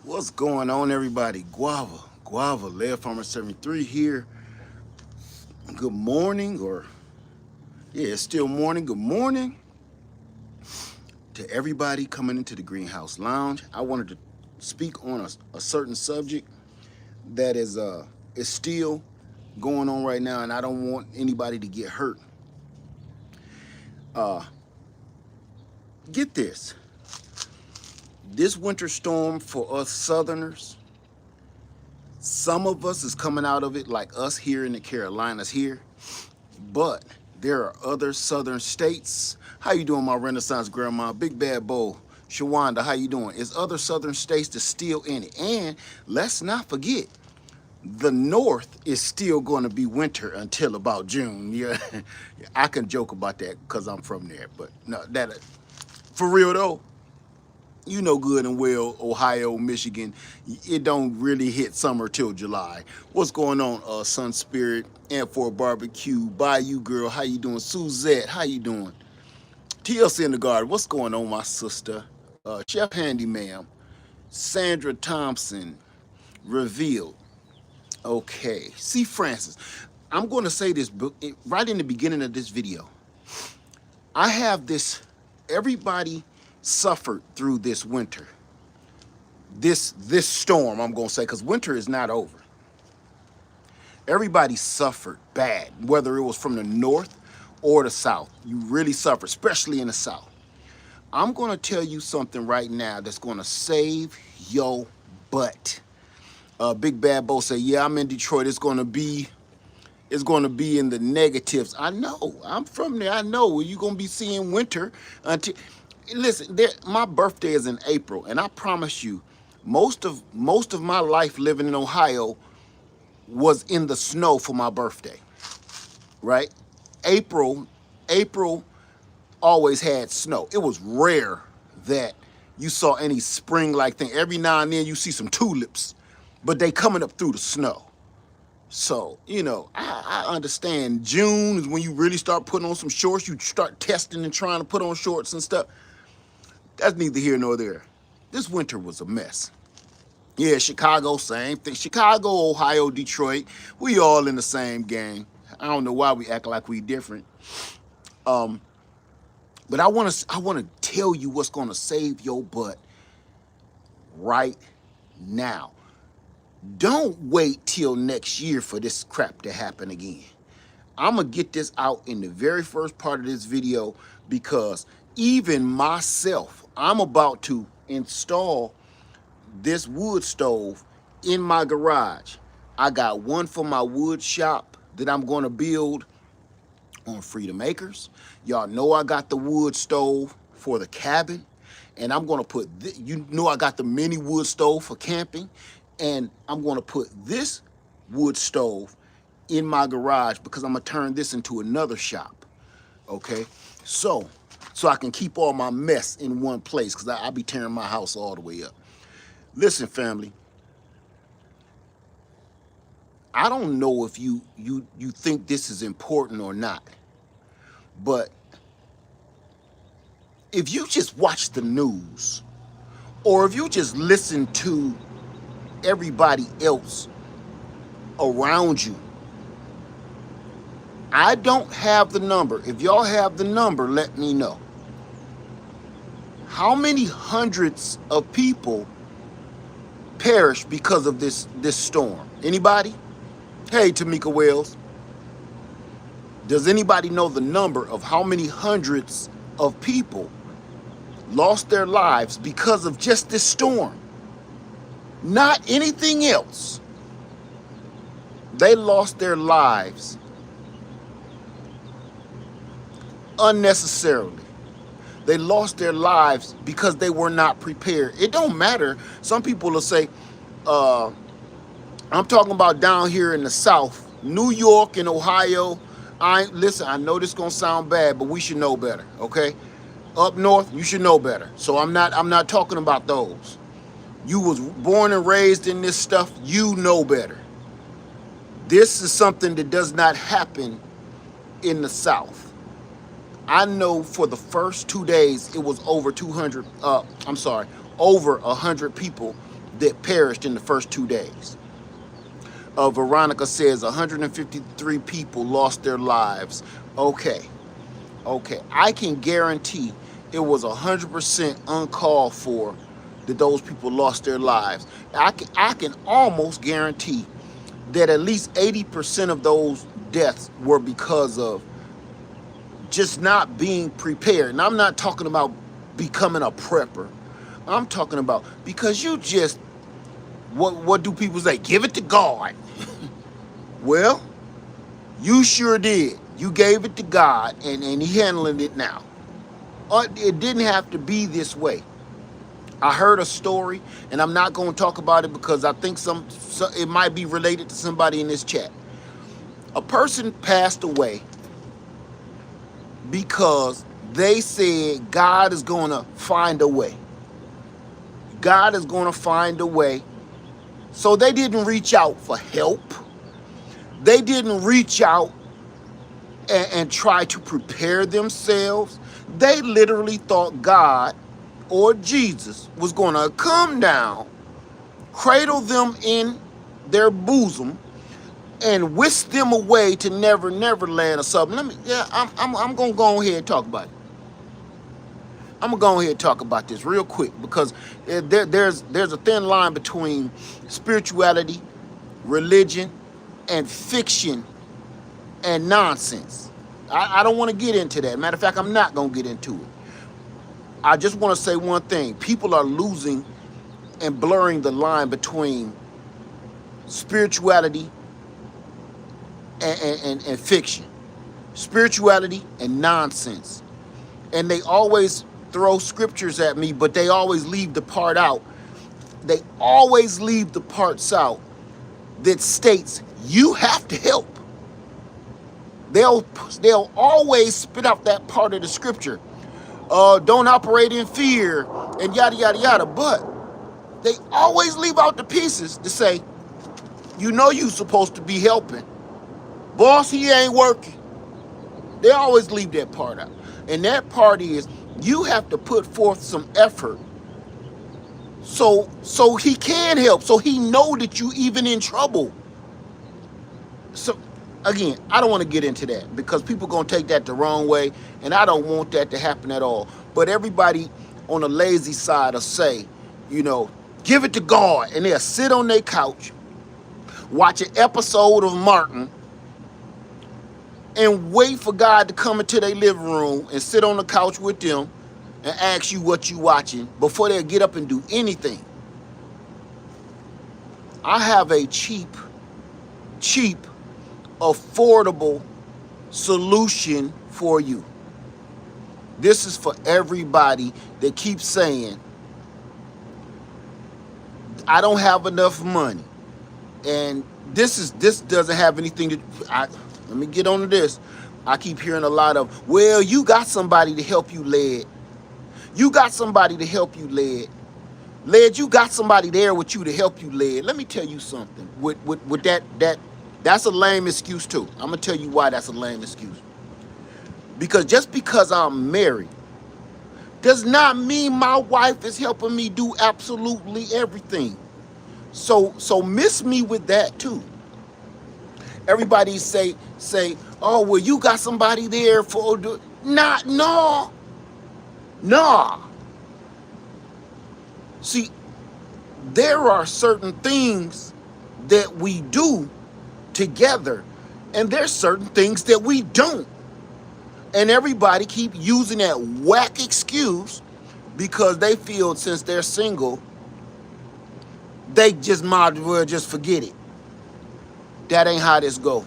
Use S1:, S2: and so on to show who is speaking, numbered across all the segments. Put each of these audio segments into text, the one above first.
S1: What's going on, everybody? Guava, Lead Farmer 73 here. Good morning, or yeah, it's still morning. Good morning to everybody coming into the Greenhouse Lounge. I wanted to speak on a certain subject that is still going on right now, and I don't want anybody to get hurt. Uh, get this. This winter storm for us Southerners, some of us is coming out of it like us here in the Carolinas here, but there are other southern states. How you doing, my Renaissance grandma? Big Bad Bo, Shawanda, how you doing? It's other southern states that's still in it. And let's not forget, the North is still going to be winter until about June. Yeah, I can joke about that because I'm from there, but no, that for real though. You know good and well, Ohio, Michigan, it don't really hit summer till July. What's going on, Sun Spirit, and for Barbecue, Bayou Girl, how you doing? Suzette, how you doing? TLC in the Garden, what's going on, my sister? Chef Handy, ma'am. Sandra Thompson, Revealed. Okay, see Francis, I'm going to say this right in the beginning of this video. I have this, everybody suffered through this winter. This storm, I'm gonna say, because winter is not over. Everybody suffered bad, whether it was from the north or the south. You really suffered, especially in the south. I'm gonna tell you something right now that's gonna save your butt. Big Bad Bo say, yeah, I'm in Detroit. It's gonna be in the negatives. I know, I'm from there. I know you're gonna be seeing winter until. Listen, my birthday is in April, and I promise you, most of my life living in Ohio was in the snow for my birthday. Right? April always had snow. It was rare that you saw any spring-like thing. Every now and then you see some tulips, but they coming up through the snow. So, you know, I understand June is when you really start putting on some shorts. You start testing and trying to put on shorts and stuff. That's neither here nor there. This winter was a mess. Yeah, Chicago, same thing. Chicago, Ohio, Detroit, we all in the same game. I don't know why we act like we different. But I want to tell you what's going to save your butt right now. Don't wait till next year for this crap to happen again. I'm going to get this out in the very first part of this video because even myself, I'm about to install this wood stove in my garage. I got one for my wood shop that I'm going to build on Freedom Acres. Y'all know I got the wood stove for the cabin, and I'm going to put you know I got the mini wood stove for camping, and I'm going to put this wood stove in my garage because I'm going to turn this into another shop. Okay, so I can keep all my mess in one place because I be tearing my house all the way up. Listen, family, I don't know if you think this is important or not, but if you just watch the news or if you just listen to everybody else around you, I don't have the number. If y'all have the number, let me know. How many hundreds of people perished because of this storm? Anybody? Hey, Tamika Wells. Does anybody know the number of how many hundreds of people lost their lives because of just this storm? Not anything else. They lost their lives unnecessarily. They lost their lives because they were not prepared. It don't matter. Some people will say, I'm talking about down here in the South, New York and Ohio. Listen, I know this gonna sound bad, but we should know better, okay? Up north, you should know better. So I'm not talking about those. You was born and raised in this stuff, you know better. This is something that does not happen in the South. I know for the first 2 days, it was over over 100 people that perished in the first 2 days. Veronica says 153 people lost their lives. Okay, okay. I can guarantee it was 100% uncalled for that those people lost their lives. I can almost guarantee that at least 80% of those deaths were because of just not being prepared. And I'm not talking about becoming a prepper. I'm talking about because you just, what do people say? Give it to God. Well, you sure did. You gave it to God, and He handling it now. It didn't have to be this way. I heard a story, and I'm not going to talk about it because I think it might be related to somebody in this chat. A person passed away because they said God is going to find a way. God is going to find a way. So they didn't reach out for help. They didn't reach out and try to prepare themselves. They literally thought God or Jesus was going to come down, cradle them in their bosom, and whisk them away to Never Never Land or something. I'm gonna go ahead and talk about it. I'm gonna go ahead and talk about this real quick because there's a thin line between spirituality, religion, and fiction and nonsense. I don't want to get into that. Matter of fact, I'm not gonna get into it. I just want to say one thing: people are losing and blurring the line between spirituality and fiction, spirituality and nonsense. And they always throw scriptures at me, but they always leave the part out. They always leave the parts out that states you have to help. They'll always spit out that part of the scripture. Don't operate in fear and yada yada yada. But they always leave out the pieces to say, you know you supposed to be helping. Boss, he ain't working. They always leave that part out. And that part is you have to put forth some effort so he can help, so he know that you even in trouble. So again, I don't want to get into that because people going to take that the wrong way, and I don't want that to happen at all. But everybody on the lazy side will say, give it to God, and they'll sit on their couch, watch an episode of Martin, and wait for God to come into their living room and sit on the couch with them and ask you what you watching before they get up and do anything. I have a cheap, affordable solution for you. This is for everybody that keeps saying, I don't have enough money. And this doesn't have anything to, let me get on to this. I keep hearing a lot of, well, you got somebody to help you, Led. You got somebody to help you, Led. Led, you got somebody there with you to help you, Led. Let me tell you something. With that's a lame excuse too. I'm gonna tell you why that's a lame excuse. Because just because I'm married does not mean my wife is helping me do absolutely everything. So miss me with that too. Everybody say, oh, well, you got somebody there for no. See, there are certain things that we do together, and there's certain things that we don't. And everybody keep using that whack excuse because they feel since they're single, they just might as well just forget it. That ain't how this go.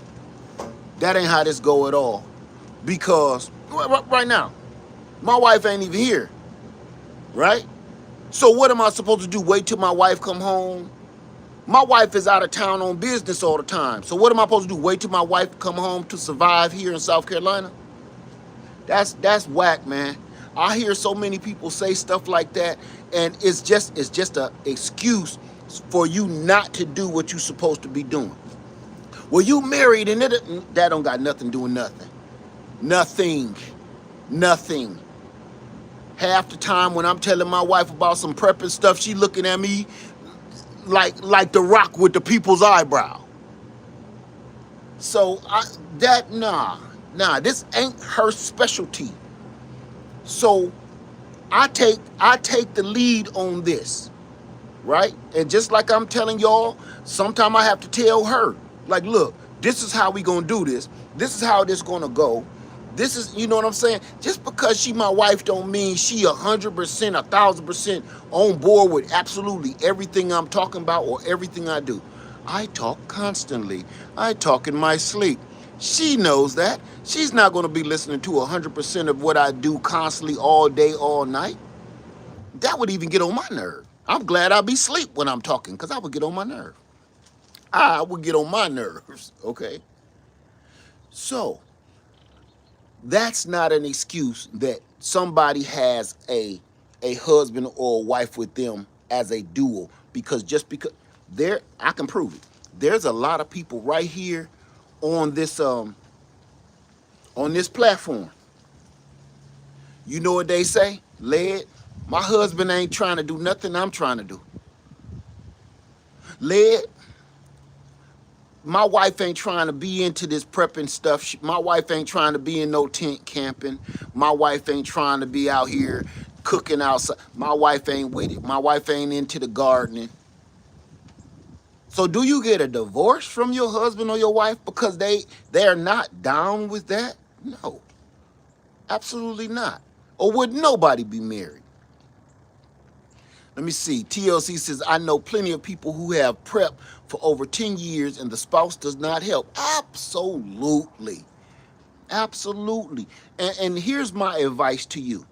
S1: That ain't how this go at all. Because right now, my wife ain't even here, right? So what am I supposed to do? Wait till my wife come home? My wife is out of town on business all the time. So what am I supposed to do? Wait till my wife come home to survive here in South Carolina? That's whack, man. I hear so many people say stuff like that, and it's just a excuse for you not to do what you're supposed to be doing. Well, you married, and that don't got nothing to do with nothing. Nothing. Half the time when I'm telling my wife about some prepping stuff, she looking at me like the Rock with the people's eyebrow. So this ain't her specialty. So I take the lead on this, right? And just like I'm telling y'all, sometime I have to tell her, like, look, this is how we gonna do this. This is how this gonna go. This is, you know what I'm saying? Just because she my wife don't mean she 100%, 1,000% on board with absolutely everything I'm talking about or everything I do. I talk constantly. I talk in my sleep. She knows that. She's not gonna be listening to 100% of what I do constantly all day, all night. That would even get on my nerve. I'm glad I be asleep when I'm talking, because I would get on my nerve. I would get on my nerves, okay? So that's not an excuse that somebody has a husband or a wife with them as a duo, because just because there, I can prove it. There's a lot of people right here on this platform. You know what they say? Led, my husband ain't trying to do nothing I'm trying to do. Led, my wife ain't trying to be into this prepping stuff. My wife ain't trying to be in no tent camping. My wife ain't trying to be out here cooking outside. My wife ain't with it. My wife ain't into the gardening. So do you get a divorce from your husband or your wife because they're not down with that? No, absolutely not. Or would nobody be married? Let me see. TLC says, I know plenty of people who have prepped for over 10 years and the spouse does not help. Absolutely. Absolutely. And here's my advice to you.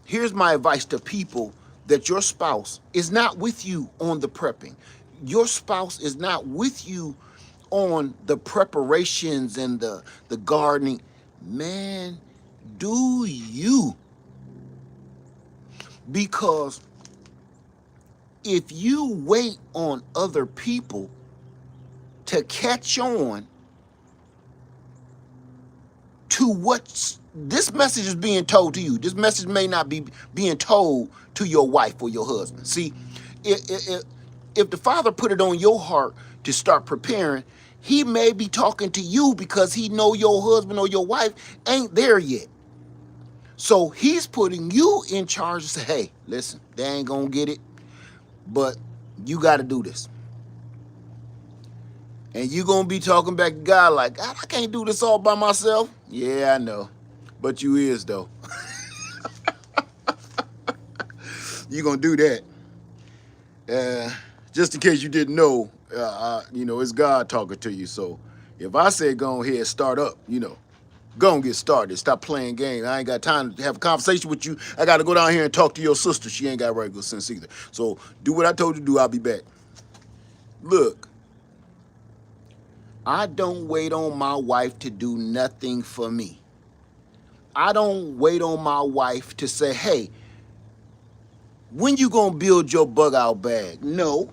S1: Here's my advice to people that your spouse is not with you on the prepping. Your spouse is not with you on the preparations and the gardening. Man, do you? Because if you wait on other people to catch on to what this message is being told to you, this message may not be being told to your wife or your husband. See, if the Father put it on your heart to start preparing, he may be talking to you because he know your husband or your wife ain't there yet. So he's putting you in charge to say, hey, listen, they ain't gonna get it, but you got to do this. And you gonna be talking back to God like, God, I can't do this all by myself. Yeah, I know, but you is though. You gonna do that. Just in case you didn't know, it's God talking to you. So if I say go ahead, start up, go and get started. Stop playing games. I ain't got time to have a conversation with you. I got to go down here and talk to your sister. She ain't got regular sense either. So do what I told you to do. I'll be back. Look, I don't wait on my wife to do nothing for me. I don't wait on my wife to say, hey, when you gonna build your bug out bag? No.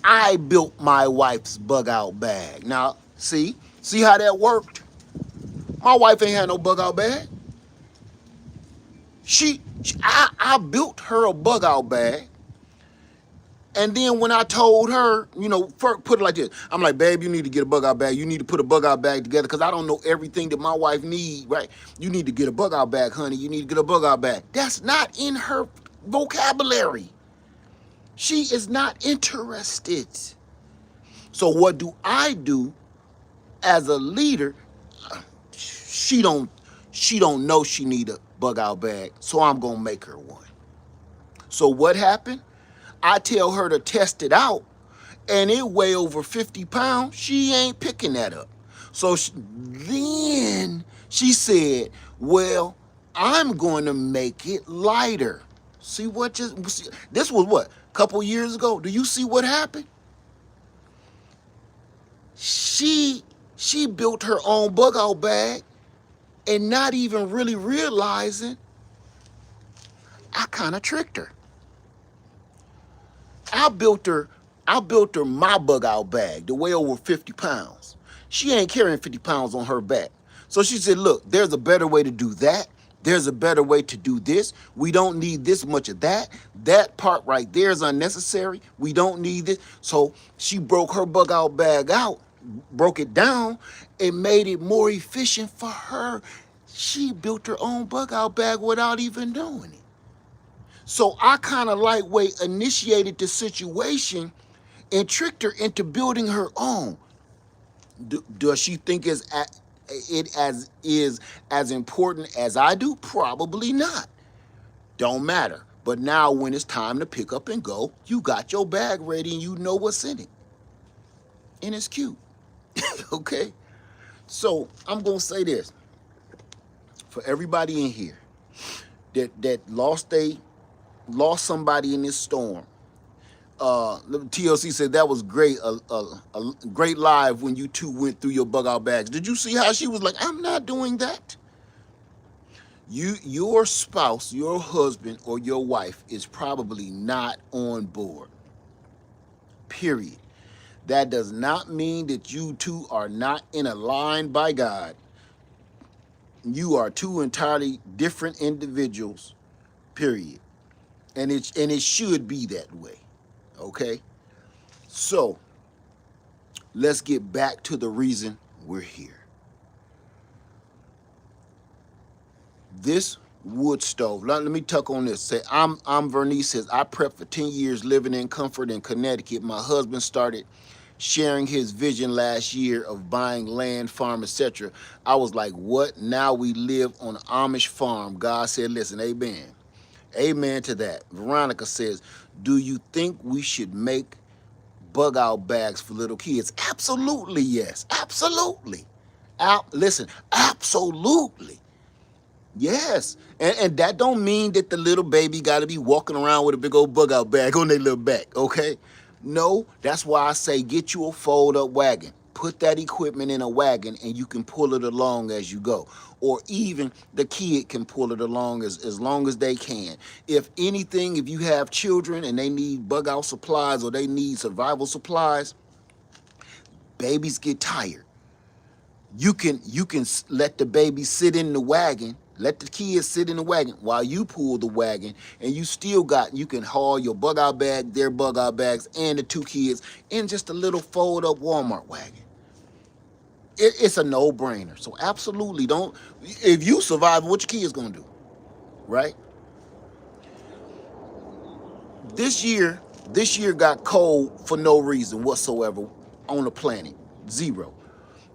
S1: I built my wife's bug out bag. Now, see how that worked? My wife ain't had no bug out bag. I built her a bug out bag. And then when I told her, put it like this, I'm like, babe, you need to get a bug out bag. You need to put a bug out bag together because I don't know everything that my wife needs, right? You need to get a bug out bag, honey. You need to get a bug out bag. That's not in her vocabulary. She is not interested. So what do I do as a leader? She don't know she need a bug out bag, so I'm gonna make her one. So what happened? I tell her to test it out, and it weigh over 50 pounds. She ain't picking that up. So then she said, well, I'm going to make it lighter. See, this was what? A couple years ago. Do you see what happened? She built her own bug out bag and not even really realizing I kind of tricked her. I built her my bug out bag to weigh over 50 pounds. She ain't carrying 50 pounds on her back. So she said, look, there's a better way to do that. There's a better way to do this. We don't need this much of that. That part right there is unnecessary. We don't need this. So she broke her bug out bag out, broke it down, and made it more efficient for her. She built her own bug out bag without even doing it. So I kind of lightweight initiated the situation and tricked her into building her own. Does she think it as is as important as I do? Probably not. Don't matter. But now when it's time to pick up and go, you got your bag ready and you know what's in it. And it's cute. Okay? So I'm gonna say this for everybody in here that lost somebody in this storm. TLC said that was great, a great live when you two went through your bug out bags. Did you see how she was like, I'm not doing that? Your spouse, your husband, or your wife is probably not on board. Period. That does not mean that you two are not in a line by God. You are two entirely different individuals. Period. And it should be that way. Okay? So let's get back to the reason we're here. This wood stove. Let me tuck on this. Say I'm Vernice. Says I prepped for 10 years living in comfort in Connecticut. My husband started sharing his vision last year of buying land, farm, etc. I was like, what? Now we live on an Amish farm. God said, listen, amen. Amen to that. Veronica says, do you think we should make bug out bags for little kids? Absolutely, yes. Absolutely. Listen, absolutely. Yes. And that don't mean that the little baby got to be walking around with a big old bug out bag on their little back, okay? No, that's why I say get you a fold-up wagon. Put that equipment in a wagon and you can pull it along as you go. Or even the kid can pull it along as long as they can. If anything, if you have children and they need bug out supplies or they need survival supplies, babies get tired. You can let the baby sit in the wagon, let the kids sit in the wagon while you pull the wagon, and you can haul your bug out bag, their bug out bags, and the two kids in just a little fold up Walmart wagon. It's a no-brainer. So absolutely don't. If you survive, what your kids gonna do, right? This year got cold for no reason whatsoever on the planet, zero,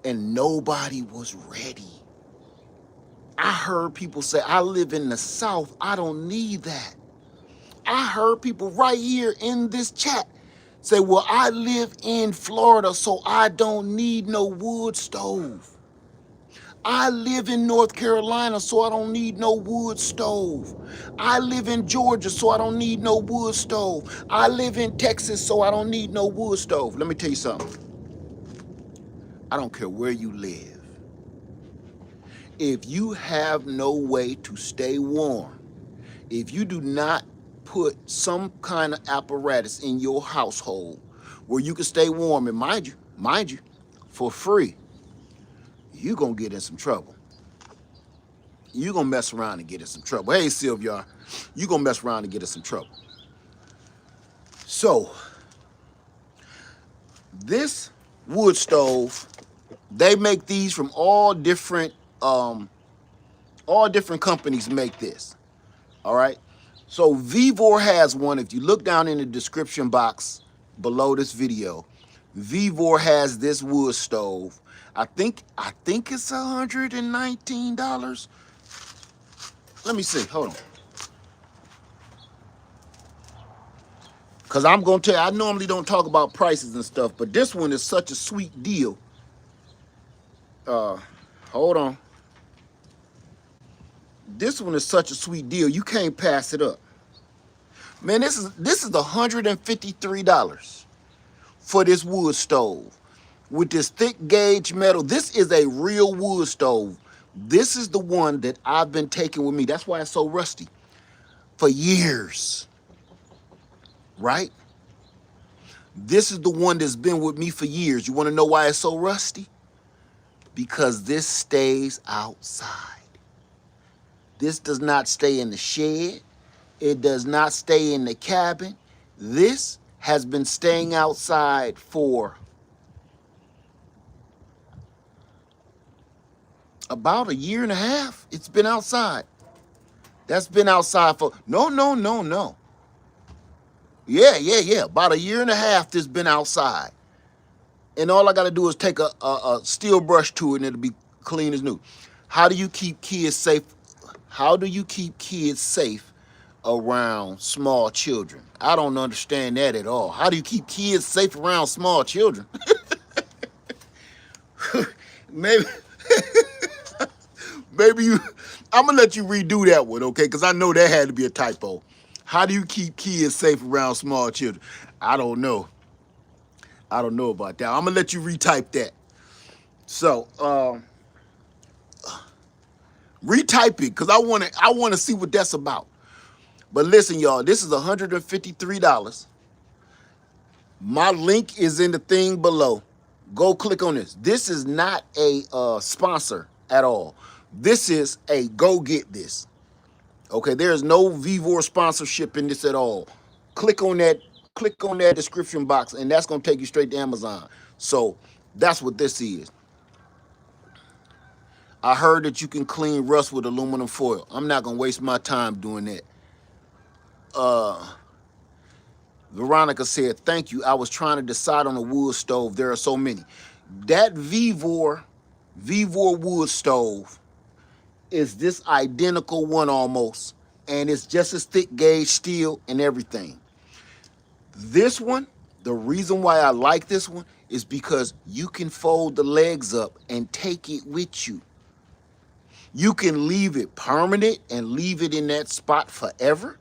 S1: and nobody was ready. I heard people say, I live in the South, I don't need that. I heard people right here in this chat say, well, I live in Florida, so I don't need no wood stove. I live in North Carolina, so I don't need no wood stove. I live in Georgia, so I don't need no wood stove. I live in Texas, so I don't need no wood stove. Let me tell you something. I don't care where you live. If you have no way to stay warm, if you do not put some kind of apparatus in your household where you can stay warm, and mind you, for free, you're gonna get in some trouble. You're gonna mess around and get in some trouble. Hey, Sylvia, you're gonna mess around and get in some trouble. So, this wood stove, they make these from all different companies make this. All right. So Vevor has one. If you look down in the description box below this video, Vevor has this wood stove. I think it's $119. Let me see. Hold on. Cause I'm gonna tell you, I normally don't talk about prices and stuff, but this one is such a sweet deal. Hold on. This one is such a sweet deal. You can't pass it up. Man, this is $153 for this wood stove with this thick gauge metal. This is a real wood stove. This is the one that I've been taking with me. That's why it's so rusty. For years. Right? This is the one that's been with me for years. You want to know why it's so rusty? Because this stays outside. This does not stay in the shed. It does not stay in the cabin. This has been staying outside for about a year and a half. It's been outside. That's been outside for, no. Yeah. About a year and a half this been outside. And all I got to do is take a steel brush to it and it'll be clean as new. How do you keep kids safe? How do you keep kids safe around small children? I don't understand that at all. How do you keep kids safe around small children? maybe, maybe you, I'm gonna let you redo that one, okay? Because I know that had to be a typo. How do you keep kids safe around small children? I don't know. I don't know about that. I'm gonna let you retype that. So, retype it because I wanna see what that's about. But listen, y'all, this is $153. My link is in the thing below. Go click on this. This is not a sponsor at all. This is a go get this. Okay, there is no Vevor sponsorship in this at all. Click on that description box, and that's gonna take you straight to Amazon. So that's what this is. I heard that you can clean rust with aluminum foil. I'm not gonna waste my time doing that. Veronica said, thank you. I was trying to decide on a wood stove. There are so many. That Vevor wood stove is this identical one almost. And it's just as thick gauge steel and everything. This one, the reason why I like this one is because you can fold the legs up and take it with you. You can leave it permanent and leave it in that spot forever.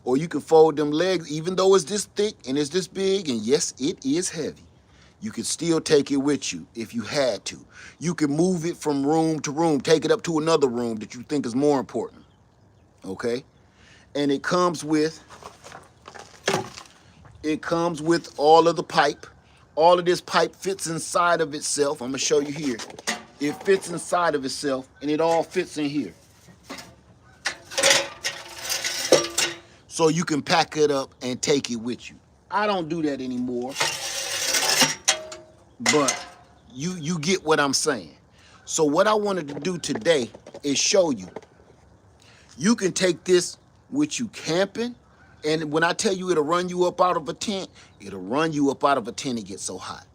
S1: Or you can fold them legs, even though it's this thick and it's this big, and yes, it is heavy. You can still take it with you if you had to. You can move it from room to room, take it up to another room that you think is more important, okay? And it comes with all of the pipe. All of this pipe fits inside of itself. I'm gonna show you here. It fits inside of itself, and it all fits in here. So you can pack it up and take it with you. I don't do that anymore, but you get what I'm saying. So what I wanted to do today is show you. You can take this with you camping, and when I tell you it'll run you up out of a tent, it'll run you up out of a tent. It gets so hot.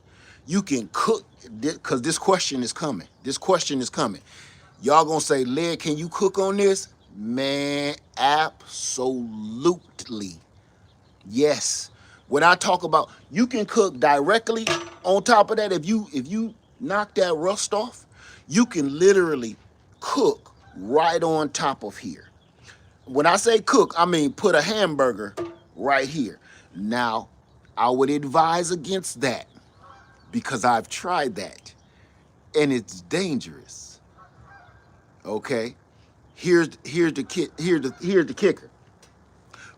S1: You can cook, because this question is coming. This question is coming. Y'all gonna say, Led, can you cook on this? Man, absolutely. Yes. When I talk about, you can cook directly on top of that. If you knock that rust off, you can literally cook right on top of here. When I say cook, I mean put a hamburger right here. Now, I would advise against that because I've tried that and it's dangerous. Okay? Here's the kicker.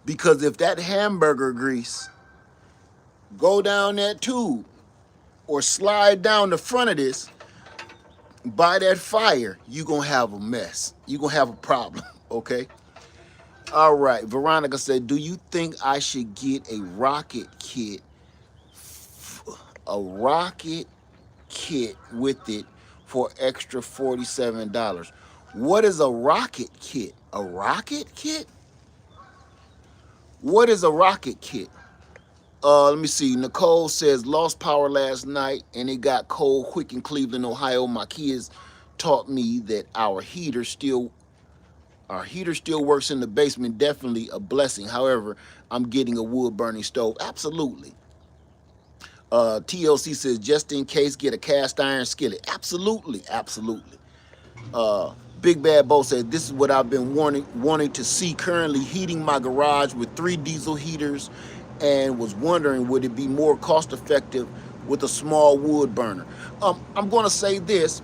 S1: Because if that hamburger grease go down that tube or slide down the front of this by that fire, you're gonna have a mess. You're gonna have a problem, okay? All right, Veronica said, do you think I should get a rocket kit? A rocket kit with it for extra $47. What is a rocket kit? A rocket kit? What is a rocket kit? Let me see. Nicole says, lost power last night and it got cold quick in Cleveland, Ohio. My kids taught me that our heater still works in the basement. Definitely a blessing. However, I'm getting a wood burning stove. Absolutely. TLC says, just in case, get a cast iron skillet. Absolutely. Big Bad Bo said, this is what I've been wanting to see. Currently heating my garage with 3 diesel heaters and was wondering, would it be more cost effective with a small wood burner? I'm going to say this.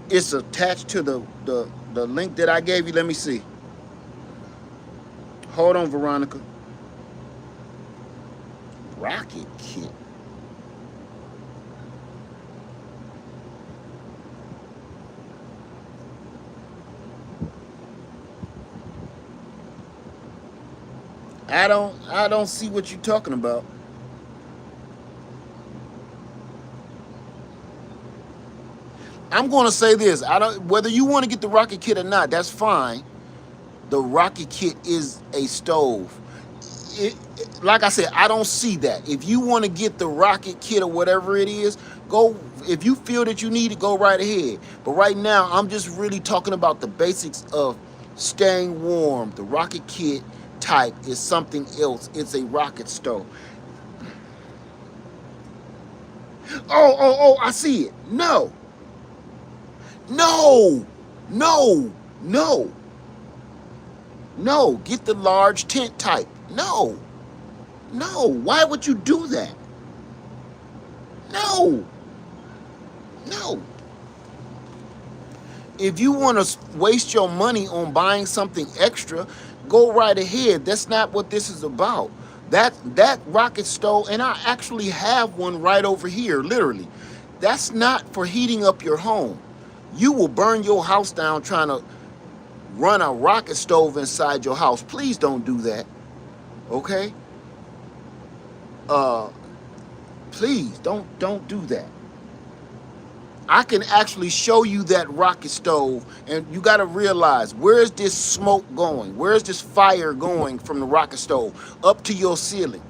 S1: It's attached to the link that I gave you. Let me see. Hold on, Veronica. Rocket kit. I don't see what you're talking about. I'm going to say this. I don't whether you want to get the rocket kit or not, that's fine. The rocket kit is a stove. Like I said, I don't see that. If you want to get the rocket kit or whatever it is, go. If you feel that you need it, go right ahead. But right now, I'm just really talking about the basics of staying warm. The rocket kit type is something else. It's a rocket stove. Oh, I see it. No, no, no, no, no. Get the large tent type. No, no. Why would you do that? No, no. If you want to waste your money on buying something extra, go right ahead. That's not what this is about. That rocket stove, and I actually have one right over here, literally. That's not for heating up your home. You will burn your house down trying to run a rocket stove inside your house. Please don't do that. Okay? Uh, please don't do that. I can actually show you that rocket stove, and you got to realize, where is this smoke going? Where is this fire going from the rocket stove up to your ceiling?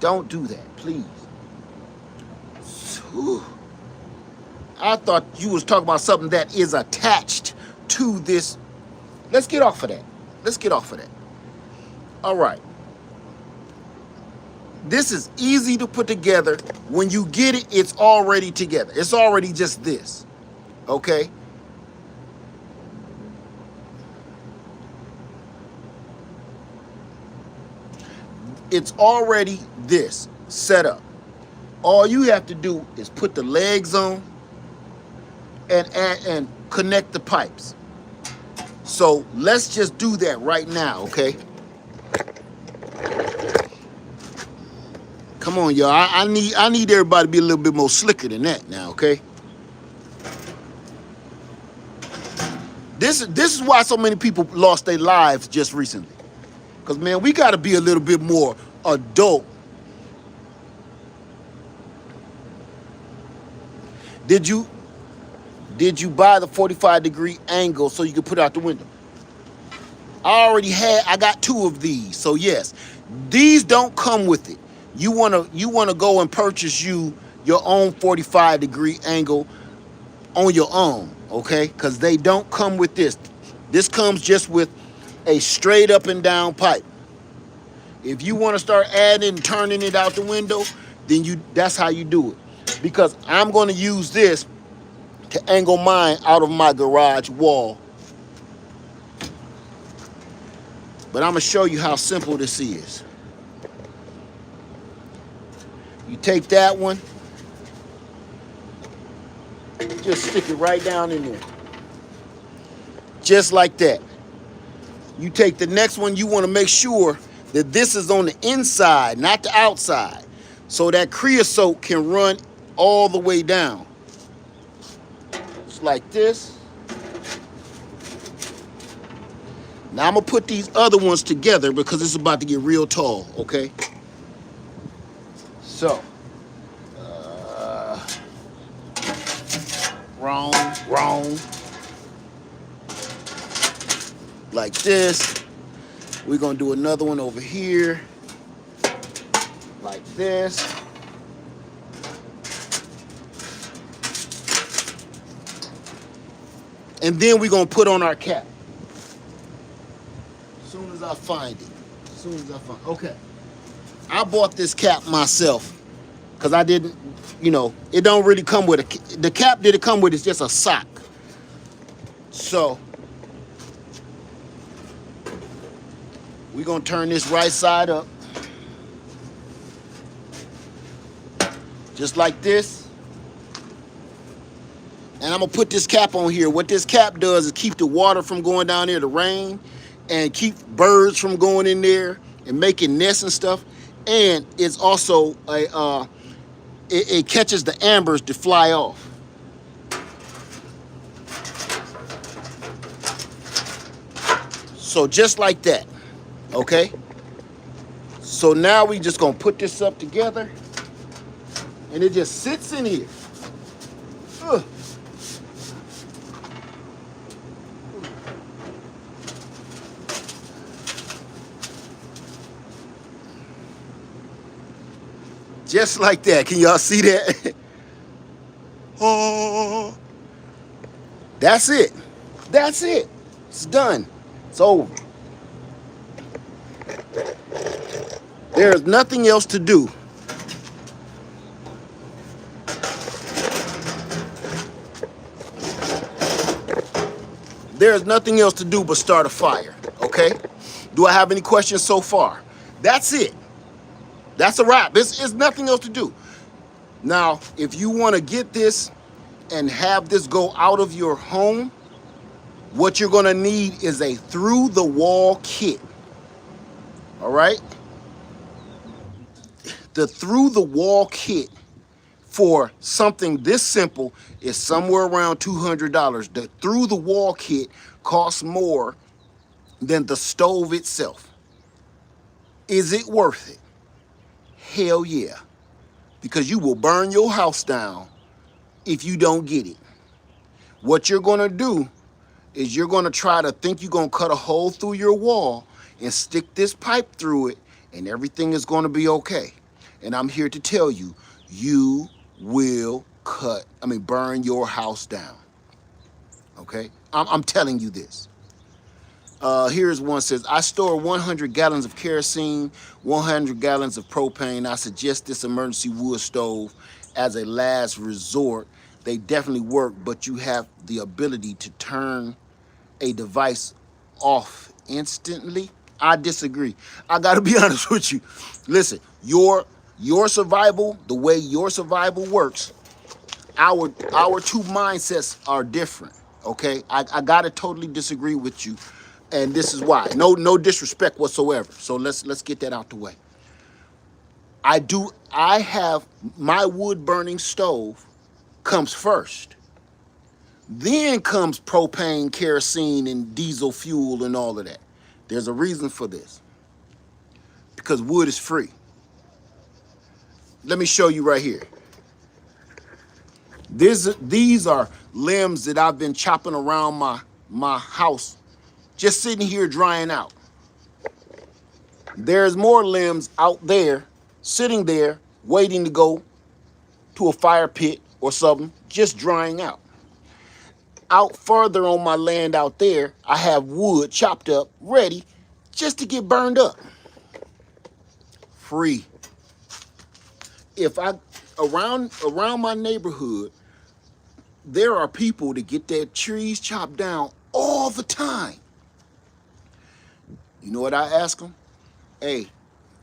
S1: Don't do that, please. Whew. I thought you was talking about something that is attached to this. Let's get off of that. Let's get off of that. All right. This is easy to put together. When you get it, it's already together. It's already just this. Okay? It's already this set up. All you have to do is put the legs on and connect the pipes. So let's just do that right now, okay? Come on, y'all. I need everybody to be a little bit more slicker than that now, okay? This is why so many people lost their lives just recently. Because, man, we got to be a little bit more adult. Did you buy the 45-degree angle so you could put it out the window? I got 2 of these. So yes, these don't come with it. You wanna go and purchase your own 45-degree angle on your own, okay? Because they don't come with this. This comes just with a straight up and down pipe. If you want to start adding and turning it out the window, then that's how you do it. Because I'm going to use this to angle mine out of my garage wall. But I'm going to show you how simple this is. You take that one, just stick it right down in there. Just like that. You take the next one, you want to make sure that this is on the inside, not the outside, so that creosote can run all the way down. Just like this. Now I'm going to put these other ones together because it's about to get real tall, okay? So, wrong. Like this. We're going to do another one over here. Like this. And then we're going to put on our cap. As soon as I find it. Okay. I bought this cap myself. Because I didn't, it don't really come with the cap that it come with is just a sock. So, we're going to turn this right side up. Just like this. And I'm going to put this cap on here. What this cap does is keep the water from going down there, the rain, and keep birds from going in there and making nests and stuff. And it's also it catches the ambers to fly off. So just like that, okay? So now we just gonna put this up together, and it just sits in here. Ugh. Just like that. Can y'all see that? Oh, that's it. That's it. It's done. It's over. There's nothing else to do. There's nothing else to do but start a fire. Okay? Do I have any questions so far? That's it. That's a wrap. It's nothing else to do. Now, if you want to get this and have this go out of your home, what you're going to need is a through the wall kit. All right? The through the wall kit for something this simple is somewhere around $200. The through the wall kit costs more than the stove itself. Is it worth it? Hell yeah. Because you will burn your house down if you don't get it. What you're going to do is you're going to try to think you're going to cut a hole through your wall and stick this pipe through it, and everything is going to be okay. And I'm here to tell you, you will burn your house down. Okay? I'm telling you this. Here's one says, I store 100 gallons of kerosene, 100 gallons of propane. I suggest this emergency wood stove as a last resort. They definitely work, but you have the ability to turn a device off instantly. I disagree. I gotta be honest with you. Listen, your survival, the way your survival works, our two mindsets are different. Okay, I gotta totally disagree with you, and this is why. No disrespect whatsoever. So let's get that out the way. I have my wood burning stove comes first. Then comes propane, kerosene, and diesel fuel and all of that. There's a reason for this. Because wood is free. Let me show you right here. These are limbs that I've been chopping around my house, just sitting here drying out. There's more limbs out there, sitting there, waiting to go to a fire pit or something, just drying out. Out further on my land out there, I have wood chopped up, ready, just to get burned up. Free. If I around my neighborhood, there are people that get their trees chopped down all the time. You know what I ask them? Hey,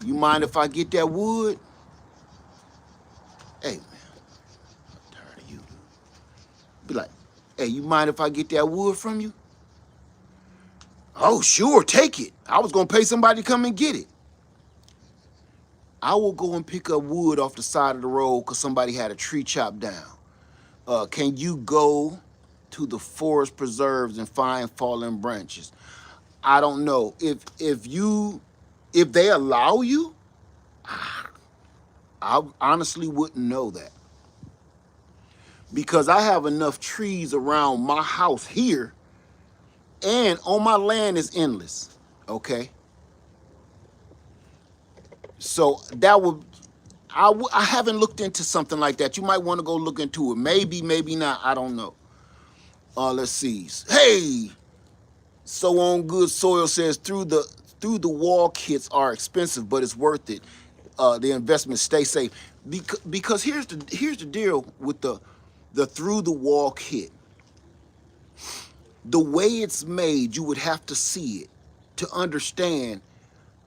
S1: you mind if I get that wood? Hey, man, I'm tired of you. Be like, hey, you mind if I get that wood from you? Oh, sure, take it. I was gonna pay somebody to come and get it. I will go and pick up wood off the side of the road because somebody had a tree chopped down. Can you go to the forest preserves and find fallen branches? I don't know. If they allow you, I honestly wouldn't know that. Because I have enough trees around my house here, and on my land is endless. Okay? So that would I haven't looked into something like that. You might want to go look into it. Maybe, maybe not. I don't know. Let's see. Hey, So on Good Soil says through the wall kits are expensive, but it's worth it. The investment, stay safe. Because here's the deal with the through the wall kit. The way it's made, you would have to see it to understand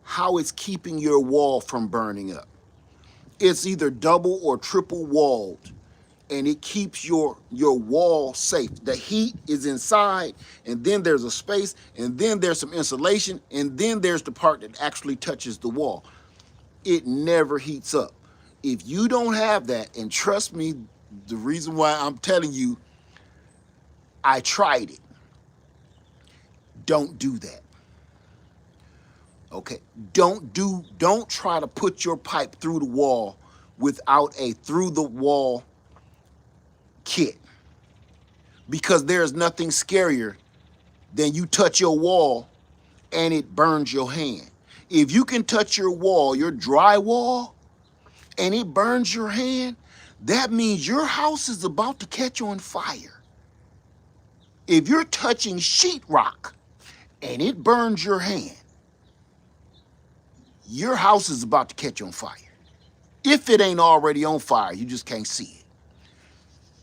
S1: how it's keeping your wall from burning up. It's either double or triple walled, and it keeps your wall safe. The heat is inside, and then there's a space, and then there's some insulation, and then there's the part that actually touches the wall. It never heats up. If you don't have that, and trust me, the reason why I'm telling you, I tried it. Don't do that. Okay, don't try to put your pipe through the wall without a through the wall kit, because there's nothing scarier than you touch your wall and it burns your hand. If you can touch your wall, your drywall, and it burns your hand, that means your house is about to catch on fire. If you're touching sheetrock and it burns your hand, your house is about to catch on fire. If it ain't already on fire, you just can't see it.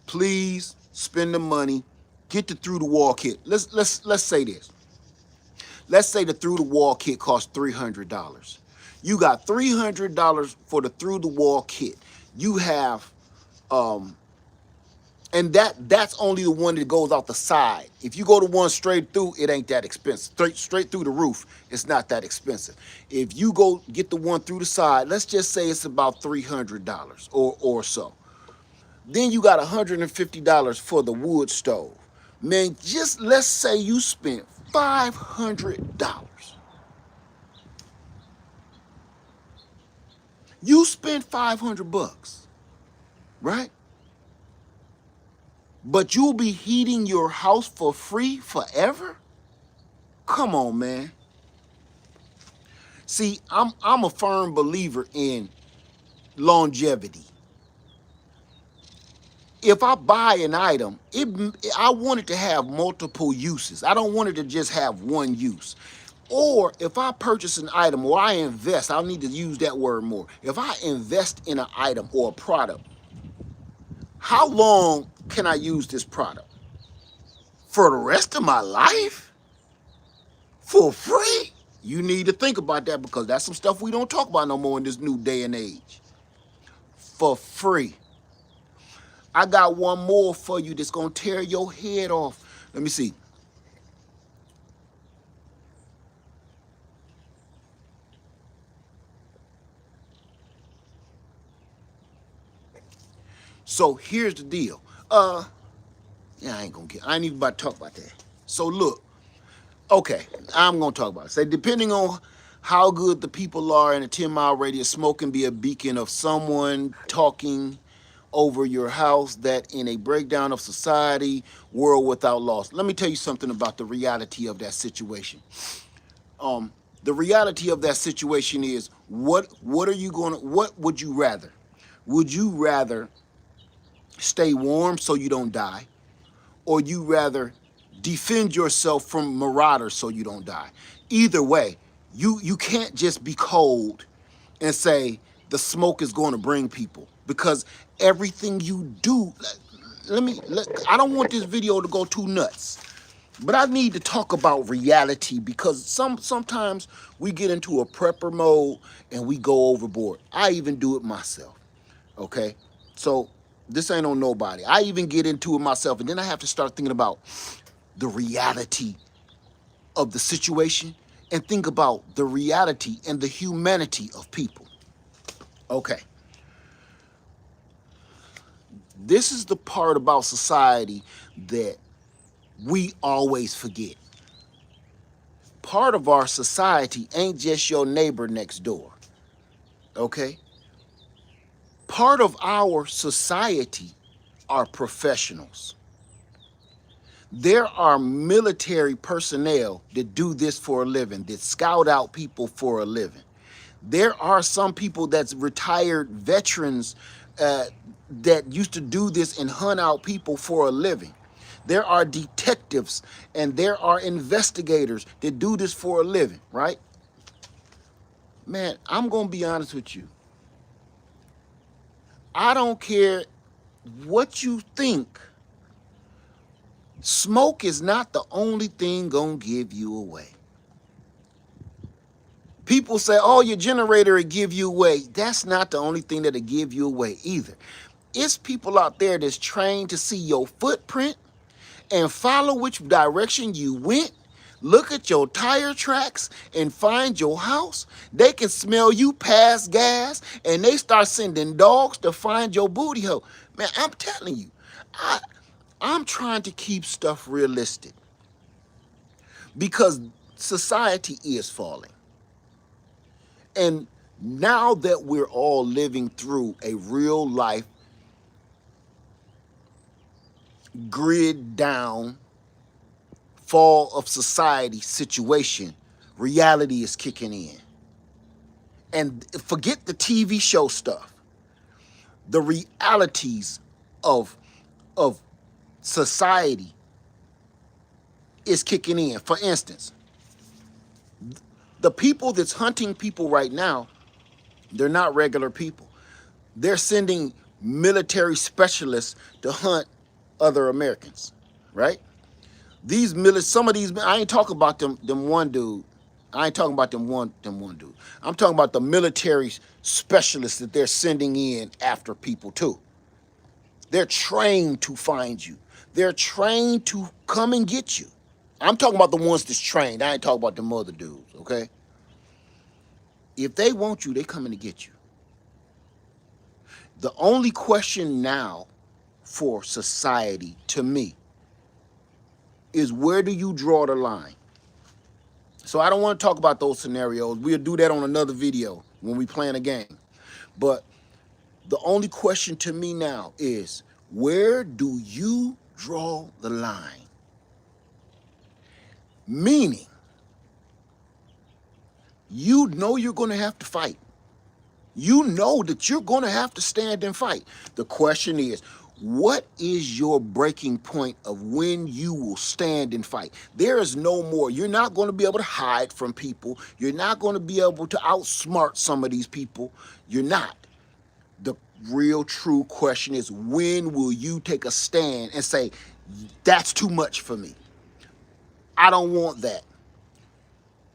S1: Please spend the money, get the through the wall kit. Let's say this. Let's say the through the wall kit costs $300. You got $300 for the through the wall kit. You have and that's only the one that goes out the side. If you go to one straight through, it ain't that expensive. Straight through the roof, it's not that expensive. If you go get the one through the side, let's just say it's about $300 or so. Then you got $150 for the wood stove. Man, just let's say you spent $500. You spent 500 bucks, right? But you'll be heating your house for free forever? Come on, man. See, I'm a firm believer in longevity. If I buy an item, I want it to have multiple uses. I don't want it to just have one use. Or if I purchase an item or I invest, I'll need to use that word more. If I invest in an item or a product, how long can I use this product? For the rest of my life? For free? You need to think about that, because that's some stuff we don't talk about no more in this new day and age. For free. I got one more for you that's gonna tear your head off. Let me see. So here's the deal. Yeah, I ain't even about to talk about that. So look, okay, I'm gonna talk about it. Say, depending on how good the people are in a 10-mile radius, smoke can be a beacon of someone talking over your house, that in a breakdown of society, world without loss. Let me tell you something about the reality of that situation. The reality of that situation is, what would you rather? Would you rather stay warm so you don't die, or you rather defend yourself from marauders so you don't die? Either way, you can't just be cold and say the smoke is going to bring people, because everything you do, I don't want this video to go too nuts, but I need to talk about reality, because sometimes we get into a prepper mode and we go overboard. I even do it myself. Okay, so this ain't on nobody. I even get into it myself, and then I have to start thinking about the reality of the situation and think about the reality and the humanity of people. Okay, this is the part about society that we always forget. Part of our society ain't just your neighbor next door. Okay, part of our society are professionals. There are military personnel that do this for a living, that scout out people for a living. There are some people that's retired veterans that used to do this and hunt out people for a living. There are detectives and there are investigators that do this for a living, right? Man, I'm gonna be honest with you. I don't care what you think. Smoke is not the only thing gonna give you away. People say, oh, your generator will give you away. That's not the only thing that'll give you away either. It's people out there that's trained to see your footprint and follow which direction you went. Look at your tire tracks and find your house. They can smell you pass gas and they start sending dogs to find your booty hole. Man, I'm telling you, I'm trying to keep stuff realistic, because society is falling. And now that we're all living through a real life, grid down, fall of society situation, reality is kicking in. And forget the TV show stuff. The realities of of society is kicking in. For instance, the people that's hunting people right now, they're not regular people. They're sending military specialists to hunt other Americans, right? Some of these, I ain't talking about them one dude. I ain't talking about them one dude. I'm talking about the military specialists that they're sending in after people too. They're trained to find you. They're trained to come and get you. I'm talking about the ones that's trained. I ain't talking about them other dudes, okay? If they want you, they coming to get you. The only question now for society, to me, is where do you draw the line? So I don't want to talk about those scenarios. We'll do that on another video when we plan a game. But the only question to me now is, where do you draw the line? Meaning, you know you're going to have to fight. You know that you're going to have to stand and fight. The question is, what is your breaking point of when you will stand and fight? There is no more. You're not going to be able to hide from people. You're not going to be able to outsmart some of these people. You're not. The real true question is, when will you take a stand and say, that's too much for me? I don't want that.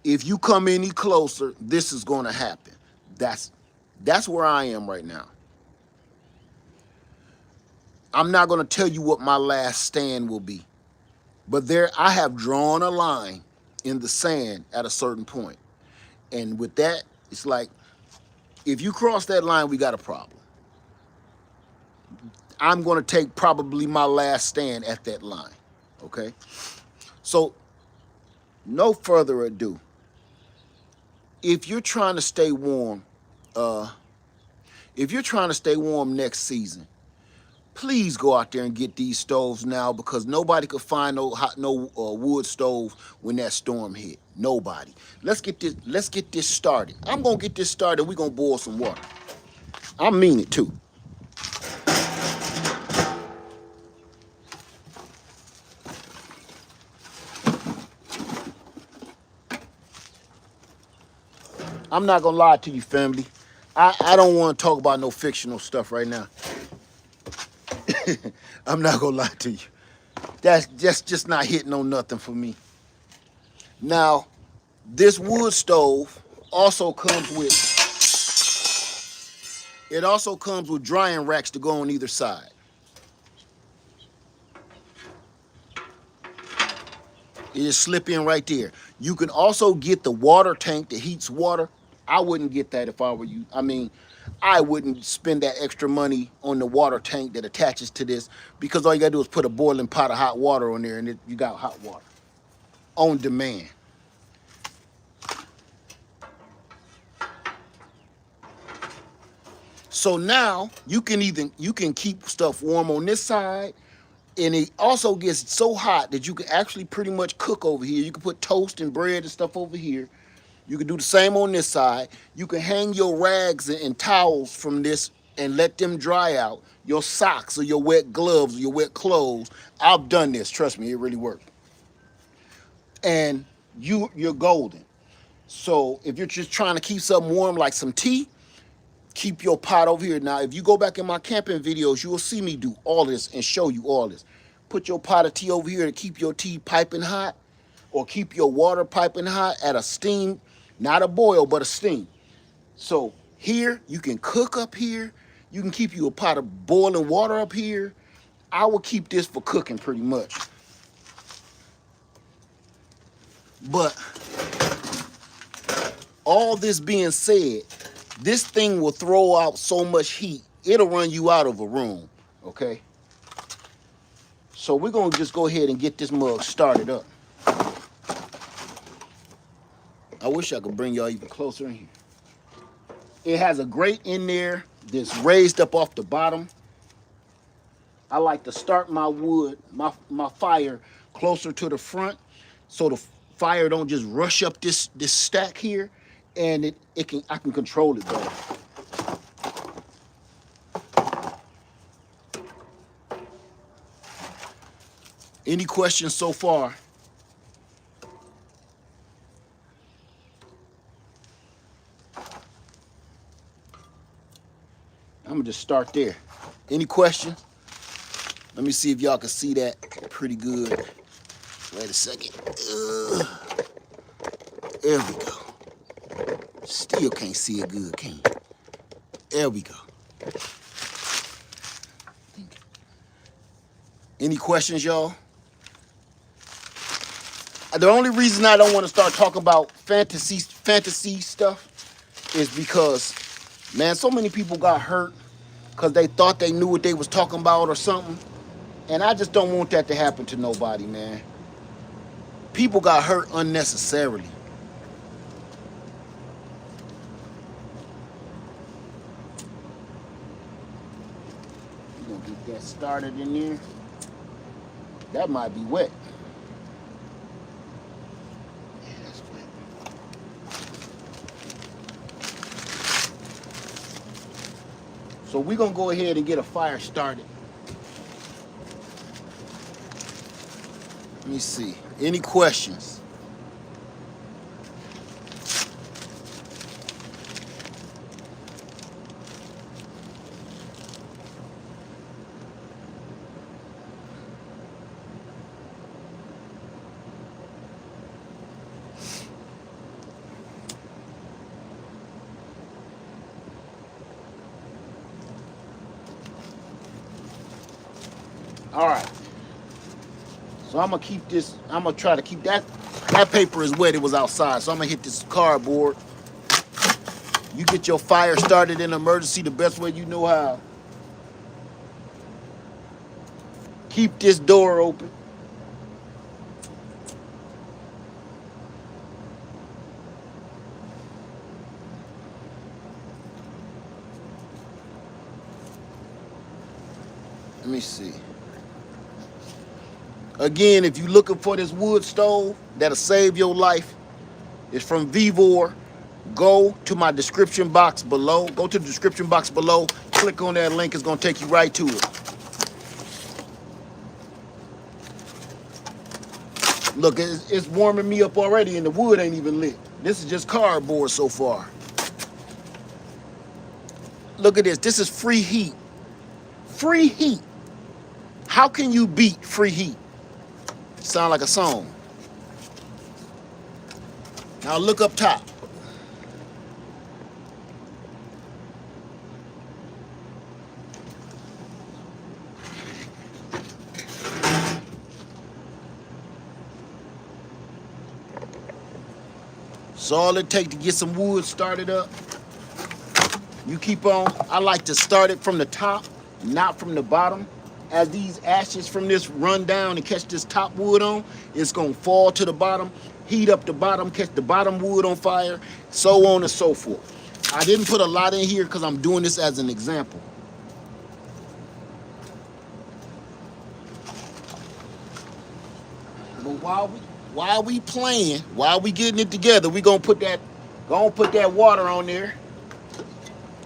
S1: If you come any closer, this is going to happen. That's where I am right now. I'm not going to tell you what my last stand will be, but I have drawn a line in the sand at a certain point. And with that, it's like, if you cross that line, we got a problem. I'm going to take probably my last stand at that line, okay? So, no further ado. If you're trying to stay warm, next season, please go out there and get these stoves now, because nobody could find no wood stove when that storm hit. Nobody. Let's get this started. I'm gonna get this started. We're gonna boil some water. I mean it too. I'm not gonna lie to you, family. I don't want to talk about no fictional stuff right now. I'm not gonna lie to you. That's just not hitting on nothing for me. Now, this wood stove also comes with drying racks to go on either side. You just slip in right there. You can also get the water tank that heats water. I wouldn't get that if I were you. I mean, I wouldn't spend that extra money on the water tank that attaches to this, because all you gotta do is put a boiling pot of hot water on there and you got hot water on demand. So now you can keep stuff warm on this side, and it also gets so hot that you can actually pretty much cook over here. You can put toast and bread and stuff over here. You can do the same on this side. You can hang your rags and towels from this and let them dry out. Your socks or your wet gloves or your wet clothes. I've done this. Trust me, it really worked. And you're golden. So if you're just trying to keep something warm like some tea, keep your pot over here. Now, if you go back in my camping videos, you will see me do all this and show you all this. Put your pot of tea over here to keep your tea piping hot, or keep your water piping hot at a steam, not a boil, but a steam. So here, you can cook up here. You can keep you a pot of boiling water up here. I will keep this for cooking pretty much. But all this being said, this thing will throw out so much heat, it'll run you out of a room, okay? So we're gonna just go ahead and get this mug started up. I wish I could bring y'all even closer in here. It has a grate in there that's raised up off the bottom. I like to start my wood, my fire closer to the front, so the fire don't just rush up this stack here, and I can control it better. Any questions so far? I'm gonna just start there. Any questions? Let me see if y'all can see that pretty good. Wait a second. There we go. Still can't see it good, can you? There we go. Any questions, y'all? The only reason I don't want to start talking about fantasy stuff is because, man, so many people got hurt because they thought they knew what they was talking about or something. And I just don't want that to happen to nobody, man. People got hurt unnecessarily. We're gonna get that started in there. That might be wet. Yeah, that's wet. So we're gonna go ahead and get a fire started. Let me see. Any questions? All right. So I'm gonna keep this. I'm gonna try to keep that. That paper is wet. It was outside, so I'm gonna hit this cardboard. You get your fire started in an emergency the best way you know how. Keep this door open. Let me see. Again, if you're looking for this wood stove that'll save your life, it's from Vevor. Go to my description box below. Go to the description box below. Click on that link. It's going to take you right to it. Look, it's warming me up already and the wood ain't even lit. This is just cardboard so far. Look at this. This is free heat. Free heat. How can you beat free heat? Sound like a song. Now look up top. So all it takes to get some wood started up. You keep on. I like to start it from the top, not from the bottom. As these ashes from this run down and catch this top wood on, it's gonna fall to the bottom, heat up the bottom, catch the bottom wood on fire, so on and so forth. I didn't put a lot in here because I'm doing this as an example. But while we playing, while we getting it together, we gonna put that water on there.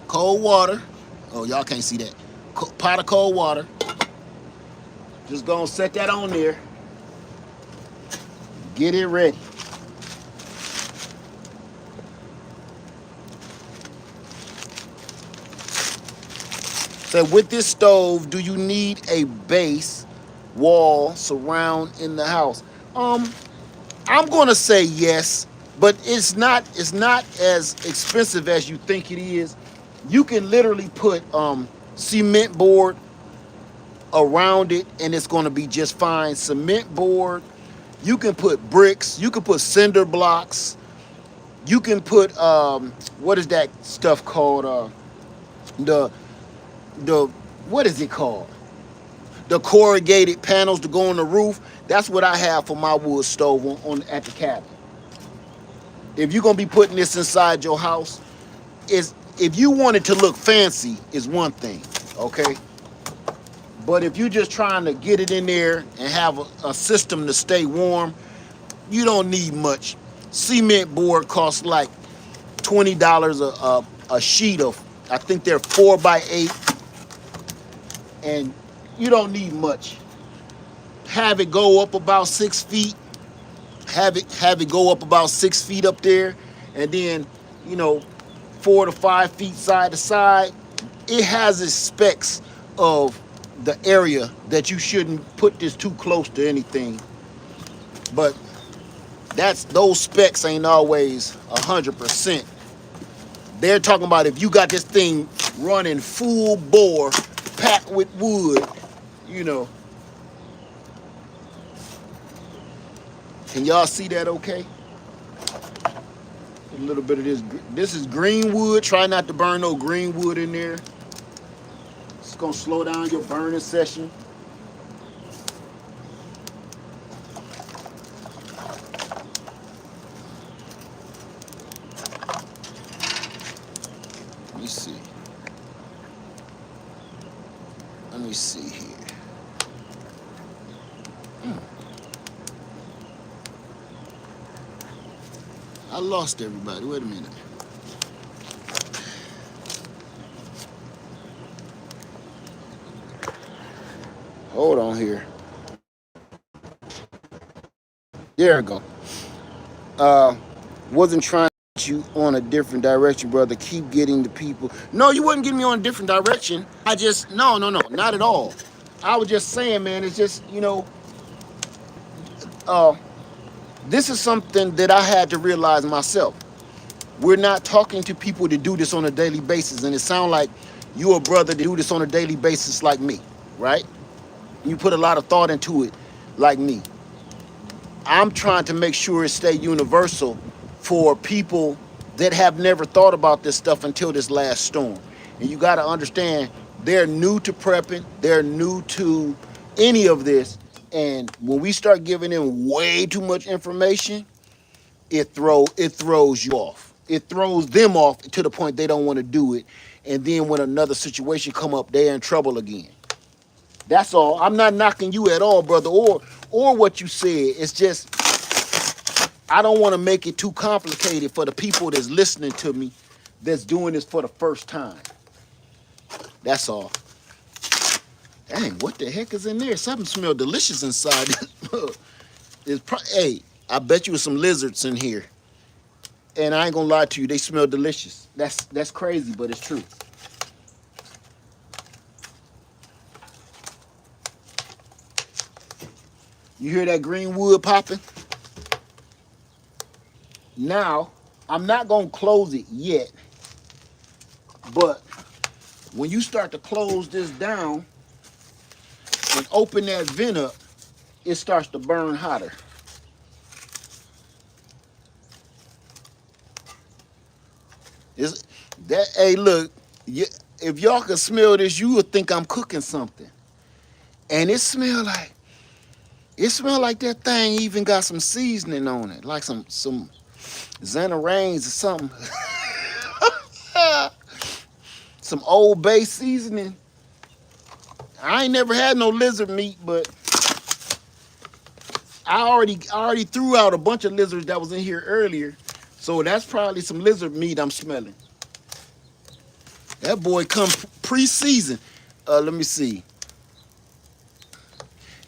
S1: Cold water. Oh, y'all can't see that. Pot of cold water. Just gonna set that on there. Get it ready. So with this stove, do you need a base wall surround in the house? I'm gonna say yes, but it's not as expensive as you think it is. You can literally put cement board around it and it's going to be just fine. Cement board, you can put bricks, you can put cinder blocks, you can put what is that stuff called, the what is it called, the corrugated panels to go on the roof. That's what I have for my wood stove on at the cabin. If you're going to be putting this inside your house, if you want it to look fancy, is one thing, okay? But if you're just trying to get it in there and have a system to stay warm, you don't need much. Cement board costs like $20 a sheet of, I think they're 4x8, and you don't need much. Have it go up about 6 feet. Have it go up about 6 feet up there, and then, you know, 4 to 5 feet side to side. It has its specs of the area that you shouldn't put this too close to anything. But those specs ain't always 100%. They're talking about if you got this thing running full bore, packed with wood, you know. Can y'all see that okay? A little bit of this. This is green wood. Try not to burn no green wood in there. It's gonna slow down your burning session. Let me see. Let me see here. I lost everybody. Wait a minute. Hold on here. There we go. Wasn't trying to get you on a different direction, brother. Keep getting the people. No, you wouldn't get me on a different direction. No, not at all. I was just saying, man, it's just, this is something that I had to realize myself. We're not talking to people to do this on a daily basis, and it sounds like you're a brother to do this on a daily basis like me, right? You put a lot of thought into it like me. I'm trying to make sure it stay universal for people that have never thought about this stuff until this last storm. And you got to understand, they're new to prepping. They're new to any of this. And when we start giving them way too much information, it throws you off. It throws them off to the point they don't want to do it. And then when another situation come up, they're in trouble again. That's all. I'm not knocking you at all, brother, or what you said. It's just I don't want to make it too complicated for the people that's listening to me that's doing this for the first time. That's all. Dang, what the heck is in there? Something smells delicious inside. Hey, I bet you there's some lizards in here. And I ain't gonna lie to you, they smell delicious. That's crazy, but it's true. You hear that green wood popping? Now, I'm not gonna close it yet, but when you start to close this down and open that vent up, it starts to burn hotter. Hey, look, if y'all can smell this, you would think I'm cooking something. And it smell like that thing even got some seasoning on it, like some Xanarains or something. Some Old Bay seasoning. I ain't never had no lizard meat, but I already threw out a bunch of lizards that was in here earlier. So that's probably some lizard meat I'm smelling. That boy come pre-season. Let me see.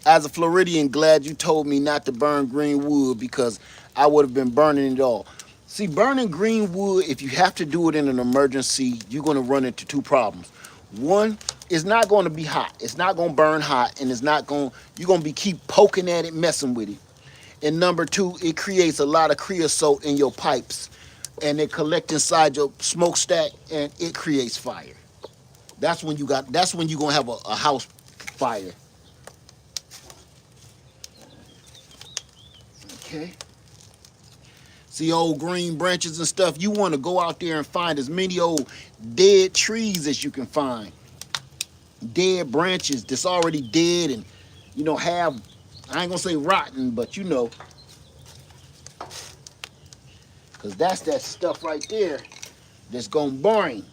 S1: As a Floridian, glad you told me not to burn green wood because I would have been burning it all. See, burning green wood, if you have to do it in an emergency, you're going to run into two problems. One, it's not going to be hot. It's not going to burn hot, and you're going to keep poking at it, messing with it. And number two, it creates a lot of creosote in your pipes, and they collect inside your smokestack, and it creates fire. That's when you're going to have a house fire. Okay. See old green branches and stuff, you want to go out there and find as many old dead trees as you can find. Dead branches that's already dead and, I ain't gonna say rotten, but because that's that stuff right there that's gonna burn.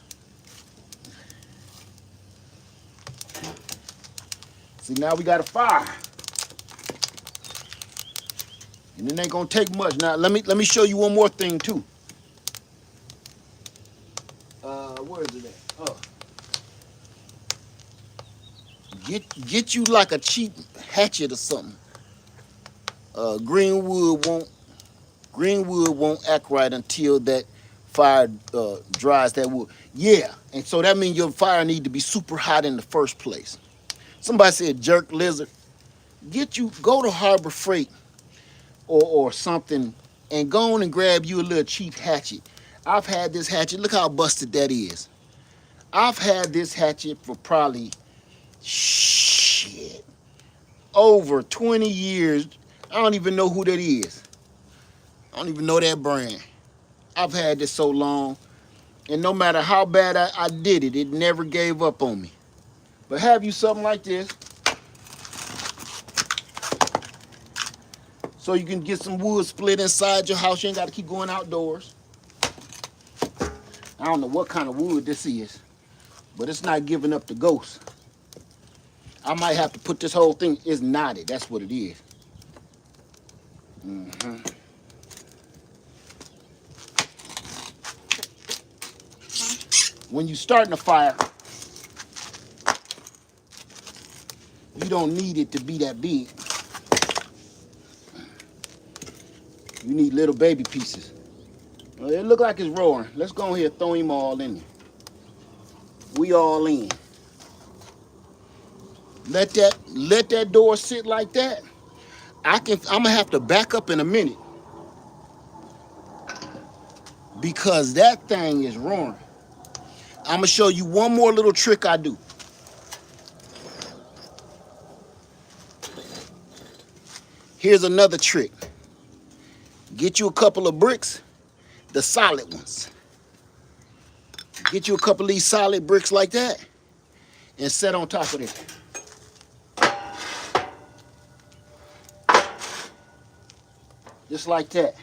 S1: See, now we got a fire. And it ain't gonna take much. Now let me show you one more thing too. Where is it at? Get you like a cheap hatchet or something. Greenwood won't act right until that fire dries that wood. Yeah, and so that means your fire need to be super hot in the first place. Somebody said jerk lizard. Go to Harbor Freight or something and go on and grab you a little cheap hatchet. I've had this hatchet. Look how busted that is. I've had this hatchet for probably over 20 years. I don't even know who that is. I don't even know that brand. I've had this so long, and no matter how bad I did it, it never gave up on me. But have you something like this, so you can get some wood split inside your house. You ain't got to keep going outdoors. I don't know what kind of wood this is, but it's not giving up the ghost. I might have to put this whole thing, it's knotted, that's what it is. When you're starting a fire, you don't need it to be that big. You need little baby pieces. Well, it look like it's roaring. Let's go ahead and throw him all in there. We all in. Let that door sit like that. I'm gonna have to back up in a minute because that thing is roaring. I'm gonna show you one more little trick I do. Here's another trick. Get you a couple of bricks, the solid ones. Get you a couple of these solid bricks like that and set on top of it. Just like that.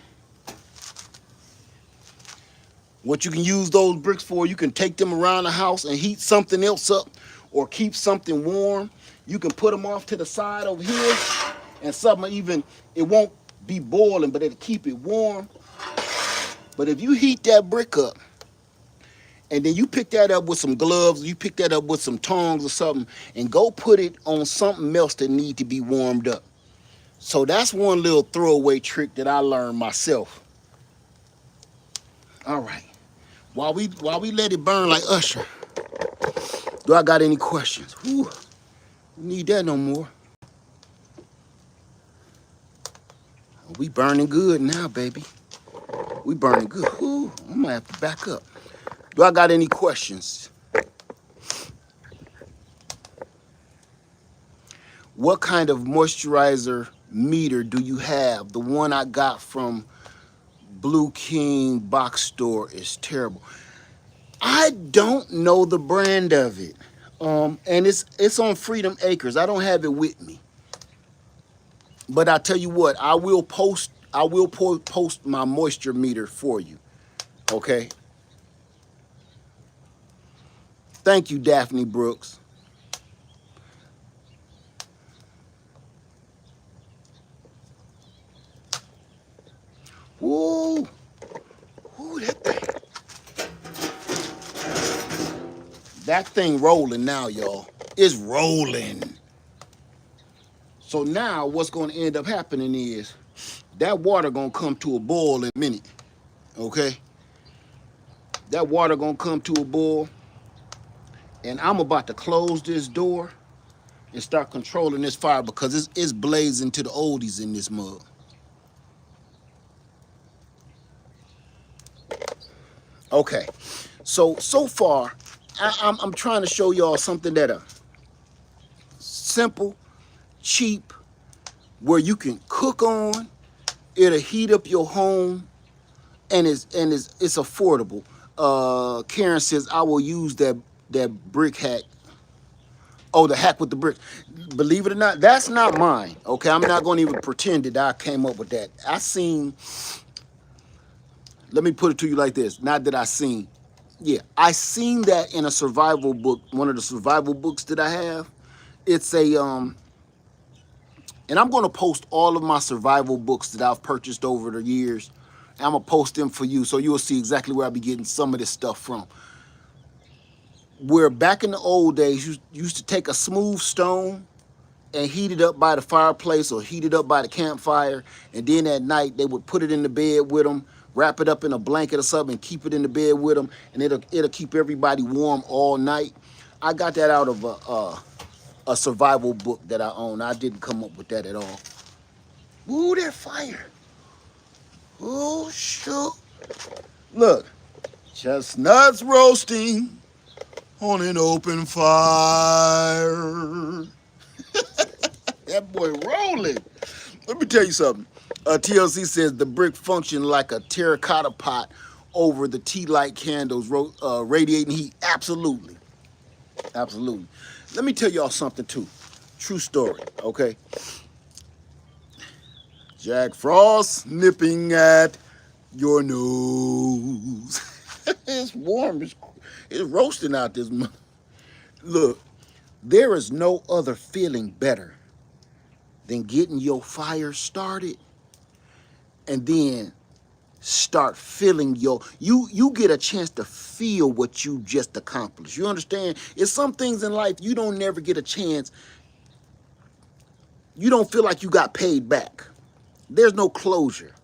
S1: What you can use those bricks for, you can take them around the house and heat something else up or keep something warm. You can put them off to the side over here and something even, it won't be boiling, but it'll keep it warm. But if you heat that brick up and then you pick that up with some gloves, you pick that up with some tongs or something and go put it on something else that need to be warmed up. So that's one little throwaway trick that I learned myself. All right. While we let it burn like Usher, do I got any questions? Whew, need that no more. We burning good now, baby. We burning good. Whew, I'm gonna have to back up. Do I got any questions? What kind of moisturizer meter do you have? The one I got from Blue King box store is terrible. I don't know the brand of it. And it's on Freedom Acres. I don't have it with me. But I tell you what, I will post my moisture meter for you. Okay? Thank you, Daphne Brooks. Whoa. Ooh, that thing rolling now, y'all. It's rolling. So now what's going to end up happening is that water going to come to a boil in a minute. Okay? That water going to come to a boil. And I'm about to close this door and start controlling this fire because it's blazing to the oldies in this mug. Okay, so far, I'm trying to show y'all something that simple, cheap, where you can cook on. It'll heat up your home, and it's affordable. Karen says I will use that brick hack. Oh, the hack with the brick. Believe it or not, that's not mine. Okay, I'm not going to even pretend that I came up with that. Let me put it to you like this. Not that I seen. Yeah, I seen that in a survival book, one of the survival books that I have. It's a and I'm gonna post all of my survival books that I've purchased over the years. And I'm gonna post them for you, so you'll see exactly where I be getting some of this stuff from. Where back in the old days, you used to take a smooth stone and heat it up by the fireplace or heat it up by the campfire, and then at night they would put it in the bed with them, wrap it up in a blanket or something, and keep it in the bed with them, and it'll keep everybody warm all night. I got that out of a survival book that I own. I didn't come up with that at all. Ooh, that fire! Oh shoot! Look, chestnuts roasting on an open fire. That boy rolling. Let me tell you something. TLC says the brick functioned like a terracotta pot over the tea light candles, radiating heat. Absolutely. Absolutely. Let me tell y'all something too. True story, okay? Jack Frost nipping at your nose. It's warm. It's roasting out this month. Look, there is no other feeling better than getting your fire started and then start feeling you get a chance to feel what you just accomplished. You understand? It's some things in life you don't never get a chance. You don't feel like you got paid back. There's no closure.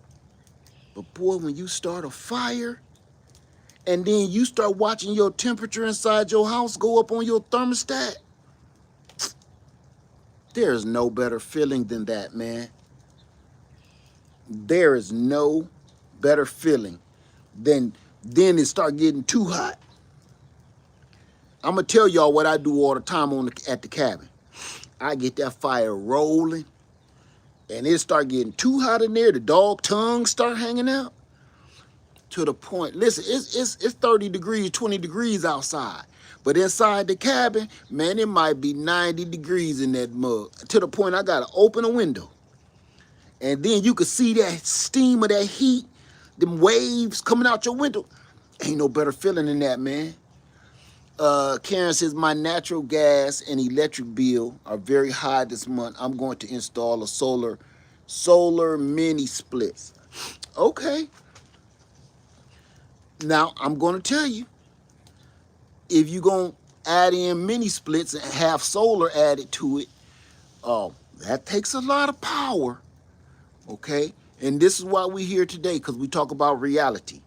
S1: But boy, when you start a fire and then you start watching your temperature inside your house go up on your thermostat, there's no better feeling than that, man. There is no better feeling than then it start getting too hot. I'm gonna tell y'all what I do all the time at the cabin. I get that fire rolling, and it start getting too hot in there. The dog tongues start hanging out to the point. Listen, it's 30 degrees, 20 degrees outside, but inside the cabin, man, it might be 90 degrees in that mug. To the point I gotta open a window, and then you can see that steam of that heat, them waves coming out your window. Ain't no better feeling than that, man. Karen says, my natural gas and electric bill are very high this month. I'm going to install a solar mini splits. Okay. Now, I'm going to tell you, if you're going to add in mini splits and have solar added to it, that takes a lot of power. Okay. And this is why we're here today, because we talk about reality.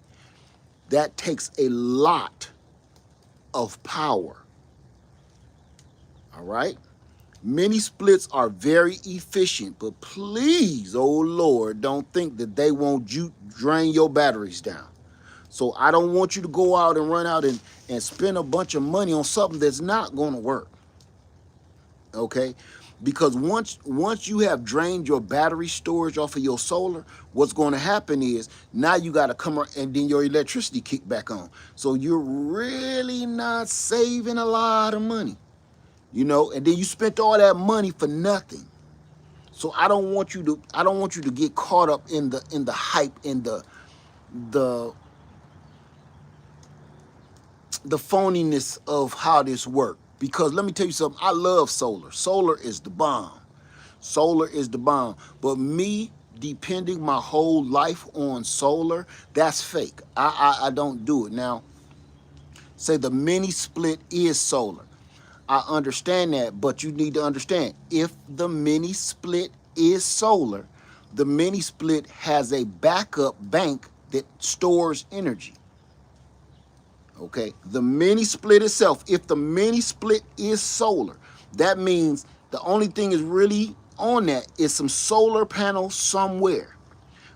S1: That takes a lot of power. All right. Mini splits are very efficient, but please, oh Lord, don't think that they won't drain your batteries down. So I don't want you to go out and run out and spend a bunch of money on something that's not going to work. Okay? Because once you have drained your battery storage off of your solar, what's going to happen is now you got to come and then your electricity kick back on. So you're really not saving a lot of money, you know, and then you spent all that money for nothing. So I don't want you to get caught up in the hype, in the phoniness of how this works. Because let me tell you something, I love solar. Solar is the bomb. Solar is the bomb. But me depending my whole life on solar, that's fake. I don't do it. Now, say the mini split is solar. I understand that, but you need to understand, if the mini split is solar, the mini split has a backup bank that stores energy. Okay, the mini split itself, if the mini split is solar, that means the only thing is really on that is some solar panels somewhere.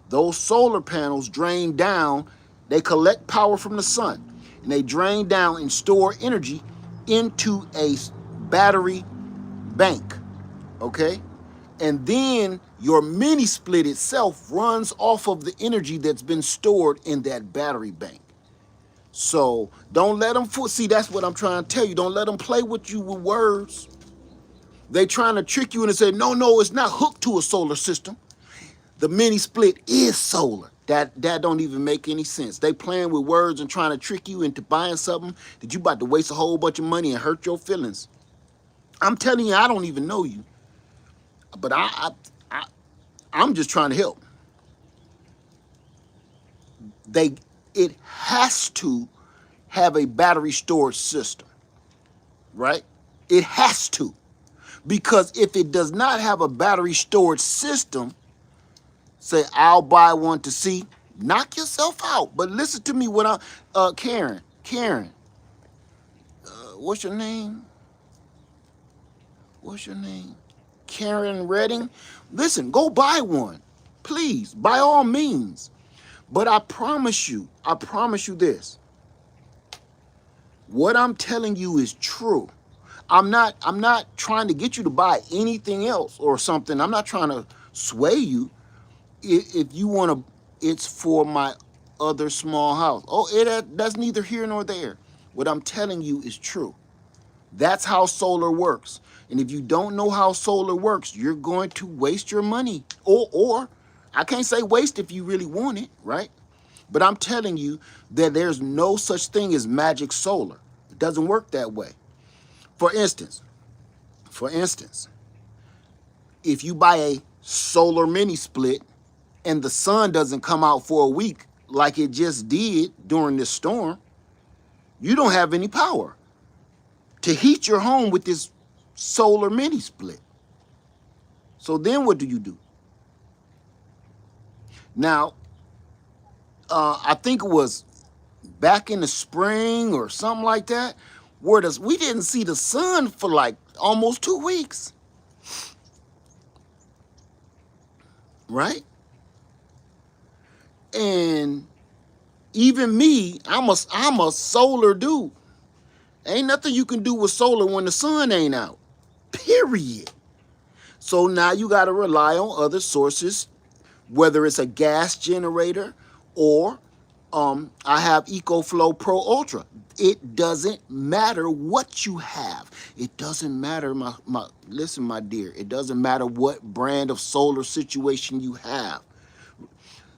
S1: Those solar panels drain down, they collect power from the sun, and they drain down and store energy into a battery bank, okay? And then your mini split itself runs off of the energy that's been stored in that battery bank. So don't let them see, that's what I'm trying to tell you. Don't let them play with you with words. They trying to trick you and say, no, it's not hooked to a solar system. The mini split is solar. That don't even make any sense. They playing with words and trying to trick you into buying something that you about to waste a whole bunch of money and hurt your feelings. I'm telling you, I don't even know you, but I I'm just trying to help. They it has to have a battery storage system, right? It has to. Because if it does not have a battery storage system, say I'll buy one to see, knock yourself out. But listen to me when Karen, what's your name? What's your name? Karen Redding. Listen, go buy one. Please, by all means. But I promise you this. What I'm telling you is true. I'm not trying to get you to buy anything else or something. I'm not trying to sway you. If you want to, it's for my other small house. Oh, that's neither here nor there. What I'm telling you is true. That's how solar works. And if you don't know how solar works, you're going to waste your money. Or I can't say waste if you really want it, right? But I'm telling you that there's no such thing as magic solar. It doesn't work that way. For instance, if you buy a solar mini split and the sun doesn't come out for a week like it just did during this storm, you don't have any power to heat your home with this solar mini split. So then what do? Now, I think it was back in the spring or something like that, where we didn't see the sun for like almost 2 weeks, right? And even me, I'm a solar dude. Ain't nothing you can do with solar when the sun ain't out. Period. So now you got to rely on other sources, whether it's a gas generator or I have EcoFlow Pro Ultra. It doesn't matter what you have. It doesn't matter, listen, my dear, it doesn't matter what brand of solar situation you have.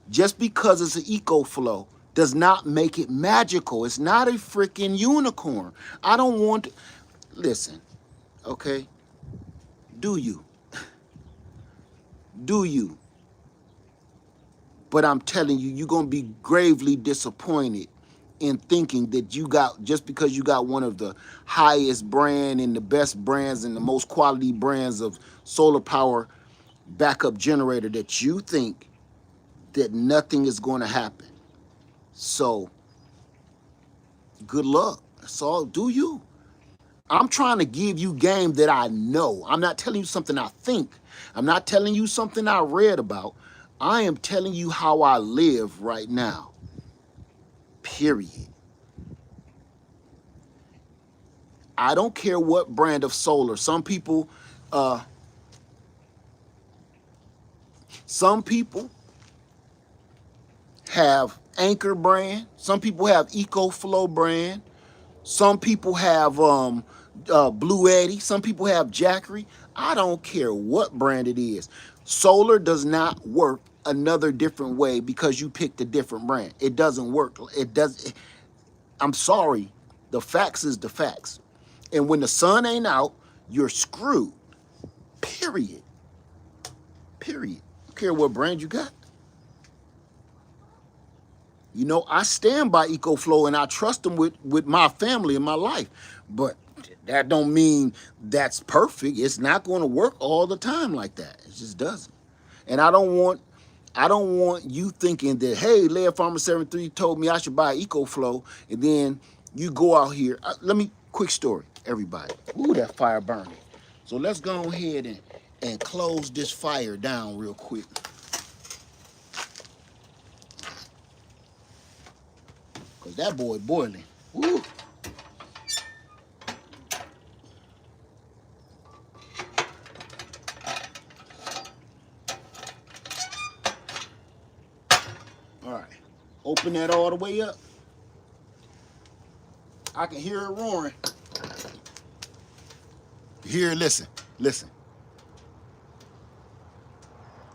S1: Just because it's an EcoFlow does not make it magical. It's not a freaking unicorn. I don't want to, listen, okay? Do you? Do you? But I'm telling you, you're going to be gravely disappointed in thinking that you got, just because you got one of the highest brand and the best brands and the most quality brands of solar power backup generator, that you think that nothing is going to happen. So good luck. That's all. Do you? I'm trying to give you game that I know. I'm not telling you something I think. I'm not telling you something I read about. I am telling you how I live right now. Period. I don't care what brand of solar. Some people have Anchor brand. Some people have EcoFlow brand. Some people have Blue Eddy. Some people have Jackery. I don't care what brand it is. Solar does not work another different way because you picked a different brand. It doesn't work. It does. I'm sorry. The facts is the facts. And when the sun ain't out, you're screwed. Period. Period. I don't care what brand you got. You know, I stand by EcoFlow and I trust them with my family and my life. But that don't mean that's perfect. It's not going to work all the time like that. It just doesn't. And I don't want you thinking that, hey, Laird Farmer 73 told me I should buy EcoFlow, and then you go out here. Quick story, everybody. Ooh, that fire burning. So let's go ahead and close this fire down real quick. Because that boy boiling. Woo. All right. Open that all the way up. I can hear it roaring. Here, listen.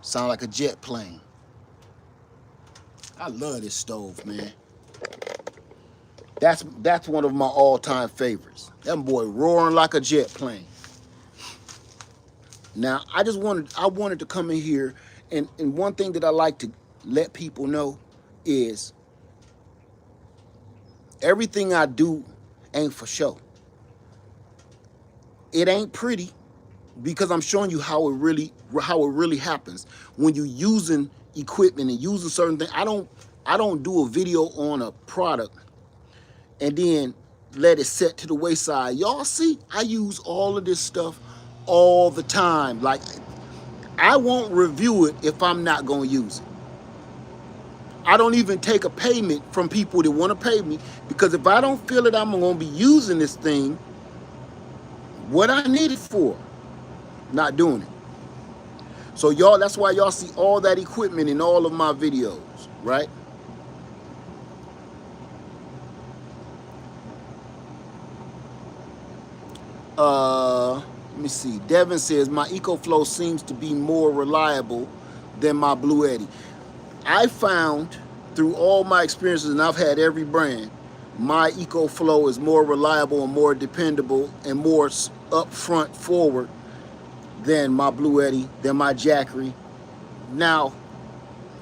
S1: Sound like a jet plane. I love this stove, man. That's one of my all-time favorites. That boy roaring like a jet plane. Now, I wanted to come in here, and one thing that I like to let people know is everything I do ain't for show. It ain't pretty because I'm showing you how it really happens when you're using equipment and using certain things. I don't do a video on a product and then let it set to the wayside. Y'all see, I use all of this stuff all the time. Like, I won't review it if I'm not gonna use it. I don't even take a payment from people that want to pay me, because if I don't feel that I'm gonna be using this thing, what I need it for, not doing it. So y'all, that's why y'all see all that equipment in all of my videos, right? Let me see. Devin says my EcoFlow seems to be more reliable than my Blue Eddy. I found through all my experiences, and I've had every brand, my EcoFlow is more reliable and more dependable and more upfront forward than my Blue Eddy, than my Jackery. Now,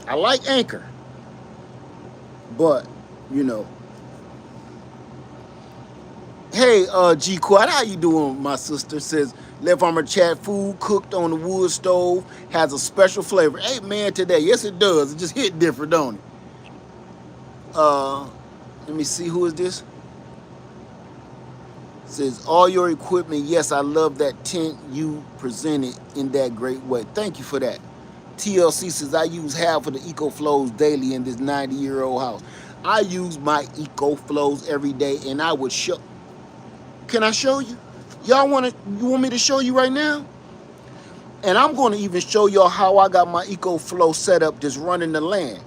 S1: I like Anchor, but you know. Hey, G Quad, how you doing, my sister? Says Left Farmer Chat, food cooked on the wood stove has a special flavor. Hey, man, today, yes, it does. It just hit different, don't it? Let me see, who is this? Says all your equipment. Yes, I love that tent you presented in that great way. Thank you for that. TLC says I use half of the EcoFlows daily in this 90-year-old house. I use my EcoFlows every day, and I would show. Can I show you? Y'all you want me to show you right now? And I'm going to even show y'all how I got my EcoFlow set up just running the land.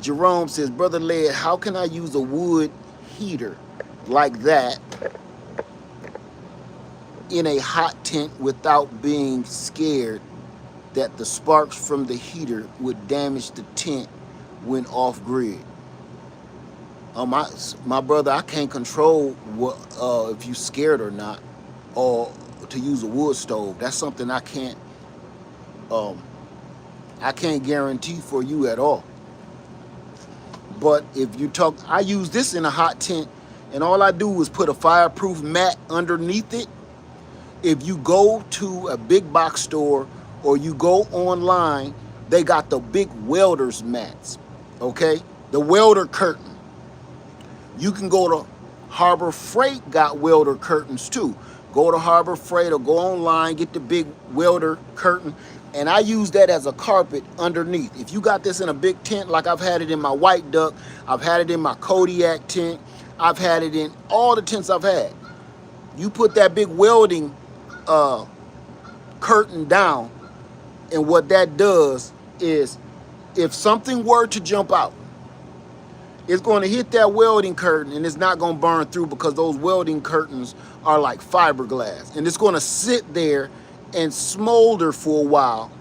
S1: Jerome says, Brother Led, how can I use a wood heater like that in a hot tent without being scared that the sparks from the heater would damage the tent when off grid? My brother, I can't control what if you scared or not, or to use a wood stove. That's something I can't guarantee for you at all. But if you talk, I use this in a hot tent, and all I do is put a fireproof mat underneath it. If you go to a big box store or you go online, they got the big welders mats, okay? The welder curtain. You can go to Harbor Freight, got welder curtains too. Go to Harbor Freight or go online, get the big welder curtain, and I use that as a carpet underneath. If you got this in a big tent, like I've had it in my White Duck, I've had it in my Kodiak tent, I've had it in all the tents I've had. You put that big welding curtain down, and what that does is, if something were to jump out, it's going to hit that welding curtain and it's not going to burn through, because those welding curtains are like fiberglass, and it's going to sit there and smolder for a while.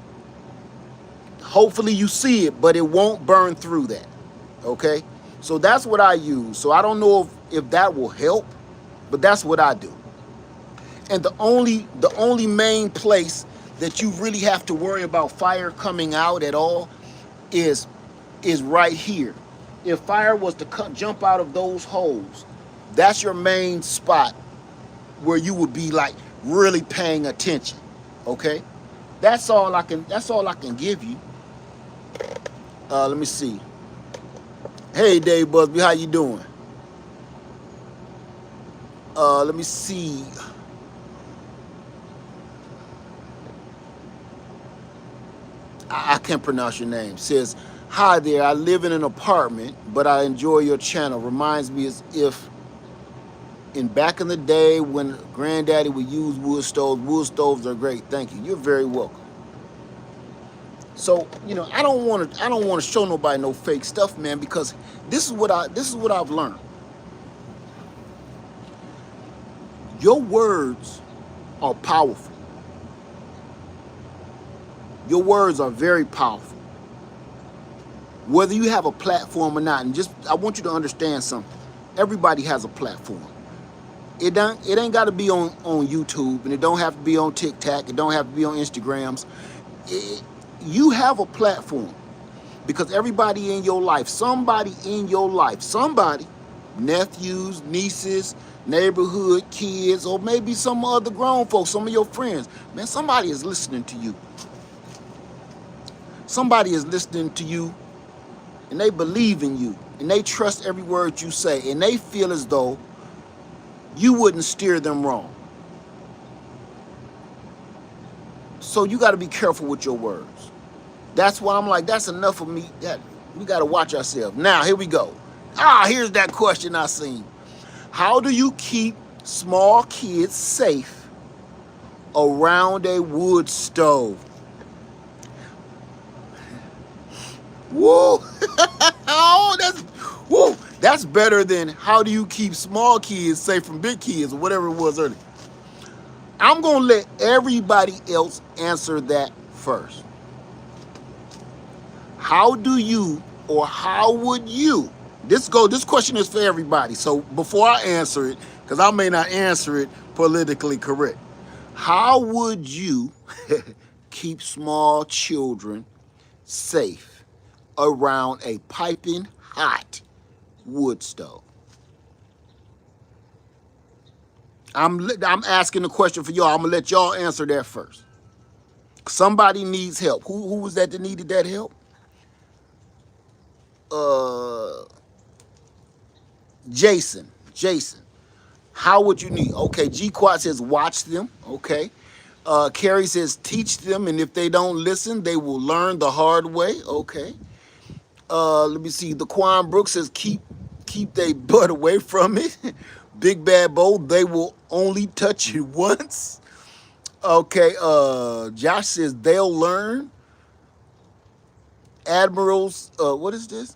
S1: Hopefully you see it, but it won't burn through that, okay? So that's what I use. So I don't know if that will help, but that's what I do. And the only main place that you really have to worry about fire coming out at all is right here. If fire was to jump out of those holes, that's your main spot where you would be like really paying attention. Okay, that's all I can give you. Let me see. Hey, Dave Busby, how you doing? Let me see. I can't pronounce your name. Says, hi there, I live in an apartment, but I enjoy your channel. Reminds me as if in back in the day when Granddaddy would use wood stoves. Wood stoves are great. Thank you. You're very welcome. So, you know, I don't want to show nobody no fake stuff, man, because this is what I've learned. Your words are powerful. Your words are very powerful. Whether you have a platform or not, and I want you to understand something. Everybody has a platform. It ain't got to be on YouTube, and it don't have to be on TikTok. It don't have to be on Instagrams. It, you have a platform because everybody in your life, somebody in your life, somebody, nephews, nieces, neighborhood kids, or maybe some other grown folks, some of your friends, man, somebody is listening to you. Somebody is listening to you, and they believe in you, and they trust every word you say, and they feel as though you wouldn't steer them wrong. So you got to be careful with your words. That's why I'm like, that's enough of me. That we got to watch ourselves. Now, here we go. Here's that question I seen. How do you keep small kids safe around a wood stove? Woo! Oh, that's better than how do you keep small kids safe from big kids or whatever it was earlier. I'm gonna let everybody else answer that first. How do you, or how would you? This question is for everybody. So before I answer it, because I may not answer it politically correct, how would you keep small children safe around a piping hot wood stove? I'm asking the question for y'all. I'm gonna let y'all answer that first. Somebody needs help. Who was that needed that help? Jason. How would you need? Okay, G Quad says watch them. Okay. Carrie says teach them, and if they don't listen, they will learn the hard way. Okay. Let me see. The Quan Brooks says keep their butt away from it. Big Bad Bo, they will only touch it once. Okay. Josh says they'll learn. Admirals, what is this?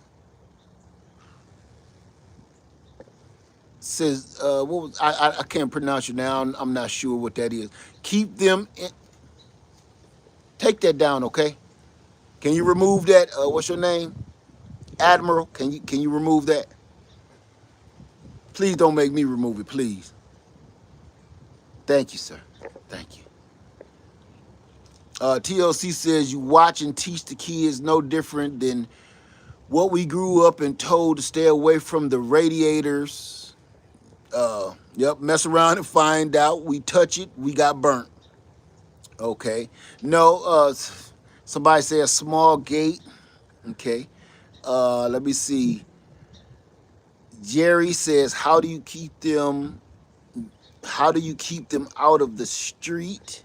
S1: Says what was I can't pronounce it now. I'm not sure what that is. Keep them in, take that down, okay? Can you remove that? What's your name? Admiral, can you remove that? Please don't make me remove it, please. Thank you, sir. Thank you. TLC says you watch and teach the kids no different than what we grew up and told to stay away from the radiators. Yep, mess around and find out. We touch it, we got burnt. Okay. No, somebody say a small gate. Okay. Let me see. Jerry says, how do you keep them out of the street?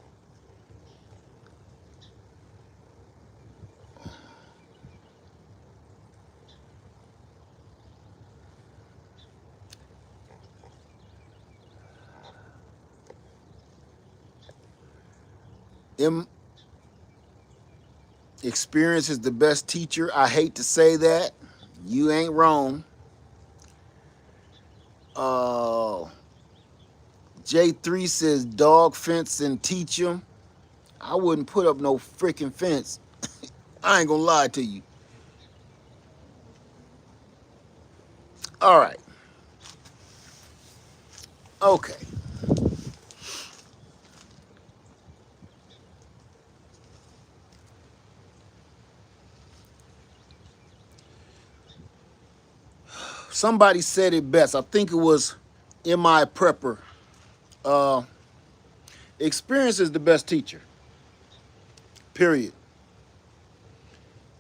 S1: Experience is the best teacher. I hate to say that. You ain't wrong. J3 says dog fence and teach them. I wouldn't put up no freaking fence. I ain't gonna lie to you. All right. Okay. Somebody said it best. I think it was M.I. Prepper. Experience is the best teacher. Period.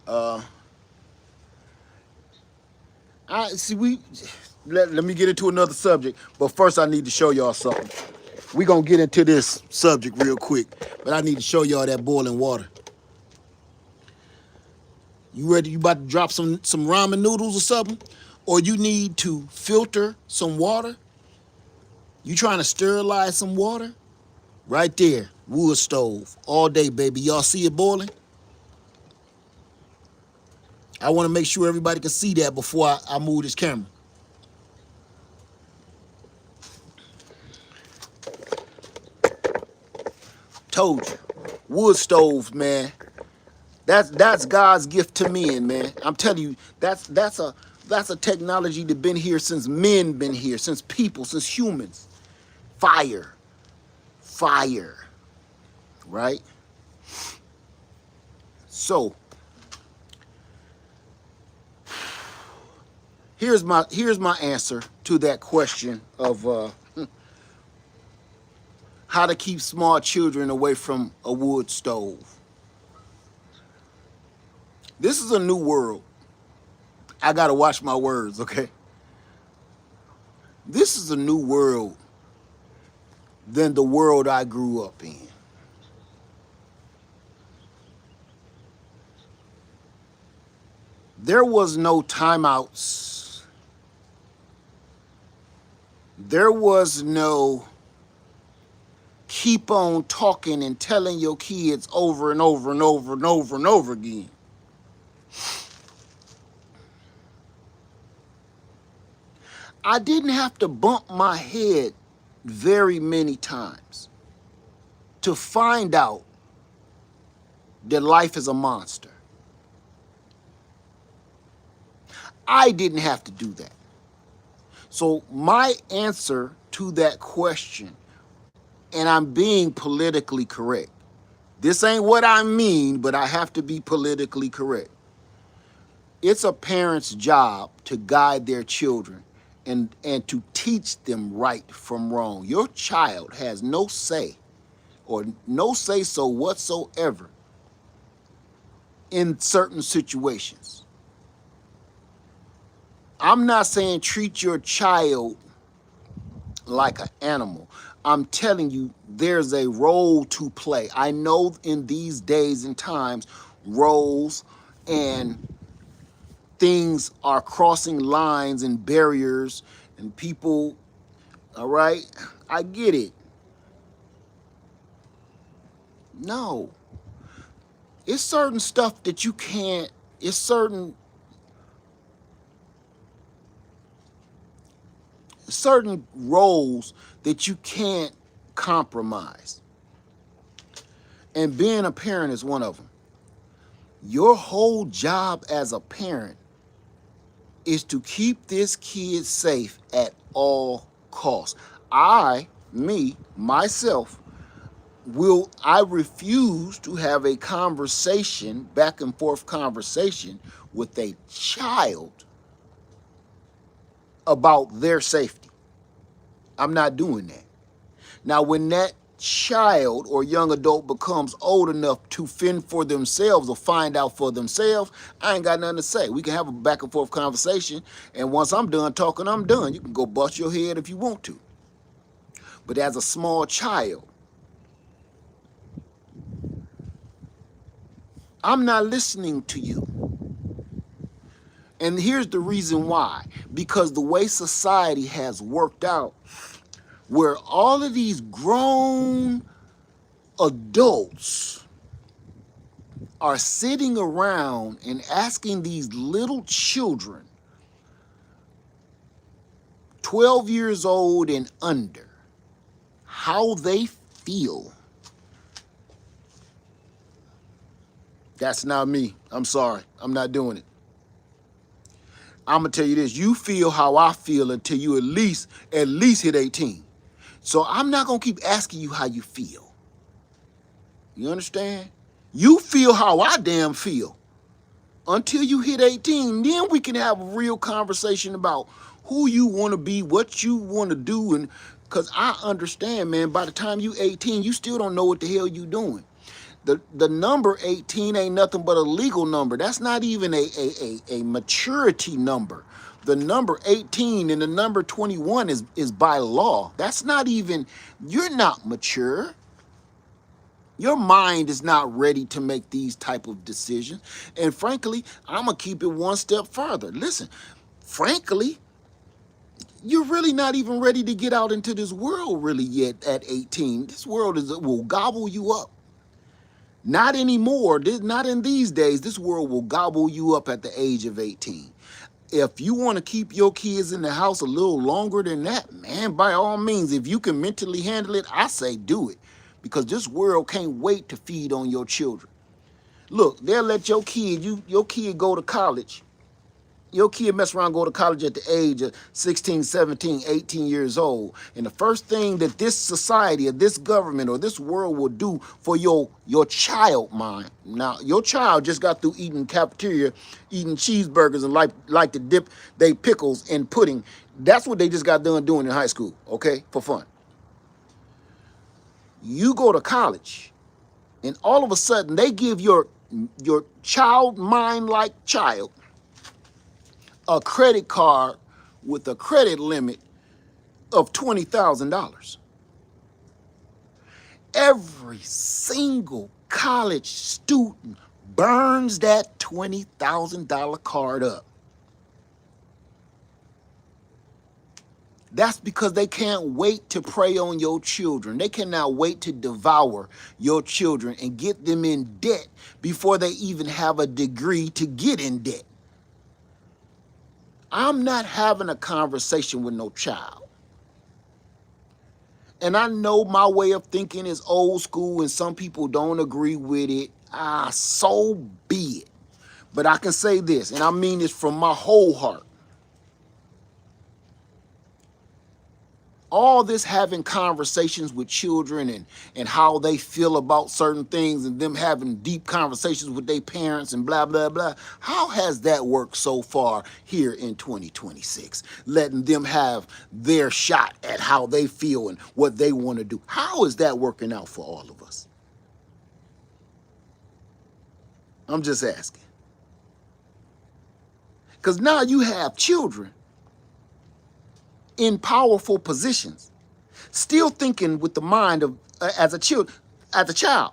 S1: I see. Let me get into another subject, but first I need to show y'all something. We gonna get into this subject real quick, but I need to show y'all that boiling water. You ready? You about to drop some ramen noodles or something? Or you need to filter some water? You trying to sterilize some water? Right there, wood stove, all day, baby. Y'all see it boiling? I want to make sure everybody can see that before I move this camera. Told you, wood stoves, man. That's God's gift to men, man. I'm telling you, that's a technology that been here since men been here, since people, since humans. fire, fire, right? So here's my answer to that question of how to keep small children away from a wood stove. This is a new world. I gotta watch my words, okay? This is a new world than the world I grew up in. There was no timeouts. There was no keep on talking and telling your kids over and over and over and over and over again. I didn't have to bump my head very many times to find out that life is a monster. I didn't have to do that. So my answer to that question, and I'm being politically correct. This ain't what I mean, but I have to be politically correct. It's a parent's job to guide their children and to teach them right from wrong. Your child has no say or no say so whatsoever in certain situations. I'm not saying treat your child like an animal. I'm telling you, there's a role to play. I know in these days and times, roles and things are crossing lines and barriers and people, all right? I get it. No. It's certain stuff that you can't, it's certain roles that you can't compromise. And being a parent is one of them. Your whole job as a parent is to keep this kid safe at all costs. Myself, I refuse to have a conversation, back and forth conversation with a child about their safety. I'm not doing that. Now, when that child or young adult becomes old enough to fend for themselves or find out for themselves, I ain't got nothing to say. We can have a back and forth conversation, and once I'm done talking, I'm done. You can go bust your head if you want to. But as a small child, I'm not listening to you. And here's the reason why. Because the way society has worked out, where all of these grown adults are sitting around and asking these little children, 12 years old and under, how they feel. That's not me. I'm sorry. I'm not doing it. I'm gonna tell you this. You feel how I feel until you at least hit 18. So I'm not gonna keep asking you how you feel. You understand? You feel how I damn feel until you hit 18. Then we can have a real conversation about who you want to be, what you want to do, and because I understand, man, by the time you 18, you still don't know what the hell you doing. The number 18 ain't nothing but a legal number. That's not even a maturity number. The number 18 and the number 21 is by law. That's not even, you're not mature. Your mind is not ready to make these type of decisions. And frankly, I'm going to keep it one step further. Listen, frankly, you're really not even ready to get out into this world really yet at 18. This world will gobble you up. Not anymore. Not in these days. This world will gobble you up at the age of 18. If you want to keep your kids in the house a little longer than that, man, by all means, if you can mentally handle it, I say do it. Because this world can't wait to feed on your children. Look, they'll let your kid go to college Your kid mess around, go to college at the age of 16, 17, 18 years old. And the first thing that this society or this government or this world will do for your child mind. Now, your child just got through eating cafeteria, eating cheeseburgers and like to dip they pickles in pudding. That's what they just got done doing in high school, okay, for fun. You go to college, and all of a sudden they give your child mind like child a credit card with a credit limit of $20,000. Every single college student burns that $20,000 card up. That's because they can't wait to prey on your children. They cannot wait to devour your children and get them in debt before they even have a degree to get in debt. I'm not having a conversation with no child. And I know my way of thinking is old school and some people don't agree with it. So be it. But I can say this, and I mean this from my whole heart. All this having conversations with children and how they feel about certain things and them having deep conversations with their parents and blah, blah, blah. How has that worked so far here in 2026? Letting them have their shot at how they feel and what they want to do. How is that working out for all of us? I'm just asking. Because now you have children in powerful positions, still thinking with the mind of as a child,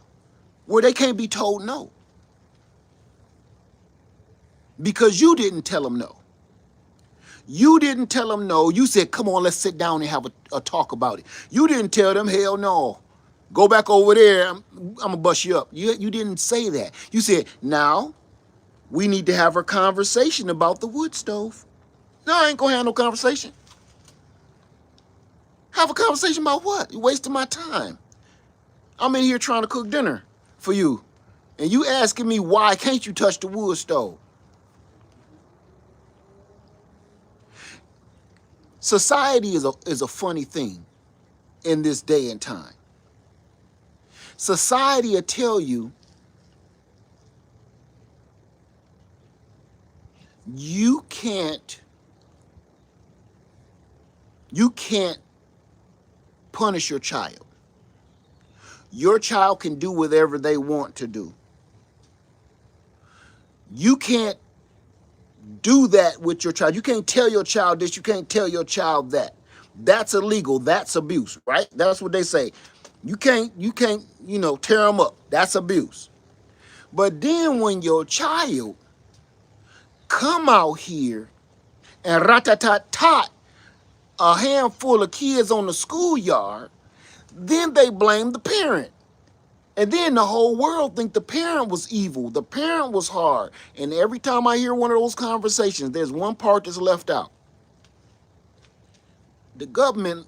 S1: where they can't be told no. Because you didn't tell them no. You didn't tell them no. You said, come on, let's sit down and have a talk about it. You didn't tell them, hell no. Go back over there, I'm gonna bust you up. You didn't say that. You said, now, we need to have a conversation about the wood stove. No, I ain't gonna have no conversation. Have a conversation about what? You're wasting my time. I'm in here trying to cook dinner for you. And you asking me why can't you touch the wood stove? Society is a funny thing in this day and time. Society will tell you you can't punish your child. Your child can do whatever they want to do. You can't do that with your child. You can't tell your child this, you can't tell your child that. That's illegal, that's abuse, right? That's what they say. You can't, tear them up. That's abuse. But then when your child come out here and rat-tat-tat a handful of kids on the schoolyard, then they blame the parent. And then the whole world think the parent was evil. The parent was hard. And every time I hear one of those conversations, there's one part that's left out. The government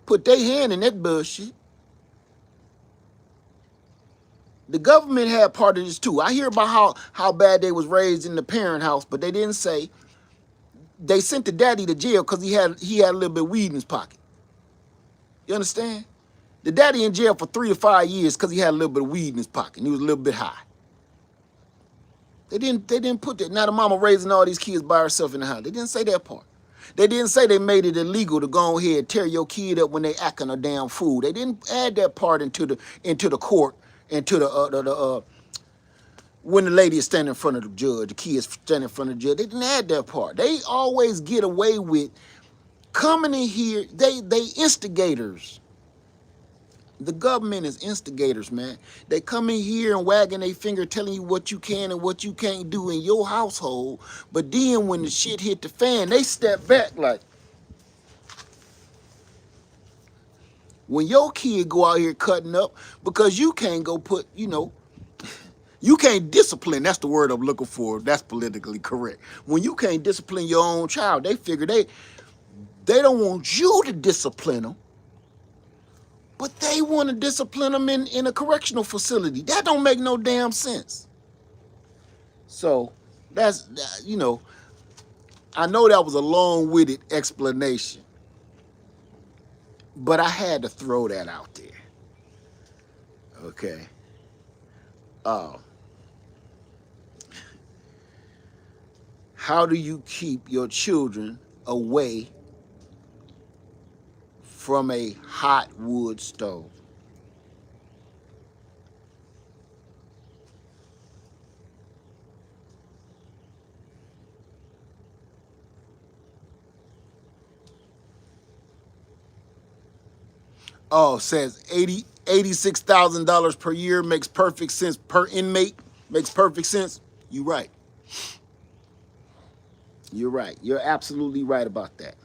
S1: put their hand in that bullshit. The government had part of this too. I hear about how bad they was raised in the parent house, but they didn't say they sent the daddy to jail because he had a little bit of weed in his pocket. You understand? The daddy in jail for 3 to 5 years because he had a little bit of weed in his pocket and he was a little bit high. They didn't put that. Now the mama raising all these kids by herself in the house. They didn't say that part. They didn't say they made it illegal to go ahead and tear your kid up when they acting a damn fool. They didn't add that part into the court, into the when the lady is standing in front of the judge, the kid is standing in front of the judge. They didn't add that part. They always get away with coming in here. They instigators. The government is instigators, man. They come in here and wagging their finger telling you what you can and what you can't do in your household. But then when the shit hit the fan, they step back like, when your kid go out here cutting up because you can't go put, you can't discipline. That's the word I'm looking for. That's politically correct. When you can't discipline your own child, they figure they don't want you to discipline them. But they want to discipline them in a correctional facility. That don't make no damn sense. So You know, I know that was a long-winded explanation, but I had to throw that out there. Okay. Uh, how do you keep your children away from a hot wood stove? Oh, says $86,000 per year makes perfect sense per inmate. Makes perfect sense. You're right. You're right. You're absolutely right about that.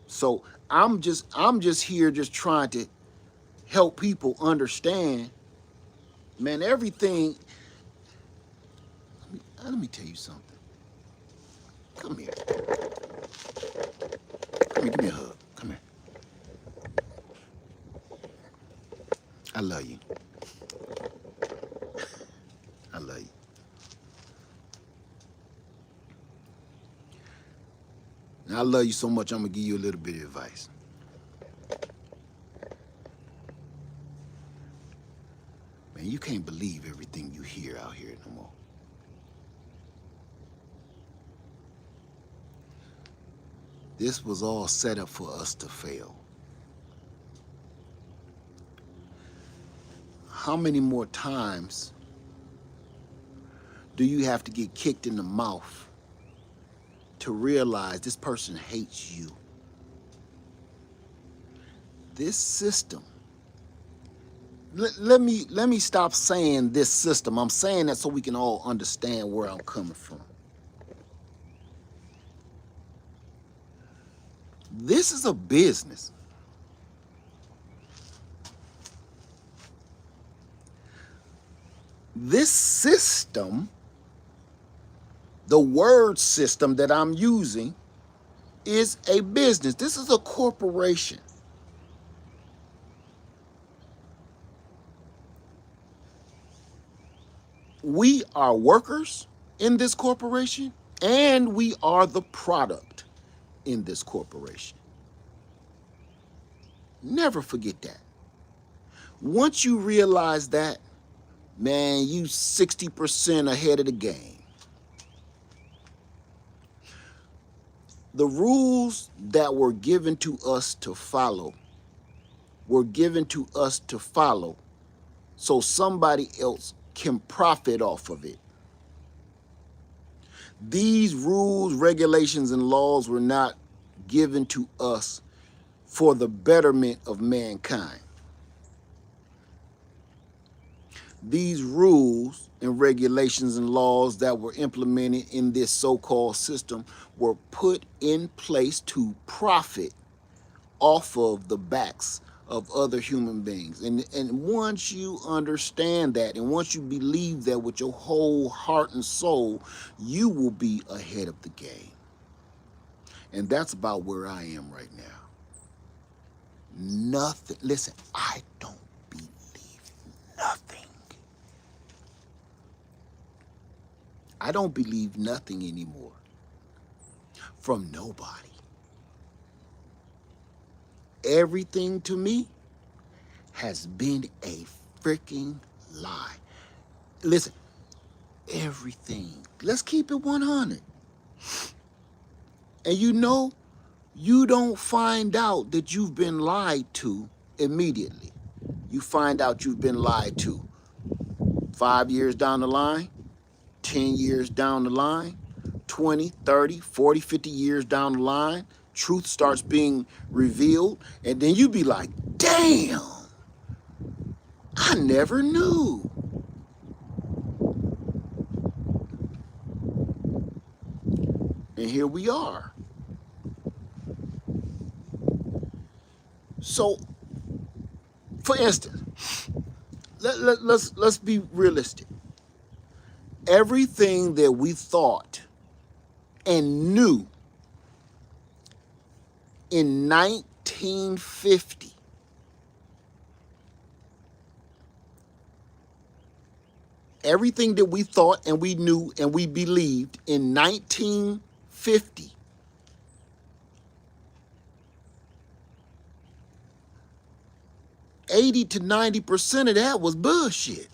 S1: So I'm just here just trying to help people understand, man, everything. Let me tell you something. Come here. Come here, give me a hug. Come here. I love you. I love you. And I love you so much, I'm gonna give you a little bit of advice. Man, you can't believe everything you hear out here no more. This was all set up for us to fail. How many more times do you have to get kicked in the mouth to realize this person hates you? This system, let me stop saying this system. I'm saying that so we can all understand where I'm coming from. This is a business. This system, the word system that I'm using, is a business. This is a corporation. We are workers in this corporation, and we are the product in this corporation. Never forget that. Once you realize that, man, you 60% ahead of the game. The rules that were given to us to follow were given to us to follow so somebody else can profit off of it. These rules, regulations, and laws were not given to us for the betterment of mankind. These rules and regulations and laws that were implemented in this so-called system were put in place to profit off of the backs of other human beings. And once you understand that, and once you believe that with your whole heart and soul, you will be ahead of the game. And that's about where I am right now. Nothing. Listen, I don't believe nothing. I don't believe nothing anymore from nobody. Everything to me has been a freaking lie. Listen, everything. Let's keep it 100. And you don't find out that you've been lied to immediately. You find out you've been lied to 5 years down the line, 10 years down the line, 20, 30, 40, 50 years down the line. Truth starts being revealed, and then you be like, damn, I never knew. And here we are. So, for instance, let's be realistic. Everything that we thought and knew in 1950 Everything that we thought and we knew and we believed in 1950, 80 to 90% of that was bullshit.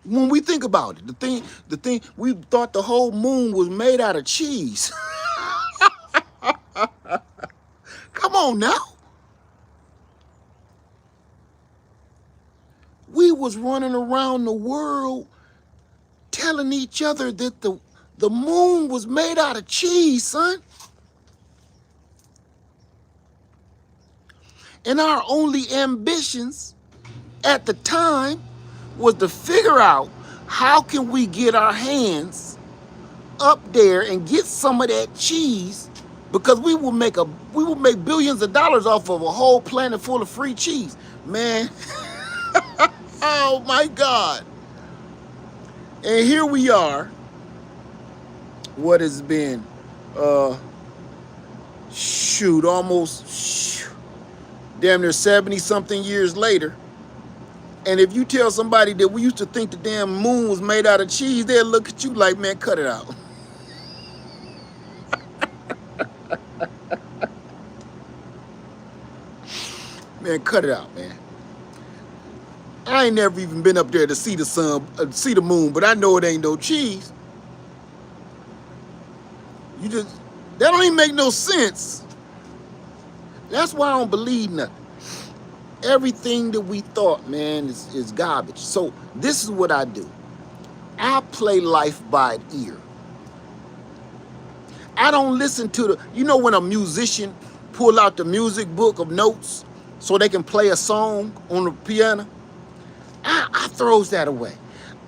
S1: When we think about it, the thing, we thought the whole moon was made out of cheese. Come on now. We was running around the world telling each other that the moon was made out of cheese, son. And our only ambitions at the time was to figure out how can we get our hands up there and get some of that cheese, because we will make billions of dollars off of a whole planet full of free cheese. Man, oh my God. And here we are. What has been almost damn near 70 something years later. And if you tell somebody that we used to think the damn moon was made out of cheese, they'll look at you like, man, cut it out. Man, cut it out, man. I ain't never even been up there to see the sun, see the moon, but I know it ain't no cheese. That don't even make no sense. That's why I don't believe nothing. Everything that we thought, man, is garbage. So this is what I do. I play life by ear. I don't listen to when a musician pull out the music book of notes so they can play a song on the piano, I throws that away.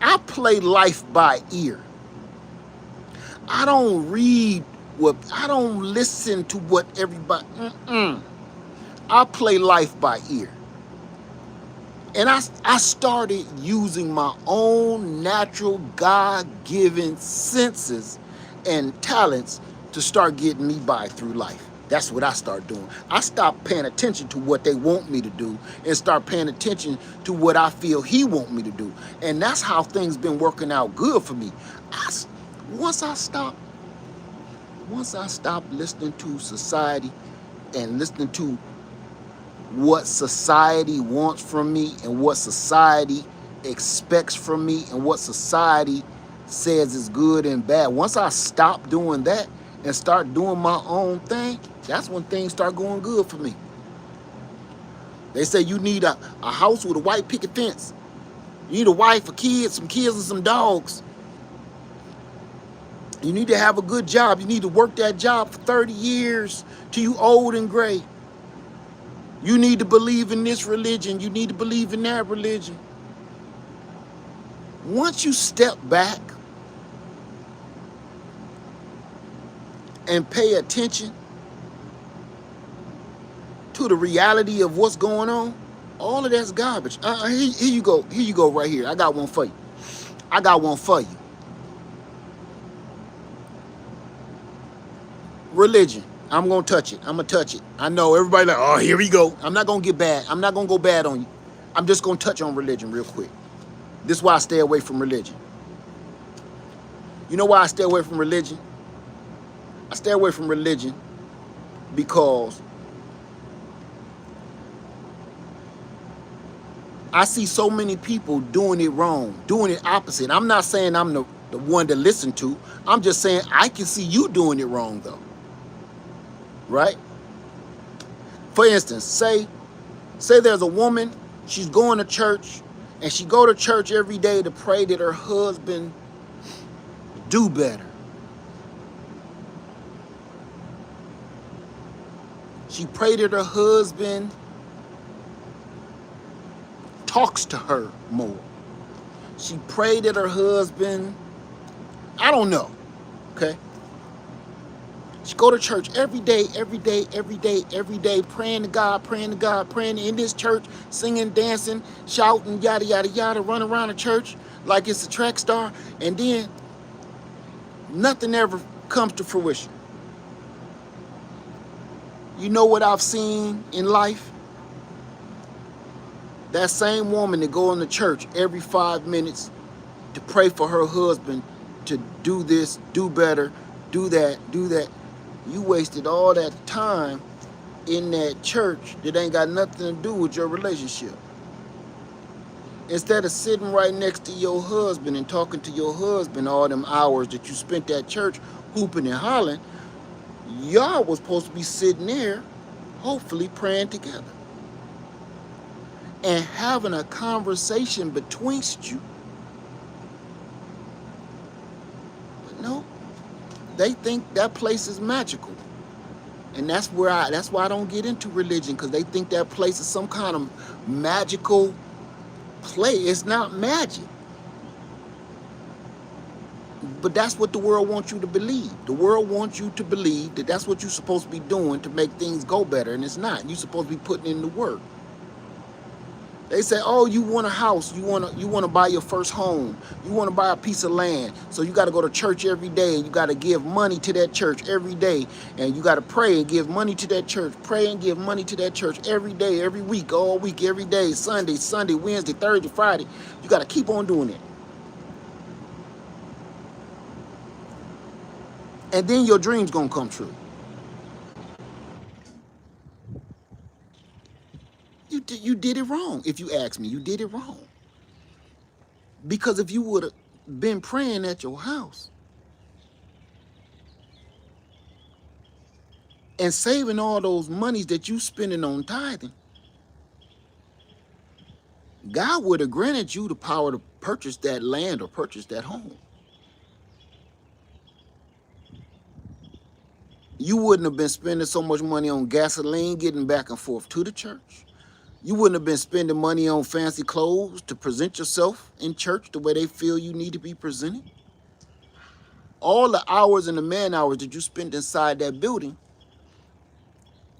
S1: I play life by ear. I don't listen to what everybody, I play life by ear. And I started using my own natural God-given senses and talents to start getting me by through life. That's what I start doing. I stopped paying attention to what they want me to do and start paying attention to what I feel he want me to do. And that's how things been working out good for me. Once I stopped listening to society and listening to what society wants from me and what society expects from me and what society says is good and bad. Once I stop doing that and start doing my own thing, that's when things start going good for me. They say you need a house with a white picket fence. You need a wife, some kids and some dogs. You need to have a good job. You need to work that job for 30 years till you old and gray. You need to believe in this religion. You need to believe in that religion. Once you step back and pay attention to the reality of what's going on, all of that's garbage. Here you go. Here you go right here. I got one for you. Religion. I'm going to touch it. I'm going to touch it. I know everybody like, oh, here we go. I'm not going to get bad. I'm not going to go bad on you. I'm just going to touch on religion real quick. This is why I stay away from religion. You know why I stay away from religion? I stay away from religion because I see so many people doing it wrong, doing it opposite. I'm not saying I'm the one to listen to. I'm just saying I can see you doing it wrong though. Right? For instance, say there's a woman, she's going to church, and she go to church every day to pray that her husband do better. She prayed that her husband talks to her more. She prayed that her husband, I don't know, okay? She go to church every day, praying to God, praying in this church, singing, dancing, shouting, yada, yada, yada, run around the church like it's a track star, and then nothing ever comes to fruition. You know what I've seen in life? That same woman that go in the church every 5 minutes to pray for her husband to do this, do better, do that, do that. You wasted all that time in that church that ain't got nothing to do with your relationship. Instead of sitting right next to your husband and talking to your husband all them hours that you spent at church hooping and hollering, y'all was supposed to be sitting there, hopefully praying together and having a conversation betwixt you. But no, they think that place is magical. And that's why I don't get into religion, because they think that place is some kind of magical play. It's not magic. But that's what the world wants you to believe. The world wants you to believe that that's what you're supposed to be doing to make things go better, and it's not. You're supposed to be putting in the work. They say, oh, you want a house, you want to buy your first home, you want to buy a piece of land, so you got to go to church every day, and you got to give money to that church every day, and you got to pray and give money to that church, pray and give money to that church every day, every week, all week, every day, Sunday, Wednesday, Thursday, Friday. You got to keep on doing it. And then your dream's going to come true. You did it wrong. If you ask me, you did it wrong. Because if you would have been praying at your house and saving all those monies that you spending on tithing, God would have granted you the power to purchase that land or purchase that home. You wouldn't have been spending so much money on gasoline getting back and forth to the church. You wouldn't have been spending money on fancy clothes to present yourself in church the way they feel you need to be presented. All the hours and the man hours that you spent inside that building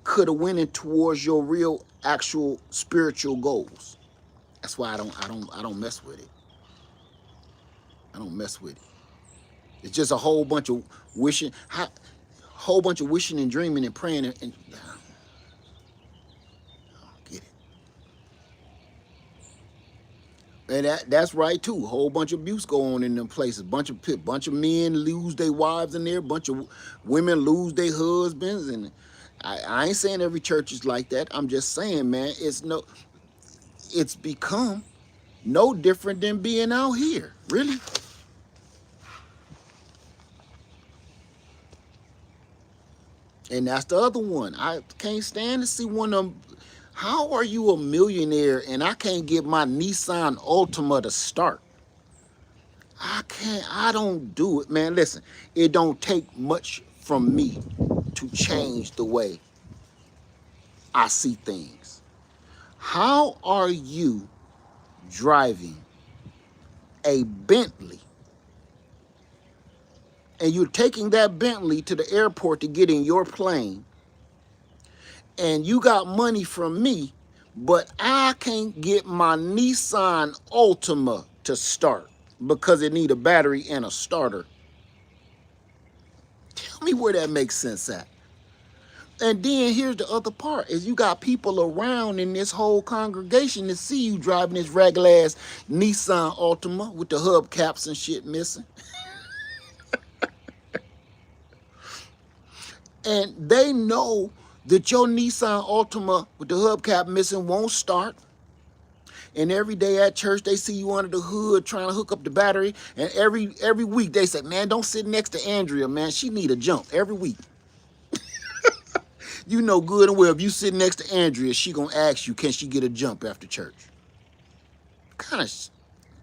S1: could have went in towards your real, actual spiritual goals. That's why I don't mess with it. I don't mess with it. It's just a whole bunch of wishing, and dreaming and praying, and I don't get it. And that's right too. A whole bunch of abuse go on in them places. Bunch of men lose their wives in there. Bunch of women lose their husbands. And I ain't saying every church is like that. I'm just saying, man, it's become no different than being out here, really. And that's the other one. I can't stand to see one of them. How are you a millionaire and I can't get my Nissan Altima to start? I don't do it, man. Listen, it don't take much from me to change the way I see things. How are you driving a Bentley and you're taking that Bentley to the airport to get in your plane, and you got money from me, but I can't get my Nissan Altima to start because it need a battery and a starter? Tell me where that makes sense at. And then here's the other part, is you got people around in this whole congregation that see you driving this regular ass Nissan Altima with the hubcaps and shit missing. And they know that your Nissan Altima with the hubcap missing won't start. And every day at church, they see you under the hood trying to hook up the battery. And every week they say, man, don't sit next to Andrea, man. She need a jump every week. You know good and well, if you sit next to Andrea, she gonna ask you, can she get a jump after church? What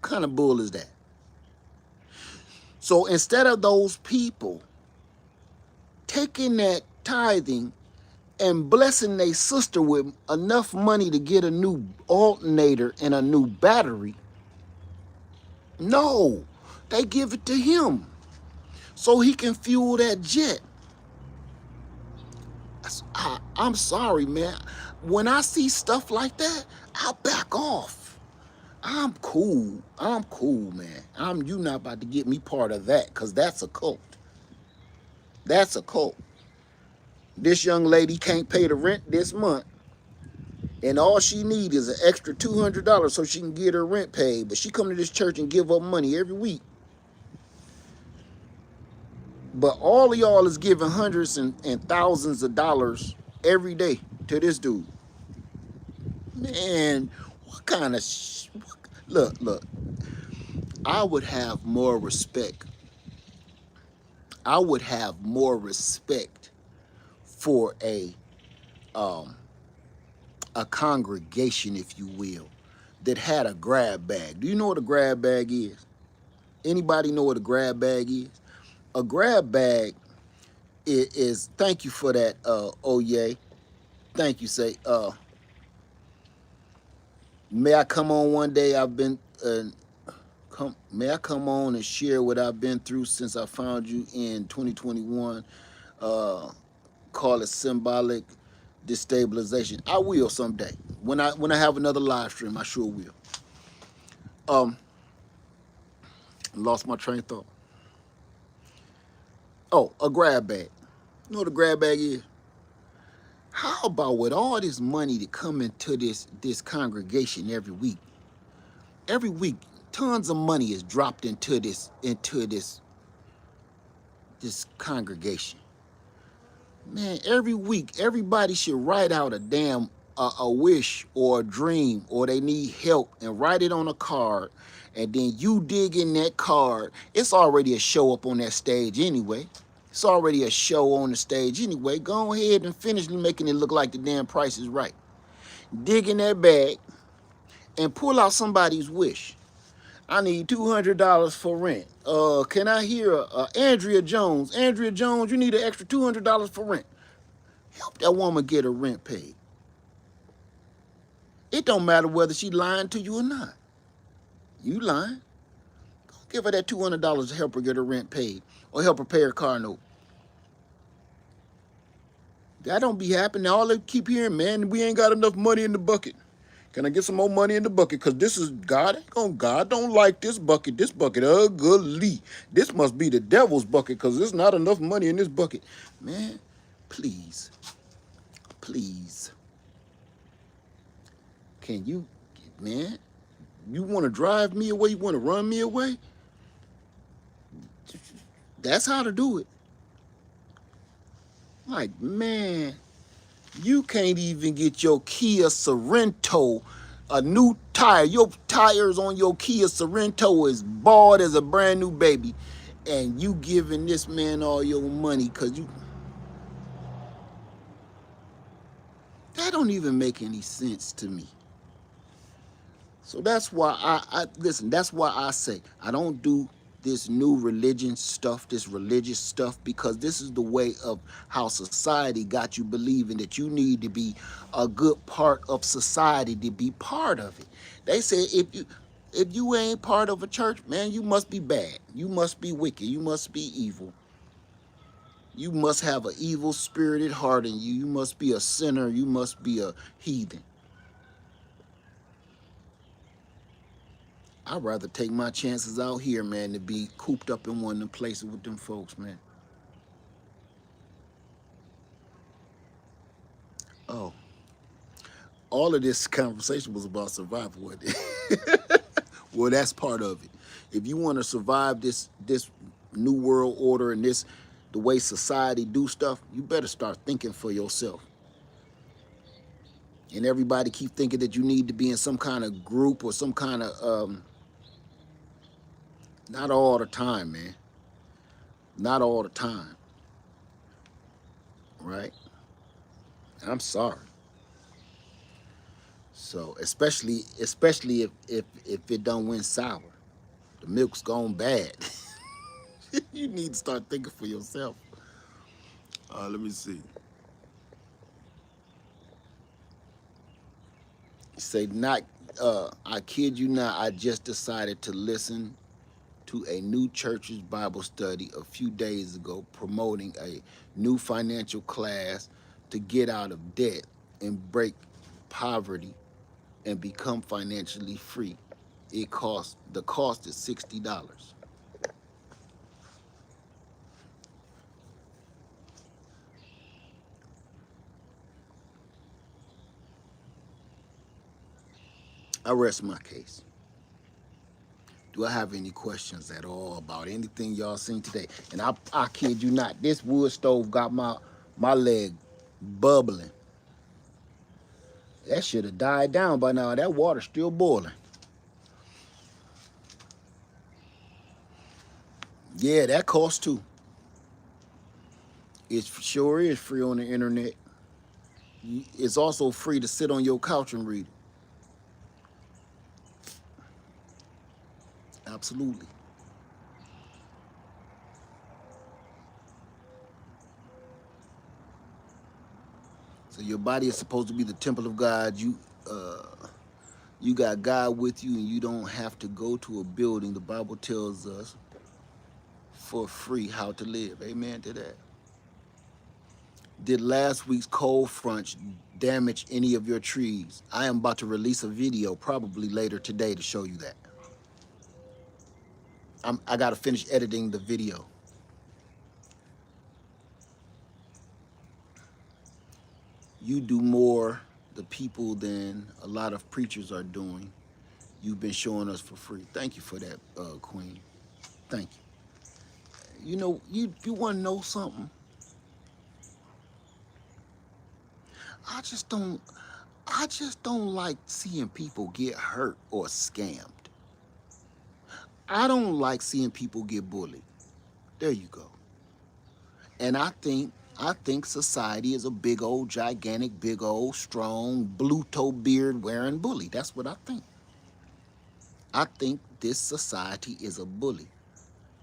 S1: kind of bull is that? So instead of those people taking that tithing and blessing their sister with enough money to get a new alternator and a new battery, no, they give it to him so he can fuel that jet. I'm sorry, man. When I see stuff like that, I back off. I'm cool, man. You not about to get me part of that, because that's a cult. That's a cult. This young lady can't pay the rent this month. and all she need is an extra $200 so she can get her rent paid. But she come to this church and give up money every week. But all of y'all is giving hundreds and thousands of dollars every day to this dude. Man, what kind of look? I would have more respect. I would have more respect for um a congregation, if you will, that had a grab bag. Do you know what a grab bag is? Anybody know what a grab bag is? A grab bag is thank you for that, oh yay. Thank you, say. May I come on one day? I've been may I come on and share what I've been through since I found you in 2021? Call it symbolic destabilization. I will someday. When I have another live stream, I sure will. Lost my train of thought. Oh, a grab bag. You know what a grab bag is? How about with all this money that come into this congregation every week, tons of money is dropped into this congregation. Man, every week, everybody should write out a damn a wish or a dream, or they need help, and write it on a card. And then you dig in that card. It's already a show up on that stage anyway. It's already a show on the stage anyway. Go ahead and finish making it look like the damn Price is Right. Dig in that bag and pull out somebody's wish. I need $200 for rent. Can I hear Andrea Jones? Andrea Jones, you need an extra $200 for rent. Help that woman get her rent paid. It don't matter whether she lying to you or not. You lying. Go give her that $200 to help her get her rent paid, or help her pay her car note. That don't be happening. All they keep hearing, man, we ain't got enough money in the bucket. Can I get some more money in the bucket? Because this is God. God don't like this bucket. This bucket ugly. This must be the devil's bucket, because there's not enough money in this bucket. Man, please. Please. Can you, man, you want to drive me away? You want to run me away? That's how to do it. Like, man, you can't even get your Kia Sorento a new tire. Your tires on your Kia Sorento is bald as a brand new baby, and you giving this man all your money because you. That don't even make any sense to me. So that's why I listen. That's why I say I don't do this new religion stuff, this religious stuff, because this is the way of how society got you believing that you need to be a good part of society to be part of it. They say if you ain't part of a church, man, you must be bad. You must be wicked. You must be evil. You must have an evil spirited heart in you. You must be a sinner. You must be a heathen. I'd rather take my chances out here, man, than be cooped up in one of them places with them folks, man. Oh, all of this conversation was about survival, wasn't it? Well, that's part of it. If you want to survive this new world order and this the way society do stuff, you better start thinking for yourself. And everybody keep thinking that you need to be in some kind of group or some kind of not all the time, man. Not all the time. Right? I'm sorry. So especially if it don't went sour, the milk's gone bad. You need to start thinking for yourself. Let me see. Say not. I kid you not. I just decided to listen to a new church's Bible study a few days ago, promoting a new financial class to get out of debt and break poverty and become financially free. The cost is $60. I rest my case. Do I have any questions at all about anything y'all seen today? And I kid you not, this wood stove got my leg bubbling. That should have died down by now. That water's still boiling. Yeah, that costs too. It sure is free on the internet. It's also free to sit on your couch and read it. Absolutely. So your body is supposed to be the temple of God. You got God with you, and you don't have to go to a building. The Bible tells us for free how to live. Amen to that. Did last week's cold front damage any of your trees? I am about to release a video probably later today to show you that. I got to finish editing the video. You do more, the people, than a lot of preachers are doing. You've been showing us for free. Thank you for that, Queen. Thank you. You know, you want to know something? I just don't like seeing people get hurt or scammed. I don't like seeing people get bullied. There you go. And I think society is a big old, gigantic, big old, strong, blue toe beard wearing bully. That's what I think. I think this society is a bully.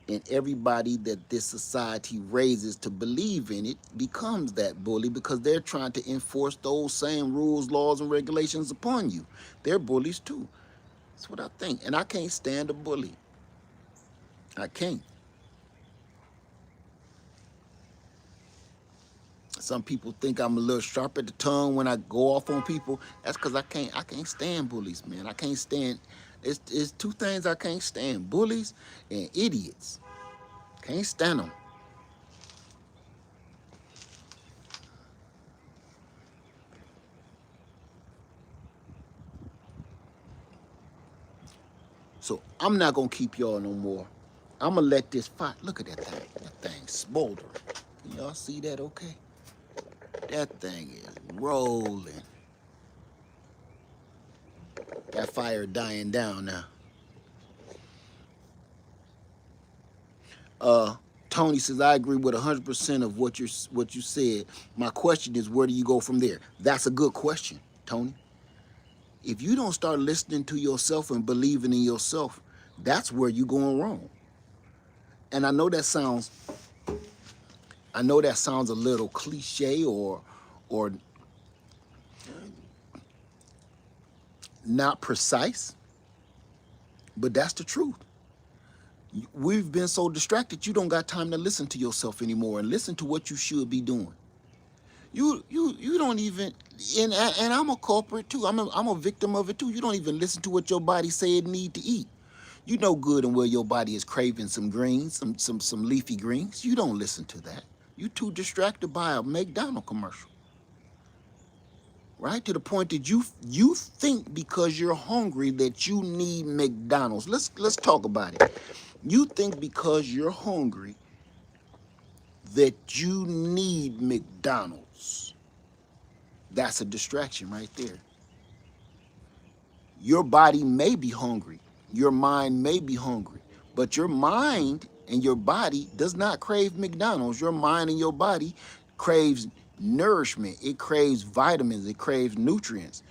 S1: And everybody that this society raises to believe in it becomes that bully because they're trying to enforce those same rules, laws, and regulations upon you. They're bullies too. That's what I think. And I can't stand a bully. I can't. Some people think I'm a little sharp at the tongue when I go off on people. That's because I can't stand bullies, man. I can't stand, it's two things I can't stand: bullies and idiots. Can't stand them. So I'm not gonna keep y'all no more. I'm gonna let this fire, look at that thing. That thing smoldering. Can y'all see that okay? That thing is rolling. That fire dying down now. Tony says, I agree with 100% of what you said. My question is, where do you go from there? That's a good question, Tony. If you don't start listening to yourself and believing in yourself, that's where you're going wrong. And I know that sounds a little cliche or not precise, but that's the truth. We've been so distracted, you don't got time to listen to yourself anymore and listen to what you should be doing. You don't even, and I'm a culprit too. I'm a victim of it too. You don't even listen to what your body say it need to eat. You know good and well your body is craving some greens, some leafy greens. You don't listen to that. You too distracted by a McDonald's commercial. Right? To the point that you think because you're hungry that you need McDonald's. Let's talk about it. You think because you're hungry that you need McDonald's. That's a distraction right there. Your body may be hungry. Your mind may be hungry. But your mind and your body does not crave McDonald's. Your mind and your body craves nourishment. It craves vitamins. It craves nutrients.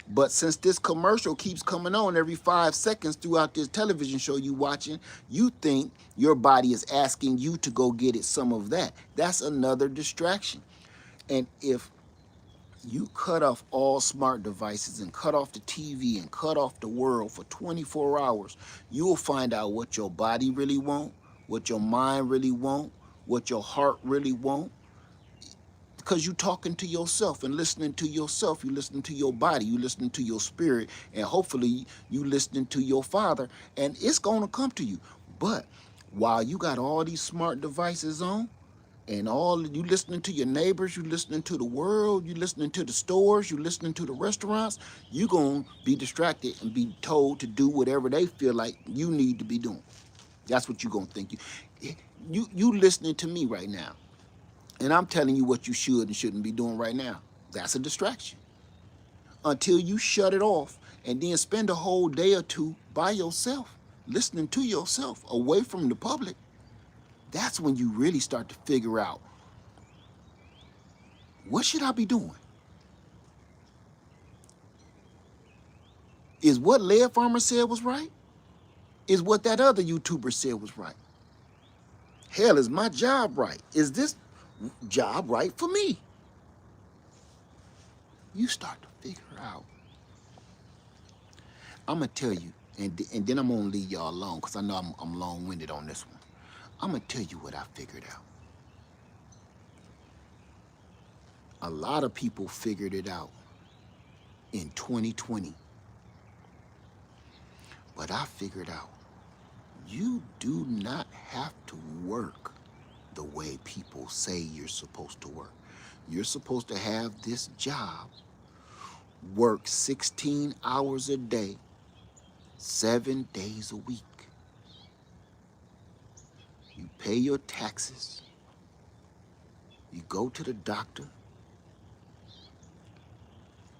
S1: But since this commercial keeps coming on every 5 seconds throughout this television show you watching, you think your body is asking you to go get it some of that. That's another distraction. And if you cut off all smart devices and cut off the TV and cut off the world for 24 hours, you will find out what your body really wants, what your mind really wants, what your heart really wants. Because you're talking to yourself and listening to yourself. You listening to your body. You listening to your spirit. And hopefully you listening to your Father. And it's going to come to you. But while you got all these smart devices on and all you listening to your neighbors, you listening to the world, you listening to the stores, you listening to the restaurants, you gonna be distracted and be told to do whatever they feel like you need to be doing. That's what you gonna think. You listening to me right now, and I'm telling you what you should and shouldn't be doing right now. That's a distraction. Until you shut it off and then spend a whole day or two by yourself, listening to yourself, away from the public, that's when you really start to figure out, what should I be doing? Is what Lead Farmer said was right? Is what that other YouTuber said was right? Hell, is my job right? Is this job right for me? You start to figure out. I'm going to tell you, and then I'm going to leave y'all alone because I know I'm long-winded on this one. I'm going to tell you what I figured out. A lot of people figured it out in 2020. But I figured out, you do not have to work the way people say you're supposed to work. You're supposed to have this job, work 16 hours a day, 7 days a week. You pay your taxes. You go to the doctor.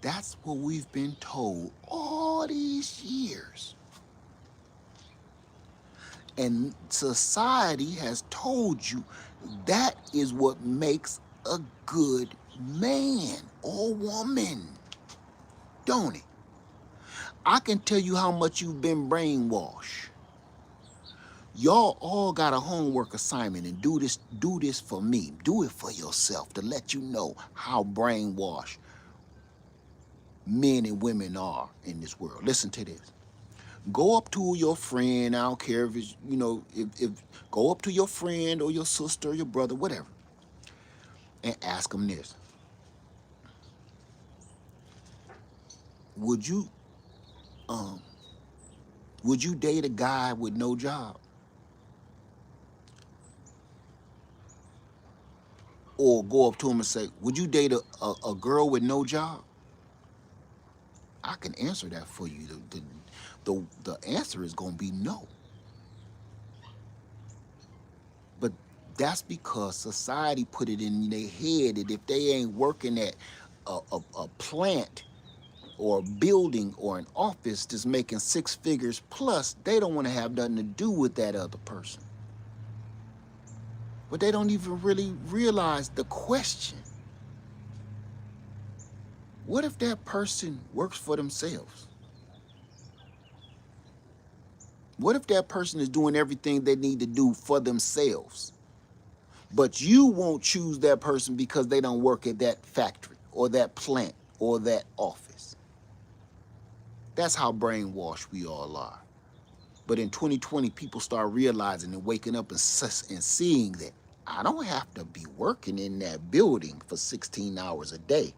S1: That's what we've been told all these years. And society has told you that is what makes a good man or woman, don't it? I can tell you how much you've been brainwashed. Y'all all got a homework assignment, and do this for me. Do it for yourself to let you know how brainwashed men and women are in this world. Listen to this. Go up to your friend, I don't care if it's, if go up to your friend or your sister or your brother, whatever, and ask them this. Would you date a guy with no job? Or go up to him and say, would you date a girl with no job? I can answer that for you. The answer is going to be no. But that's because society put it in their head that if they ain't working at a plant or a building or an office that's making 6 figures plus, they don't want to have nothing to do with that other person. But they don't even really realize the question. What if that person works for themselves? What if that person is doing everything they need to do for themselves? But you won't choose that person because they don't work at that factory or that plant or that office. That's how brainwashed we all are. But in 2020, people start realizing and waking up and seeing that I don't have to be working in that building for 16 hours a day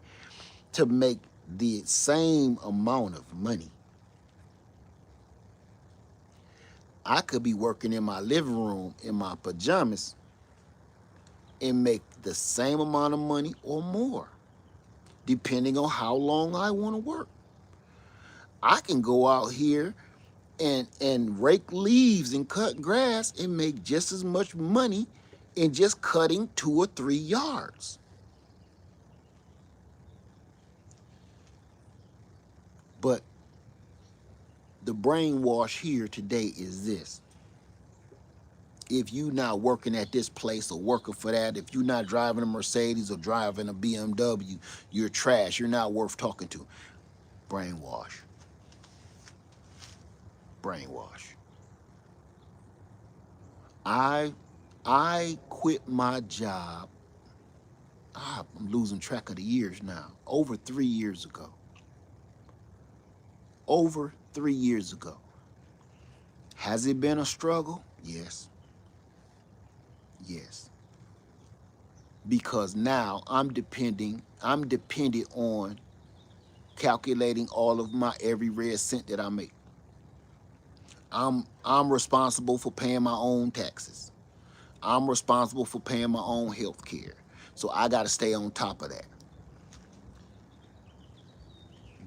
S1: to make the same amount of money. I could be working in my living room in my pajamas and make the same amount of money or more, depending on how long I want to work. I can go out here and rake leaves and cut grass and make just as much money in just cutting 2 or 3 yards. But the brainwash here today is this. If you're not working at this place or working for that, if you're not driving a Mercedes or driving a BMW, you're trash. You're not worth talking to. Brainwash. Brainwash. I quit my job. I'm losing track of the years now. Over 3 years ago. Over 3 years ago. Has it been a struggle? Yes. Yes. Because now I'm dependent on calculating all of my every red cent that I make. I'm responsible for paying my own taxes. I'm responsible for paying my own health care. So I got to stay on top of that.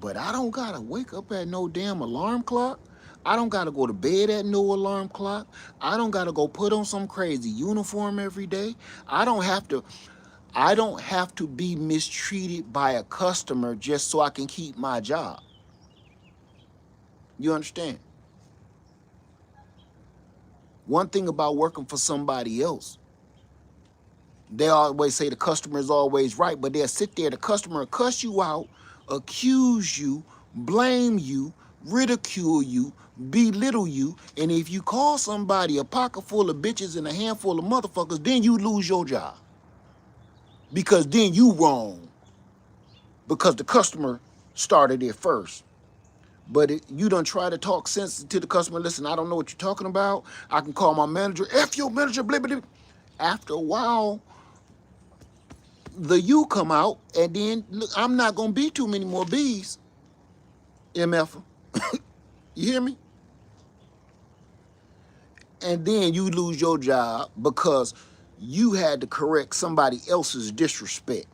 S1: But I don't got to wake up at no damn alarm clock. I don't got to go to bed at no alarm clock. I don't got to go put on some crazy uniform every day. I don't have to be mistreated by a customer just so I can keep my job. You understand? One thing about working for somebody else, they always say the customer is always right, but they'll sit there, the customer will cuss you out, accuse you, blame you, ridicule you, belittle you, and if you call somebody a pocket full of bitches and a handful of motherfuckers, then you lose your job. Because then you wrong. Because the customer started it first. But you done try to talk sense to the customer. Listen, I don't know what you're talking about. I can call my manager. F your manager, blah, blah, blah. After a while, the you come out, and then look, I'm not gonna be too many more B's, MF. You hear me? And then you lose your job because you had to correct somebody else's disrespect.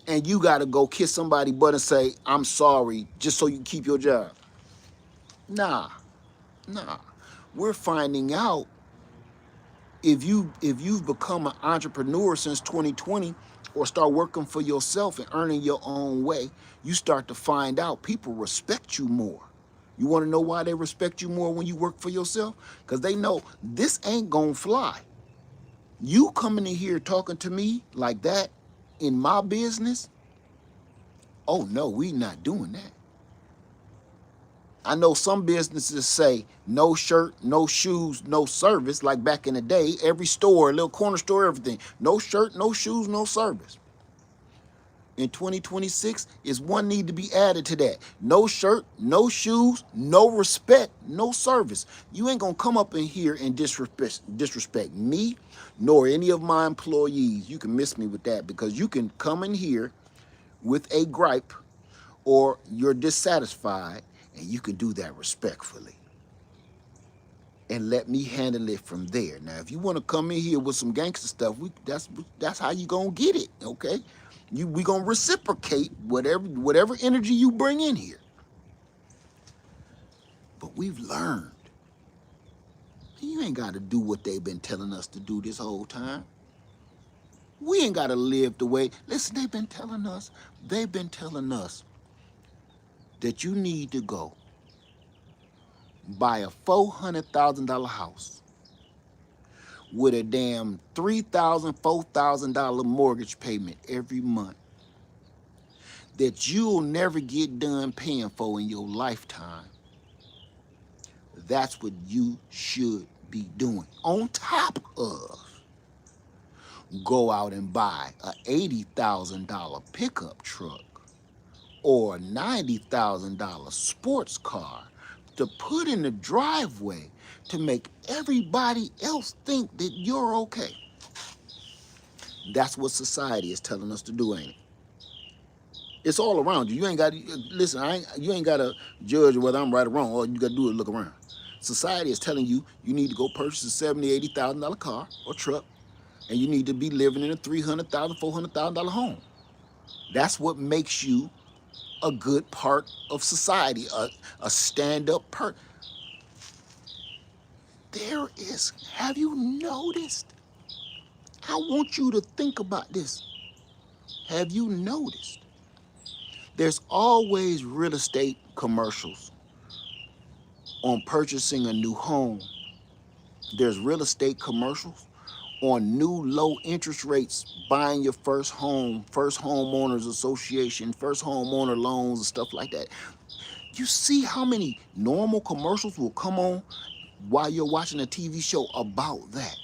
S1: And you gotta go kiss somebody's butt and say, I'm sorry, just so you can keep your job. Nah. We're finding out if you've become an entrepreneur since 2020 or start working for yourself and earning your own way, you start to find out people respect you more. You want to know why they respect you more when you work for yourself? Because they know this ain't gonna fly. You coming in here talking to me like that in my business? Oh no, we not doing that. I know some businesses say no shirt, no shoes, no service, like back in the day, every store, little corner store, everything. No shirt, no shoes, no service. In 2026, is one need to be added to that. No shirt, no shoes, no respect, no service. You ain't gonna come up in here and disrespect me, nor any of my employees. You can miss me with that because you can come in here with a gripe or you're dissatisfied, and you can do that respectfully and let me handle it from there. Now, if you want to come in here with some gangster stuff, that's how you gonna get it, okay? We gonna reciprocate whatever energy you bring in here. But we've learned you ain't got to do what they've been telling us to do this whole time. We ain't got to live the way. Listen, they've been telling us that you need to go buy a $400,000 house with a damn $3,000, $4,000 mortgage payment every month that you'll never get done paying for in your lifetime. That's what you should be doing. On top of go out and buy a $80,000 pickup truck or a $90,000 sports car to put in the driveway to make everybody else think that you're okay. That's what society is telling us to do, ain't it? It's all around you. You ain't got to listen. You ain't got to judge whether I'm right or wrong. All you got to do is look around. Society is telling you need to go purchase a $70,000, $80,000 car or truck, and you need to be living in a $300,000, $400,000 home. That's what makes you a good part of society, a stand-up part. Have you noticed? I want you to think about this. Have you noticed? There's always real estate commercials on purchasing a new home. There's real estate commercials on new low interest rates, buying your first home, first homeowners association, first homeowner loans and stuff like that. You see how many normal commercials will come on while you're watching a TV show about that?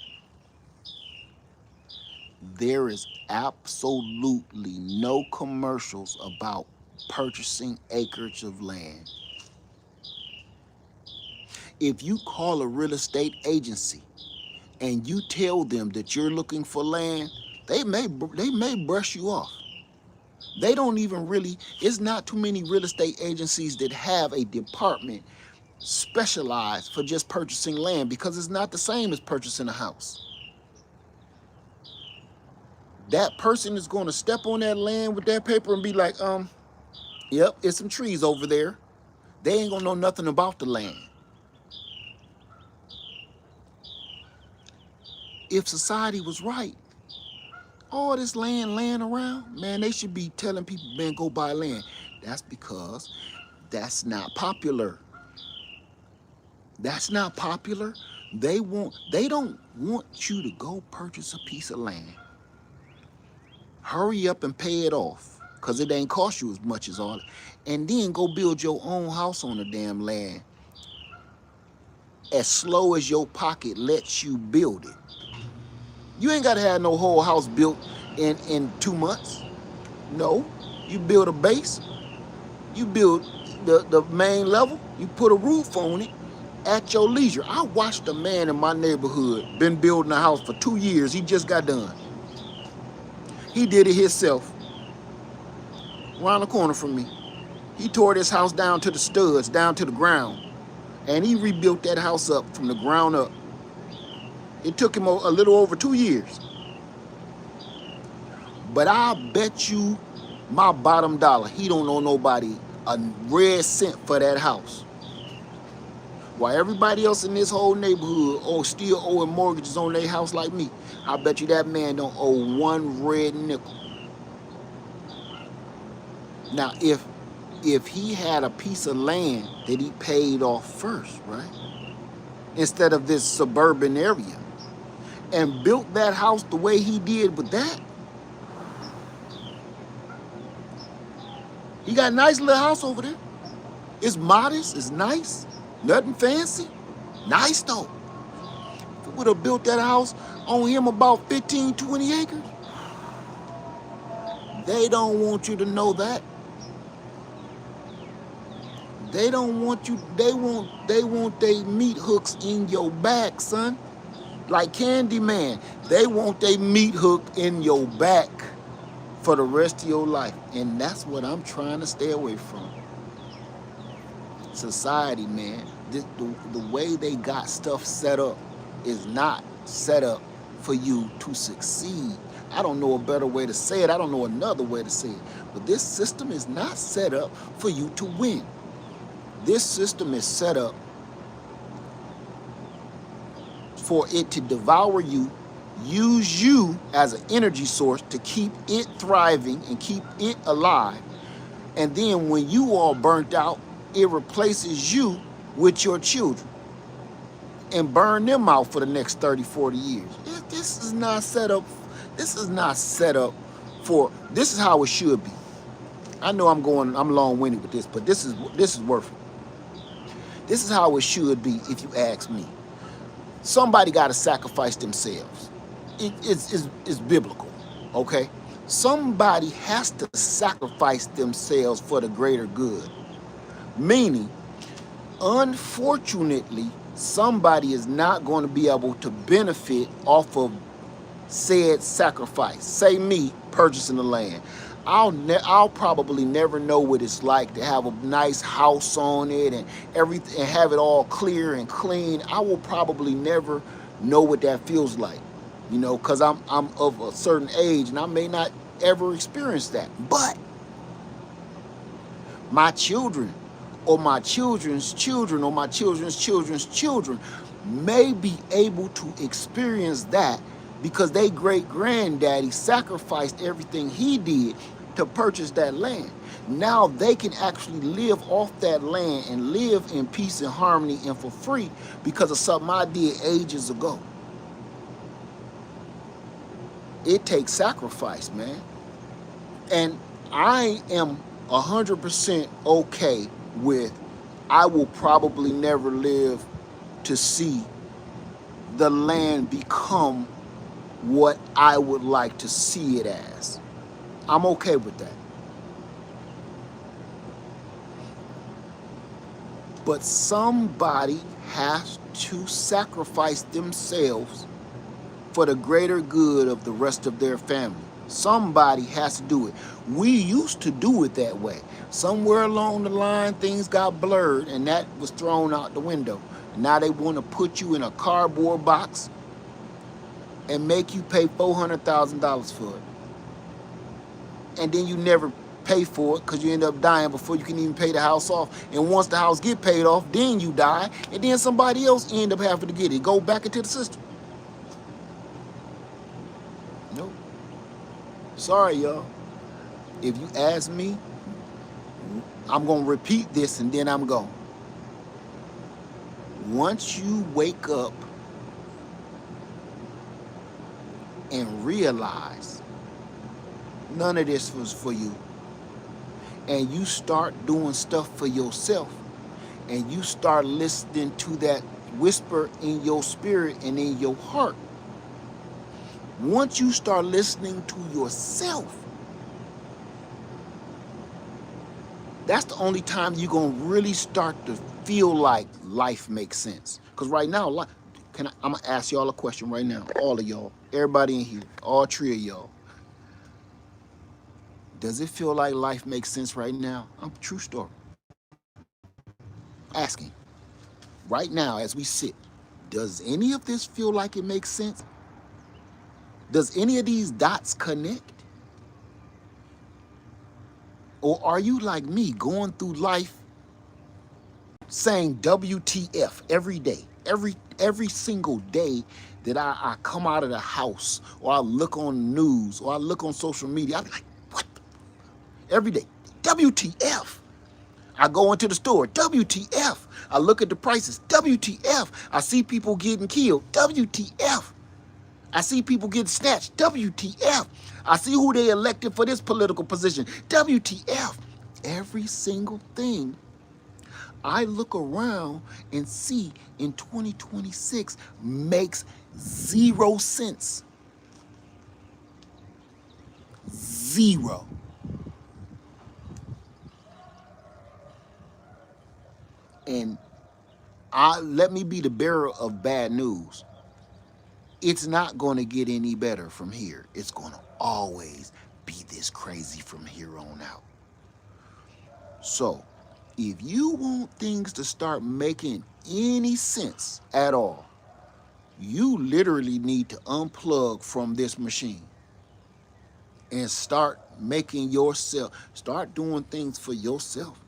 S1: There is absolutely no commercials about purchasing acreage of land. If you call a real estate agency and you tell them that you're looking for land, they may brush you off. They don't even really, it's not too many real estate agencies that have a department specialized for just purchasing land because it's not the same as purchasing a house. That person is going to step on that land with that paper and be like, yep, it's some trees over there. They ain't gonna know nothing about the land. If society was right, all this land laying around, man, they should be telling people, man, go buy land. That's because that's not popular. That's not popular. They don't want you to go purchase a piece of land. Hurry up and pay it off, because it ain't cost you as much as all. And then go build your own house on the damn land as slow as your pocket lets you build it. You ain't gotta have no whole house built in 2 months. No, you build a base, you build the main level, you put a roof on it at your leisure. I watched a man in my neighborhood, been building a house for 2 years, he just got done. He did it himself, around the corner from me. He tore this house down to the studs, down to the ground, and he rebuilt that house up from the ground up. It took him a little over 2 years. But I bet you my bottom dollar, he don't owe nobody a red cent for that house. While everybody else in this whole neighborhood still owing mortgages on their house like me, I bet you that man don't owe one red nickel. Now, if he had a piece of land that he paid off first, right, instead of this suburban area, and built that house the way he did with that, he got a nice little house over there. It's modest, it's nice, nothing fancy. Nice though. If he would have built that house on him about 15, 20 acres, they don't want you to know that. They don't want you, they want they meat hooks in your back, son. Like Candyman. They want they meat hook in your back for the rest of your life. And that's what I'm trying to stay away from. Society, man. The way they got stuff set up is not set up for you to succeed. I don't know a better way to say it. I don't know another way to say it. But this system is not set up for you to win. This system is set up for it to devour you, use you as an energy source to keep it thriving and keep it alive. And then when you all burnt out, it replaces you with your children and burn them out for the next 30, 40 years. This is not set up. This is not set up for, this is how it should be. I know I'm long-winded with this, but this is worth it. This is how it should be if you ask me. Somebody got to sacrifice themselves. It's biblical, okay? Somebody has to sacrifice themselves for the greater good. Meaning, unfortunately, somebody is not going to be able to benefit off of said sacrifice. Say me purchasing the land. I'll probably never know what it's like to have a nice house on it and everything, and have it all clear and clean. I will probably never know what that feels like, you know, because I'm of a certain age and I may not ever experience that. But my children or my children's children or my children's children's children may be able to experience that because they great-granddaddy sacrificed everything he did to purchase that land. Now they can actually live off that land and live in peace and harmony and for free because of something I did ages ago. It takes sacrifice, man. And I am 100% okay with, I will probably never live to see the land become what I would like to see it as. I'm okay with that. But somebody has to sacrifice themselves for the greater good of the rest of their family. Somebody has to do it. We used to do it that way. Somewhere along the line, things got blurred, and that was thrown out the window. Now they want to put you in a cardboard box and make you pay $400,000 for it. And then you never pay for it because you end up dying before you can even pay the house off. And once the house get paid off, then you die, and then somebody else end up having to get it. Go back into the system. Nope. Sorry, y'all. If you ask me, I'm going to repeat this and then I'm gone. Once you wake up and realize none of this was for you, and you start doing stuff for yourself, and you start listening to that whisper in your spirit and in your heart, once you start listening to yourself, that's the only time you're going to really start to feel like life makes sense. Because right now, I'm going to ask y'all a question right now, all of y'all, everybody in here, all three of y'all. Does it feel like life makes sense right now? True story. Asking. Right now, as we sit, does any of this feel like it makes sense? Does any of these dots connect? Or are you like me, going through life saying WTF every day, every single day that I come out of the house, or I look on the news, or I look on social media, I be like, what? Every day, WTF. I go into the store, WTF. I look at the prices, WTF. I see people getting killed, WTF. I see people getting snatched, WTF. I see who they elected for this political position, WTF. Every single thing I look around and see in 2026 makes 0 sense. 0. And let me be the bearer of bad news. It's not going to get any better from here. It's going to always be this crazy from here on out. So, if you want things to start making any sense at all, you literally need to unplug from this machine and start making yourself, start doing things for yourself.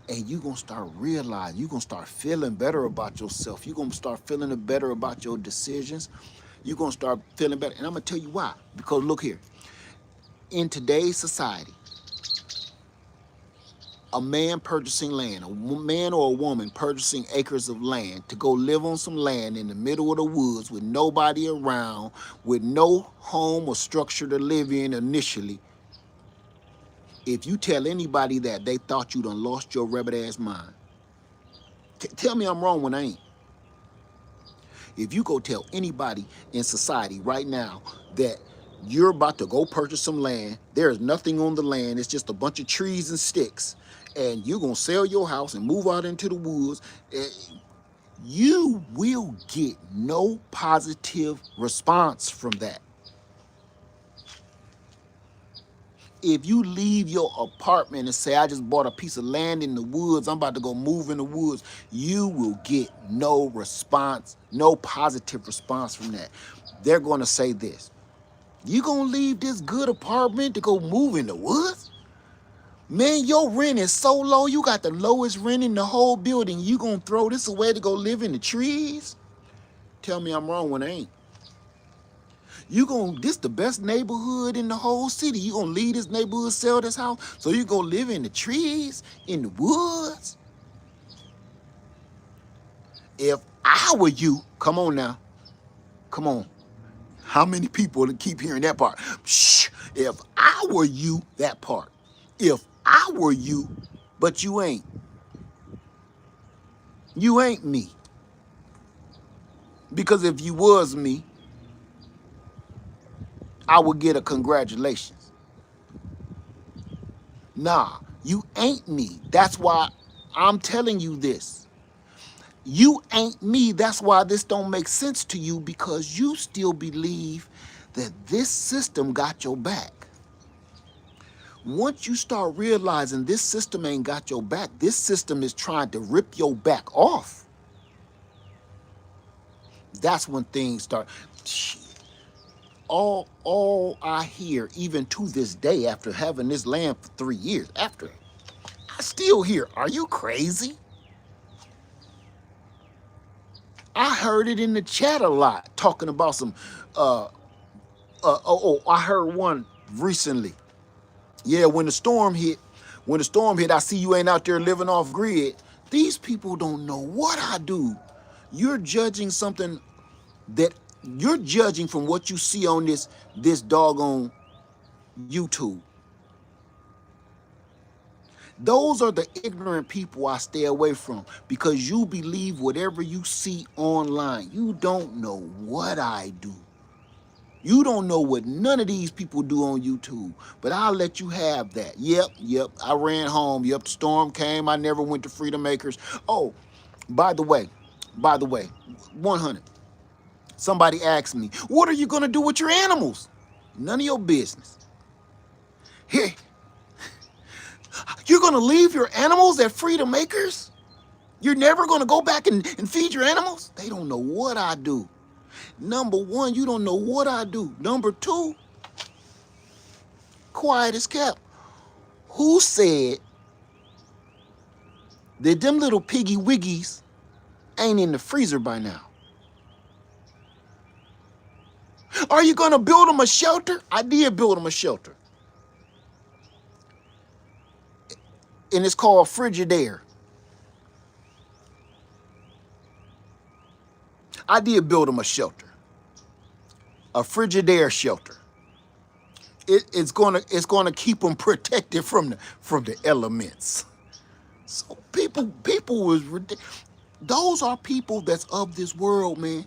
S1: And you're going to start realizing, you're going to start feeling better about yourself. You're going to start feeling better about your decisions. You're going to start feeling better. And I'm going to tell you why. Because look here. In today's society, a man purchasing land, a man or a woman purchasing acres of land to go live on some land in the middle of the woods with nobody around, with no home or structure to live in initially. If you tell anybody that, they thought you done lost your rabbit ass mind. Tell me I'm wrong when I ain't. If you go tell anybody in society right now that you're about to go purchase some land, there's nothing on the land, it's just a bunch of trees and sticks, and you're gonna sell your house and move out into the woods, you will get no positive response from that. If you leave your apartment and say, I just bought a piece of land in the woods, I'm about to go move in the woods, you will get no response, no positive response from that. They're going to say this: you going to leave this good apartment to go move in the woods? Man, your rent is so low, you got the lowest rent in the whole building. You going to throw this away to go live in the trees? Tell me I'm wrong when I ain't. This the best neighborhood in the whole city. You gonna leave this neighborhood, sell this house, so you go live in the trees, in the woods? If I were you, come on now. Come on. How many people keep hearing that part? Shh. If I were you, that part. If I were you, but you ain't. You ain't me. Because if you was me, I would get a congratulations. Nah, you ain't me. That's why I'm telling you this. You ain't me. That's why this don't make sense to you, because you still believe that this system got your back. Once you start realizing this system ain't got your back, this system is trying to rip your back off, that's when things start. All I hear, even to this day, after having this land for 3 years, after, I still hear, are you crazy? I heard it in the chat a lot, talking about some, I heard one recently. Yeah, when the storm hit, I see you ain't out there living off grid. These people don't know what I do. You're judging something that you're judging from what you see on this doggone YouTube. Those are the ignorant people I stay away from, because you believe whatever you see online. You don't know what I do. You don't know what none of these people do on YouTube, but I'll let you have that. Yep, I ran home. Yep, the storm came. I never went to Freedom Acres. Oh, by the way, 100. Somebody asked me, what are you going to do with your animals? None of your business. Here, you're going to leave your animals at Freedom Acres? You're never going to go back and feed your animals? They don't know what I do. Number one, you don't know what I do. Number two, quiet as kept. Who said that them little piggy wiggies ain't in the freezer by now? Are you going to build them a shelter? I did build them a shelter. And it's called Frigidaire. I did build them a shelter. A Frigidaire shelter. It's gonna keep them protected from the elements. So people was ridiculous. Those are people that's of this world, man.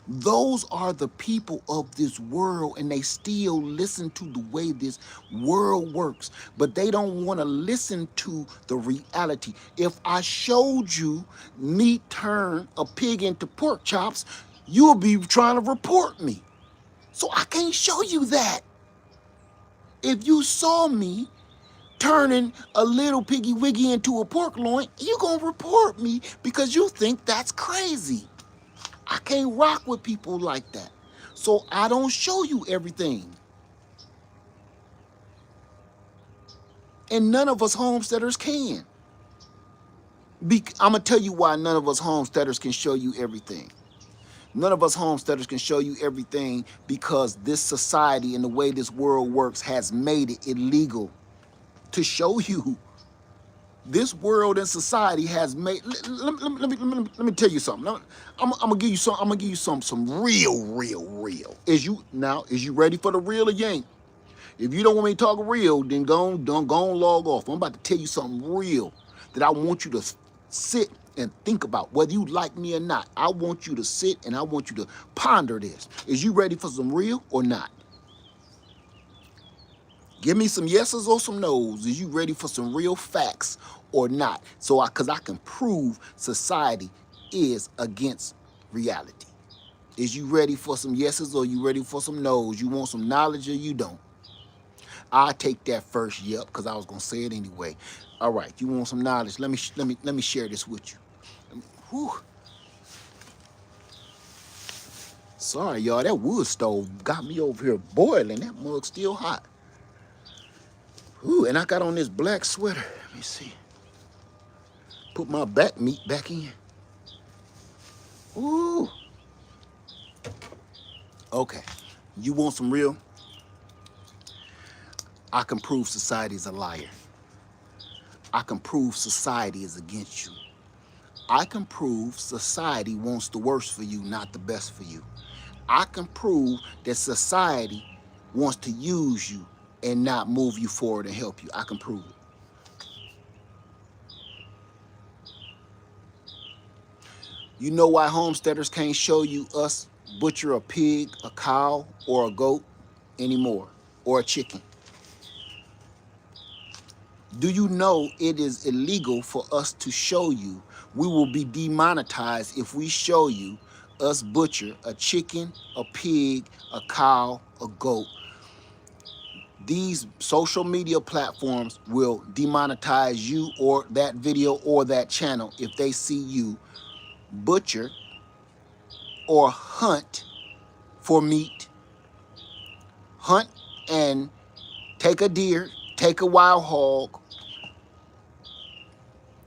S1: Those are the people of this world, and they still listen to the way this world works, but they don't want to listen to the reality. If I showed you meat turn a pig into pork chops, you'll be trying to report me. So I can't show you that. If you saw me turning a little piggy wiggy into a pork loin, you're going to report me because you think that's crazy. I can't rock with people like that. So I don't show you everything. And none of us homesteaders can. I'm going to tell you why none of us homesteaders can show you everything. None of us homesteaders can show you everything because this society and the way this world works has made it illegal to show you. This world and society has made. Let me tell you something. I'm gonna give you some. I'm gonna give you some real. Is you ready for the real or you ain't? If you don't want me to talk real, then go on log off. I'm about to tell you something real that I want you to sit and think about, whether you like me or not. I want you to sit and I want you to ponder this. Is you ready for some real or not? Give me some yeses or some nos. Is you ready for some real facts or not? Because I can prove society is against reality. Is you ready for some yeses or you ready for some nos? You want some knowledge or you don't? I'll take that first, yep, because I was gonna say it anyway. All right, you want some knowledge? Let me share this with you. Whew. Sorry, y'all, that wood stove got me over here boiling. That mug's still hot. Ooh, and I got on this black sweater. Let me see. Put my back meat back in. Ooh. Okay. You want some real? I can prove society is a liar. I can prove society is against you. I can prove society wants the worst for you, not the best for you. I can prove that society wants to use you and not move you forward and help you. I can prove it. You know why homesteaders can't show you us butcher a pig, a cow, or a goat anymore, or a chicken? Do you know it is illegal for us to show you? We will be demonetized if we show you us butcher a chicken, a pig, a cow, a goat, these social media platforms will demonetize you or that video or that channel if they see you butcher or hunt for meat, hunt and take a deer, take a wild hog.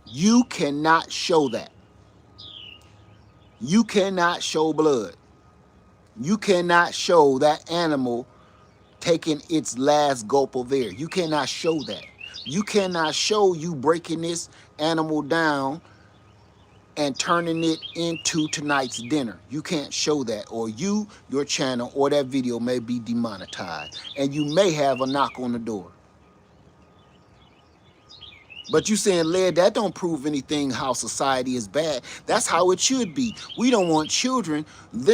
S1: You cannot show that. You cannot show blood. You cannot show that animal taking its last gulp of air. You cannot show that. You cannot show you breaking this animal down and turning it into tonight's dinner. You can't show that, or you, your channel, or that video may be demonetized, and you may have a knock on the door. But you saying, Led, that don't prove anything how society is bad. That's how it should be. We don't want children.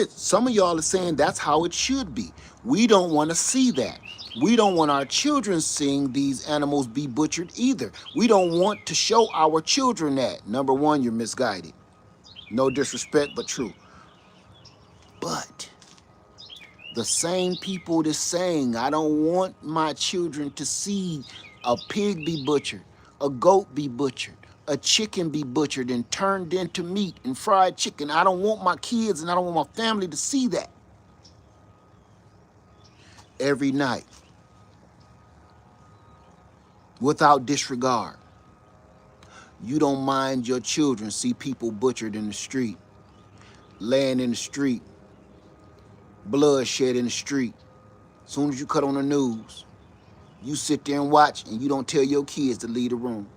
S1: Some of y'all are saying that's how it should be. We don't want to see that. We don't want our children seeing these animals be butchered either. We don't want to show our children that. Number one, you're misguided. No disrespect, but true. But the same people that's saying, I don't want my children to see a pig be butchered, a goat be butchered, a chicken be butchered and turned into meat and fried chicken. I don't want my kids and I don't want my family to see that. Every night, without disregard, you don't mind your children see people butchered in the street, laying in the street, bloodshed in the street. As soon as you cut on the news, you sit there and watch, and you don't tell your kids to leave the room.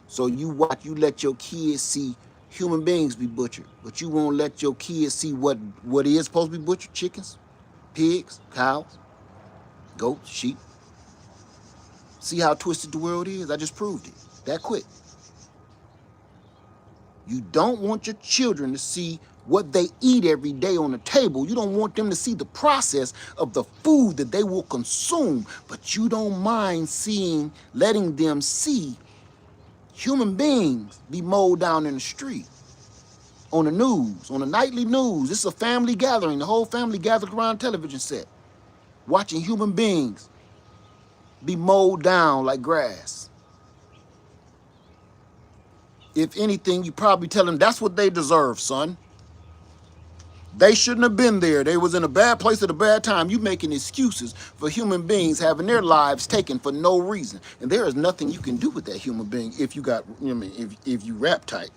S1: So you watch, you let your kids see human beings be butchered, but you won't let your kids see what is supposed to be butchered: chickens, pigs, cows, goats, sheep. See how twisted the world is? I just proved it that quick. You don't want your children to see what they eat every day on the table. You don't want them to see the process of the food that they will consume, but you don't mind letting them see human beings be mowed down in the street, on the news, on the nightly news. It's a family gathering. The whole family gathered around a television set, watching human beings be mowed down like grass. If anything, you probably tell them that's what they deserve, son. They shouldn't have been there. They was in a bad place at a bad time. You making excuses for human beings having their lives taken for no reason. And there is nothing you can do with that human being if you got, if you rap tight.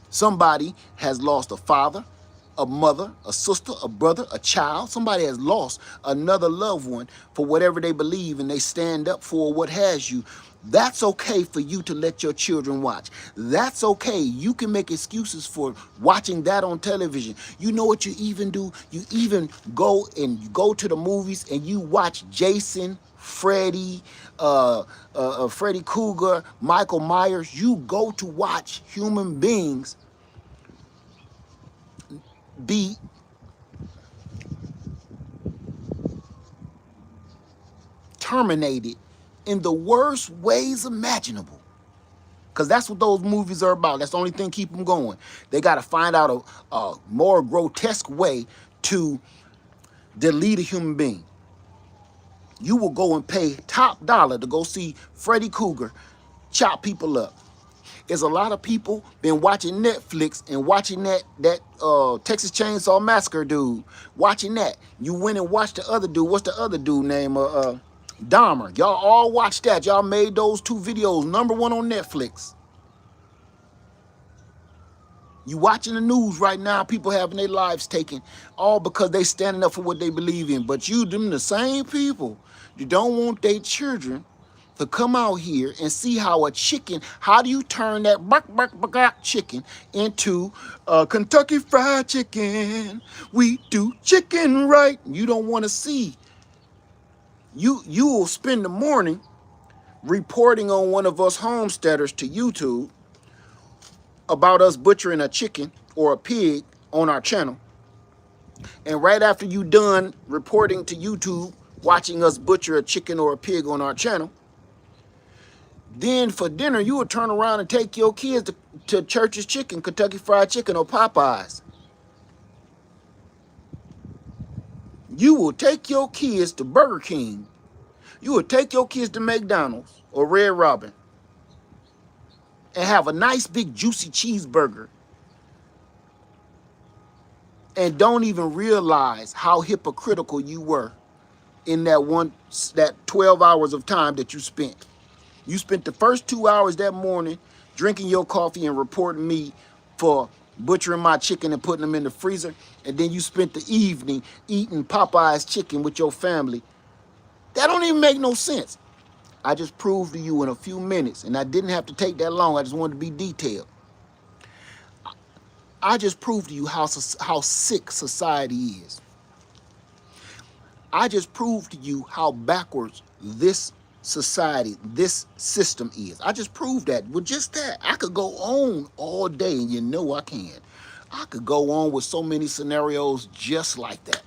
S1: Somebody has lost a father, a mother, a sister, a brother, a child. Somebody has lost another loved one for whatever they believe, and they stand up for what has you. That's okay for you to let your children watch. That's okay. You can make excuses for watching that on television. You know what you even do? You even go to the movies and you watch Jason, Freddy, Freddy Krueger, Michael Myers. You go to watch human beings be terminated in the worst ways imaginable. Because that's what those movies are about. That's the only thing keep them going. They got to find out a more grotesque way to delete a human being. You will go and pay top dollar to go see Freddy Krueger chop people up. There's a lot of people been watching Netflix and watching that Texas Chainsaw Massacre dude. Watching that. You went and watched the other dude. What's the other dude name? Dahmer. Y'all all watched that. Y'all made those two videos #1 on Netflix. You watching the news right now, people having their lives taken, all because they standing up for what they believe in. But you, them the same people, you don't want their children to come out here and see how a chicken, how do you turn that buck chicken into Kentucky Fried Chicken? We do chicken right. You don't want to see. You will spend the morning reporting on one of us homesteaders to YouTube about us butchering a chicken or a pig on our channel. And right after you done reporting to YouTube, watching us butcher a chicken or a pig on our channel, Then for dinner, you would turn around and take your kids to Church's Chicken, Kentucky Fried Chicken, or Popeyes. You will take your kids to Burger King. You will take your kids to McDonald's or Red Robin and have a nice big juicy cheeseburger and don't even realize how hypocritical you were in that 12 hours of time that you spent. You spent the first 2 hours that morning drinking your coffee and reporting me for butchering my chicken and putting them in the freezer. And then you spent the evening eating Popeye's chicken with your family. That don't even make no sense. I just proved to you in a few minutes, and I didn't have to take that long. I just wanted to be detailed. I just proved to you how sick society is. I just proved to you how backwards this society, this system is. I just proved that with just that. I could go on all day, and you know I can. I could go on with so many scenarios just like that.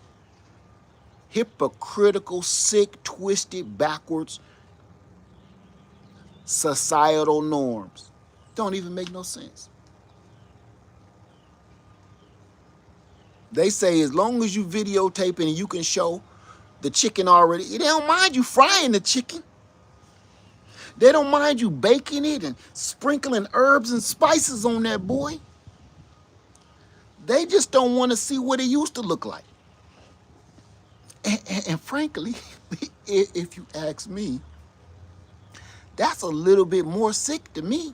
S1: Hypocritical, sick, twisted, backwards societal norms. Don't even make no sense. They say as long as you videotaping and you can show the chicken already, they don't mind you frying the chicken. They don't mind you baking it and sprinkling herbs and spices on that boy. They just don't want to see what it used to look like. And frankly, if you ask me, that's a little bit more sick to me,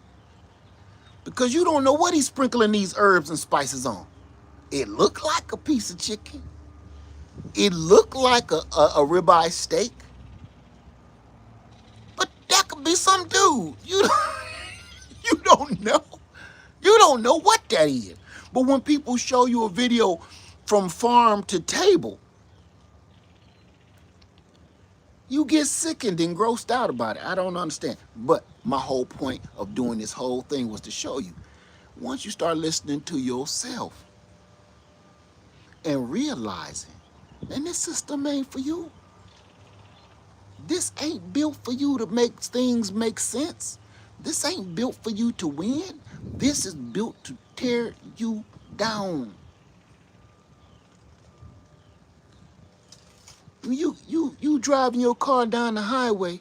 S1: because you don't know what he's sprinkling these herbs and spices on. It looked like a piece of chicken. It looked like a ribeye steak. But that could be some dude. You don't know. You don't know what that is. But when people show you a video from farm to table, you get sickened and grossed out about it. I don't understand. But my whole point of doing this whole thing was to show you, once you start listening to yourself and realizing, and this system ain't for you. This ain't built for you to make things make sense. This ain't built for you to win. This is built to tear you down. You driving your car down the highway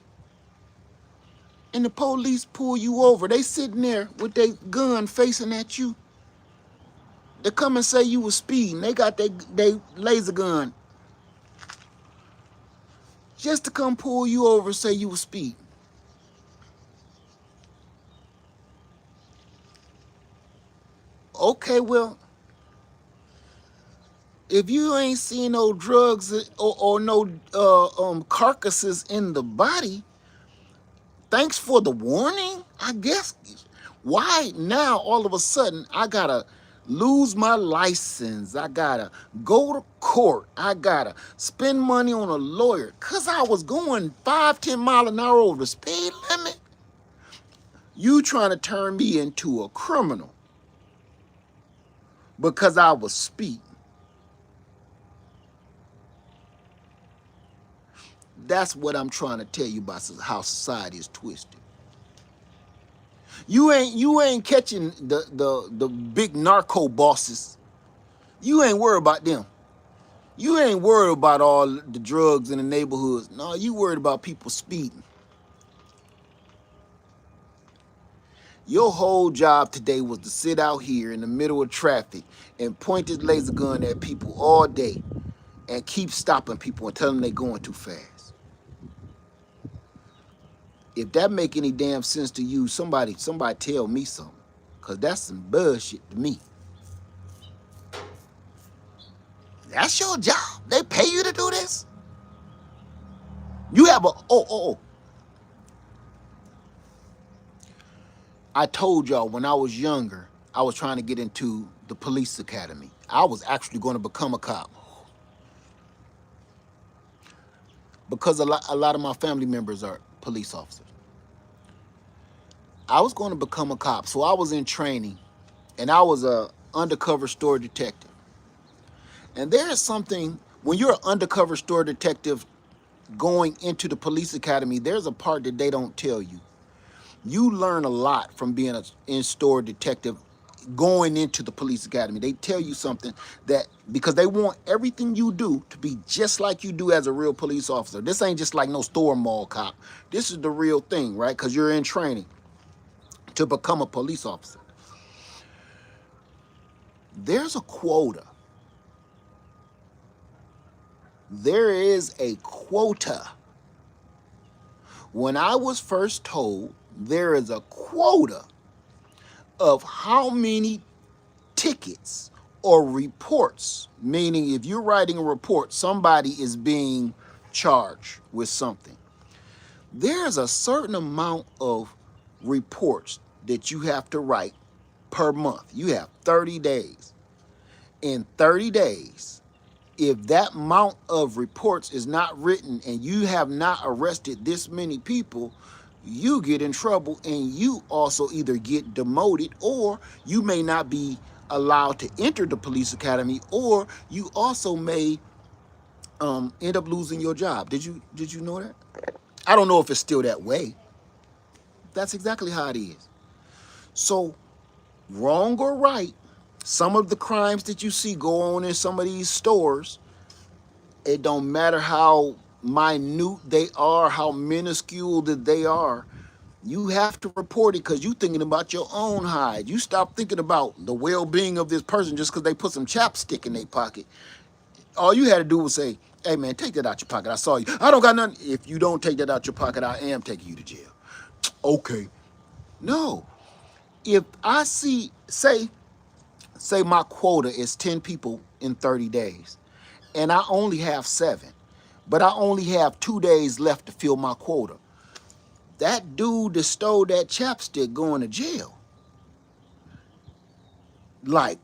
S1: and the police pull you over. They sitting there with their gun facing at you. They come and say you was speeding. They got their laser gun just to come pull you over and say you was speeding. Okay, well, if you ain't seen no drugs or no carcasses in the body, thanks for the warning, I guess. Why now all of a sudden I gotta lose my license? I gotta go to court. I gotta spend money on a lawyer because I was going 5-10 miles an hour over the speed limit? You trying to turn me into a criminal because I was speeding. That's what I'm trying to tell you about how society is twisted. You ain't catching the big narco bosses. You ain't worried about them. You ain't worried about all the drugs in the neighborhoods. No, you worried about people speeding. Your whole job today was to sit out here in the middle of traffic and point this laser gun at people all day and keep stopping people and telling them they're going too fast. If that make any damn sense to you, somebody tell me something, because that's some bullshit to me. That's your job. They pay you to do this? You have I told y'all when I was younger, I was trying to get into the police academy. I was actually going to become a cop. Because a lot of my family members are police officers. I was going to become a cop, so I was in training, and I was a undercover store detective. And there is something, when you're an undercover store detective going into the police academy, there's a part that they don't tell you. You learn a lot from being an in-store detective going into the police academy. They tell you something that because they want everything you do to be just like you do as a real police officer. This ain't just like no store mall cop. This is the real thing, right? Because you're in training to become a police officer. There's a quota. There is a quota. When I was first told there is a quota of how many tickets or reports, meaning if you're writing a report, somebody is being charged with something. There's a certain amount of reports that you have to write per month. You have 30 days. In 30 days, if that amount of reports is not written and you have not arrested this many people, you get in trouble and you also either get demoted or you may not be allowed to enter the police academy, or you also may end up losing your job. Did you know that? I don't know if it's still that way. That's exactly how it is. So, wrong or right, some of the crimes that you see go on in some of these stores, it don't matter how minute they are, how minuscule that they are, you have to report it because you're thinking about your own hide. You stop thinking about the well-being of this person just because they put some chapstick in their pocket. All you had to do was say, hey man, take that out your pocket. I saw you. I don't got nothing. If you don't take that out your pocket, I am taking you to jail. Okay. No. If I see, say my quota is 10 people in 30 days, and I only have 7, but I only have 2 days left to fill my quota. That dude that stole that chapstick going to jail. Like,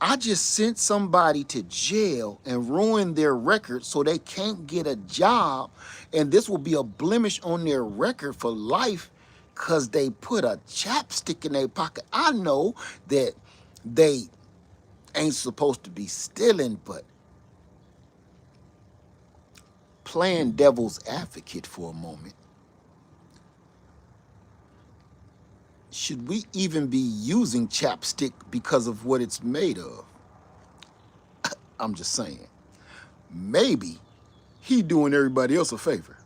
S1: I just sent somebody to jail and ruined their record so they can't get a job, and this will be a blemish on their record for life because they put a chapstick in their pocket. I know that they ain't supposed to be stealing, but playing devil's advocate for a moment, should we even be using chapstick because of what it's made of? I'm just saying. Maybe he doing everybody else a favor.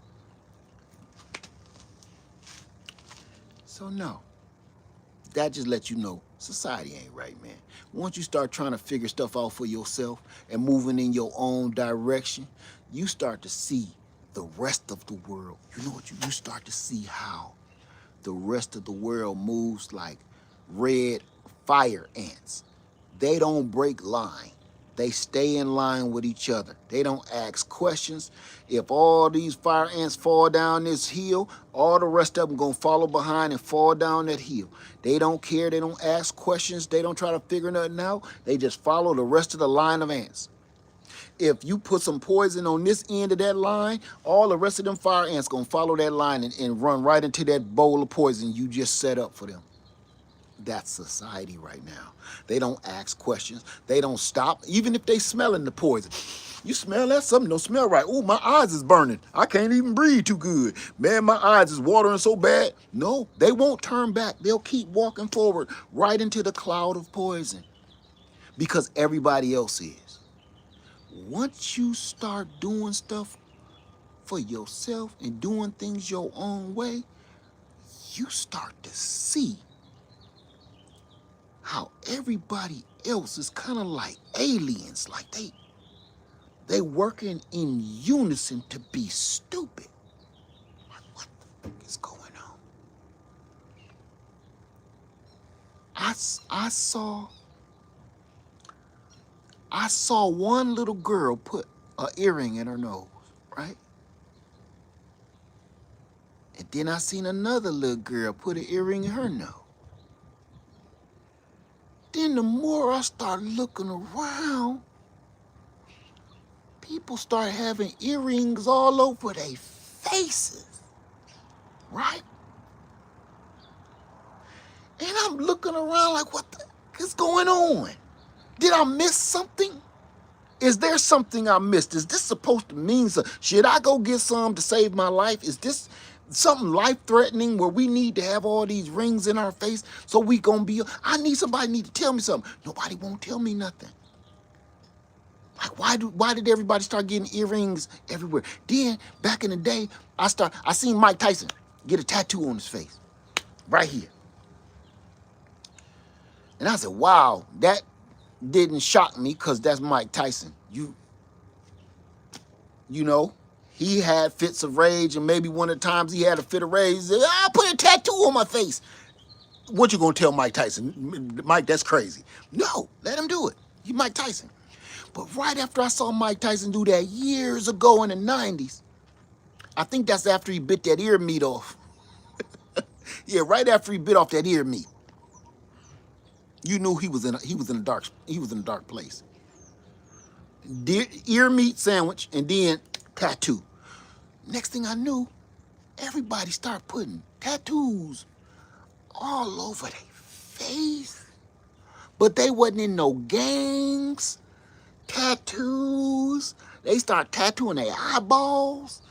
S1: So no, that just lets you know society ain't right, man. Once you start trying to figure stuff out for yourself and moving in your own direction, you start to see the rest of the world. You know what? You start to see how the rest of the world moves like red fire ants. They don't break line. They stay in line with each other. They don't ask questions. If all these fire ants fall down this hill, all the rest of them gonna follow behind and fall down that hill. They don't care. They don't ask questions. They don't try to figure nothing out. They just follow the rest of the line of ants. If you put some poison on this end of that line, all the rest of them fire ants gonna follow that line and run right into that bowl of poison you just set up for them. That's society right now. They don't ask questions. They don't stop, even if they smelling the poison. You smell that? Something don't smell right. Oh, my eyes is burning. I can't even breathe too good. Man, my eyes is watering so bad. No, they won't turn back. They'll keep walking forward right into the cloud of poison because everybody else is. Once you start doing stuff for yourself and doing things your own way, you start to see how everybody else is kind of like aliens, like they working in unison to be stupid. Like, what the fuck is going on? I saw one little girl put an earring in her nose, right? And then I seen another little girl put an earring in her nose. Then the more I start looking around, people start having earrings all over their faces, right? And I'm looking around like, what the heck is going on? Did I miss something? Is there something I missed? Is this supposed to mean something? Should I go get some to save my life? Is this, something life-threatening where we need to have all these rings in our face so we gonna be, I need somebody need to tell me something. Nobody won't tell me nothing. Like why did everybody start getting earrings everywhere? Then back in the day, I seen Mike Tyson get a tattoo on his face, right here. And I said, wow, that didn't shock me because that's Mike Tyson. You know, he had fits of rage, and maybe one of the times he had a fit of rage, he said, I'll put a tattoo on my face. What you gonna tell Mike Tyson? Mike, that's crazy. No, let him do it. He Mike Tyson. But right after I saw Mike Tyson do that years ago in the 90s, I think that's after he bit that ear meat off. Yeah, right after he bit off that ear meat. You knew he was in a dark place. Ear meat sandwich and then tattoo. Next thing I knew, everybody started putting tattoos all over their face. But they wasn't in no gangs. Tattoos. They start tattooing their eyeballs.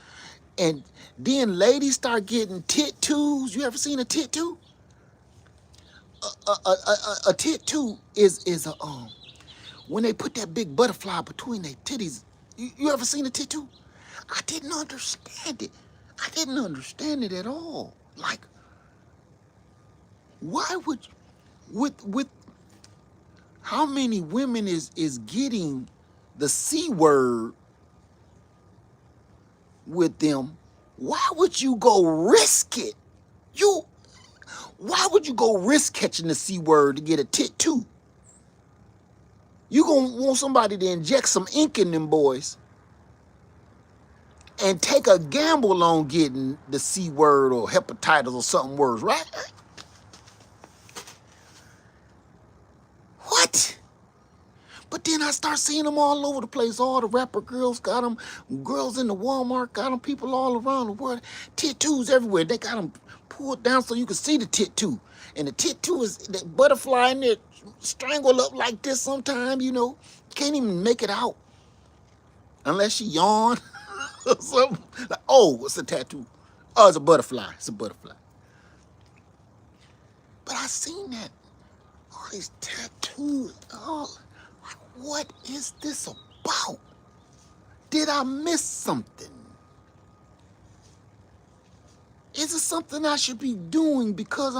S1: And then ladies start getting tit-toos. You ever seen a tit-too? A tit-too is a when they put that big butterfly between their titties. You ever seen a tit-too? I didn't understand it. I didn't understand it at all. Like, why would with how many women is getting the C word with them? Why would you go risk it? Why would you go risk catching the C word to get a tit-too? You gonna want somebody to inject some ink in them boys and take a gamble on getting the C word or hepatitis or something worse, right? What? But then I start seeing them all over the place. All the rapper girls got them. Girls in the Walmart got them. People all around the world. Tit-toos everywhere. They got them pulled down so you can see the tit-too. And the tit-too is the butterfly in there strangled up like this sometime, you know. Can't even make it out. Unless you yawn or something. Like, oh, it's a tattoo. Oh, it's a butterfly. It's a butterfly. But I seen that. All these tattoos. Oh, like, what is this about? Did I miss something? Is it something I should be doing because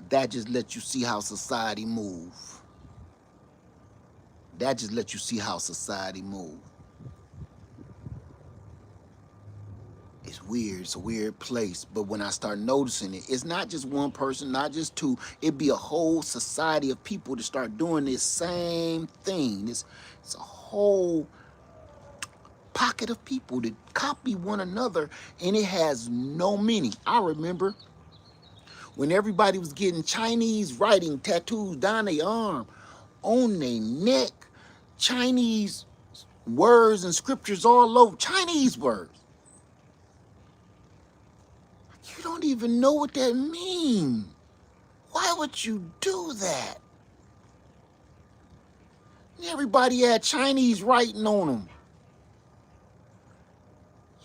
S1: that just lets you see how society move. That just lets you see how society move. It's weird. It's a weird place. But when I start noticing it, it's not just one person, not just two. It'd be a whole society of people to start doing this same thing. It's a whole pocket of people that copy one another, and it has no meaning. I remember when everybody was getting Chinese writing tattoos down their arm, on their neck, Chinese words and scriptures all over, Chinese words. You don't even know what that means. Why would you do that? Everybody had Chinese writing on them.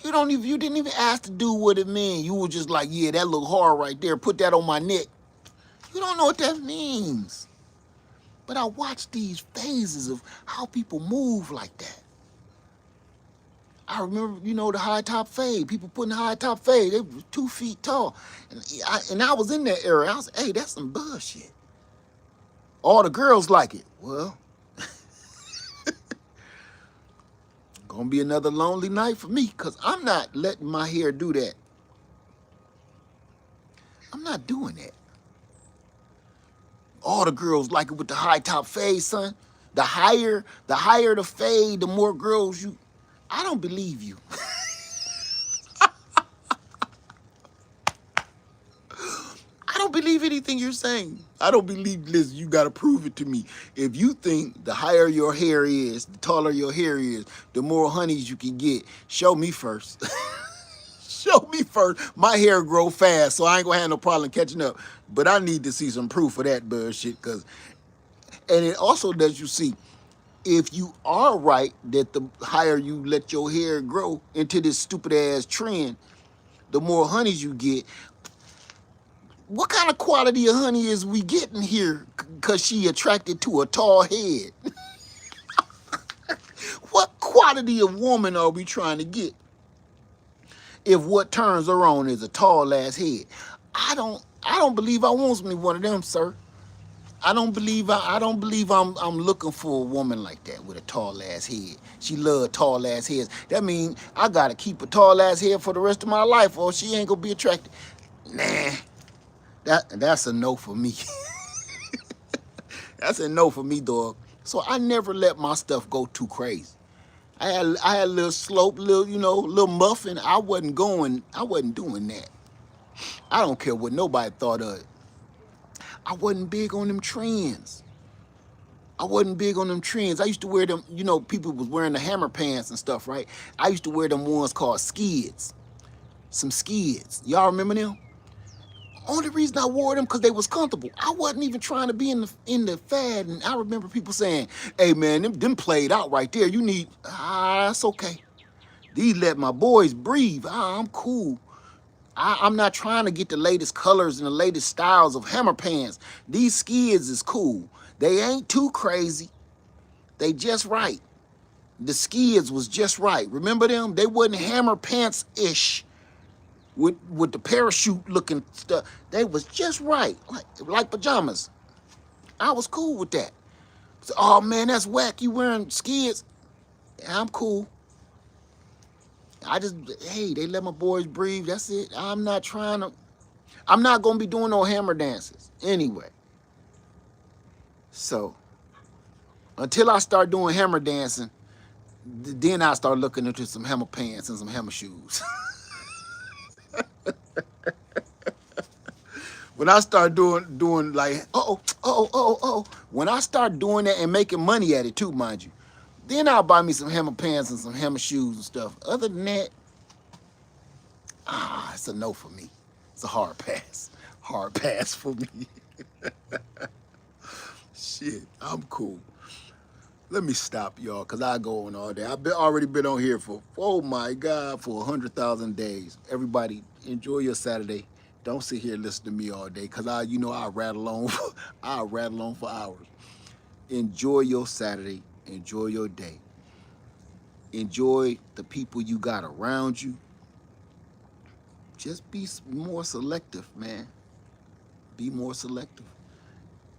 S1: You didn't even ask the dude what it meant. You were just like, yeah, that look hard right there. Put that on my neck. You don't know what that means. But I watch these phases of how people move like that. I remember, you know, the high top fade. People putting the high top fade. They were 2 feet tall. And I was in that era. I was, hey, that's some bullshit. All the girls like it. Well, gonna be another lonely night for me because I'm not letting my hair do that. I'm not doing that. All the girls like it with the high top fade, son. The higher the fade, the more girls you. I don't believe you. I don't believe anything you're saying. I don't believe, listen, you gotta prove it to me. If you think the higher your hair is, the taller your hair is, the more honeys you can get, show me first. Show me first. My hair grow fast, so I ain't gonna have no problem catching up. But I need to see some proof of that bullshit, and it also lets you see if you are right that the higher you let your hair grow into this stupid ass trend, the more honeys you get. What kind of quality of honey is we getting here? Cause she attracted to a tall head. What quality of woman are we trying to get if what turns her on is a tall ass head? I don't believe I want me one of them, sir. I don't believe I'm looking for a woman like that with a tall ass head. She love tall ass heads. That means I gotta keep a tall ass head for the rest of my life, or she ain't gonna be attracted. Nah, that's a no for me. That's a no for me, dog. So I never let my stuff go too crazy. I had a little slope, little muffin. I wasn't doing that. I don't care what nobody thought of it. I wasn't big on them trends. I wasn't big on them trends. I used to wear them, people was wearing the hammer pants and stuff, right? I used to wear them ones called skids. Some skids. Y'all remember them? Only reason I wore them because they was comfortable. I wasn't even trying to be in the fad. And I remember people saying, "Hey man, them played out right there. You need that's okay. These let my boys breathe. I'm cool. I'm not trying to get the latest colors and the latest styles of hammer pants. These skids is cool. They ain't too crazy. They just right. The skids was just right. Remember them? They wasn't hammer pants-ish with the parachute looking stuff. They was just right, like pajamas. I was cool with that. So, oh man, that's whack. You wearing skids? Yeah, I'm cool. Hey, they let my boys breathe. That's it. I'm not gonna be doing no hammer dances anyway. So until I start doing hammer dancing, then I start looking into some hammer pants and some hammer shoes. When I start doing like when I start doing that and making money at it too, mind you, then I'll buy me some hammer pants and some hammer shoes and stuff. Other than that, it's a no for me. It's a hard pass. Hard pass for me. Shit, I'm cool. Let me stop, y'all, because I go on all day. I've already been on here for, oh my God, for 100,000 days. Everybody, enjoy your Saturday. Don't sit here and listen to me all day, because I rattle on, I rattle on for hours. Enjoy your Saturday. Enjoy your day. Enjoy the people you got around you. Just be more selective, man. Be more selective.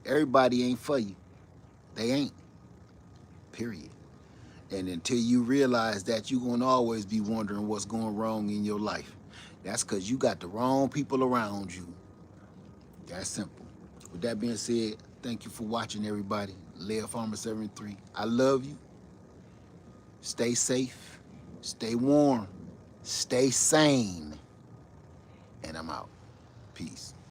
S1: Everybody ain't for you. They ain't. Period. And until you realize that, you're going to always be wondering what's going wrong in your life. That's because you got the wrong people around you. That's simple. With that being said, thank you for watching, everybody. Leah Farmer 73. I love you. Stay safe. Stay warm. Stay sane. And I'm out. Peace.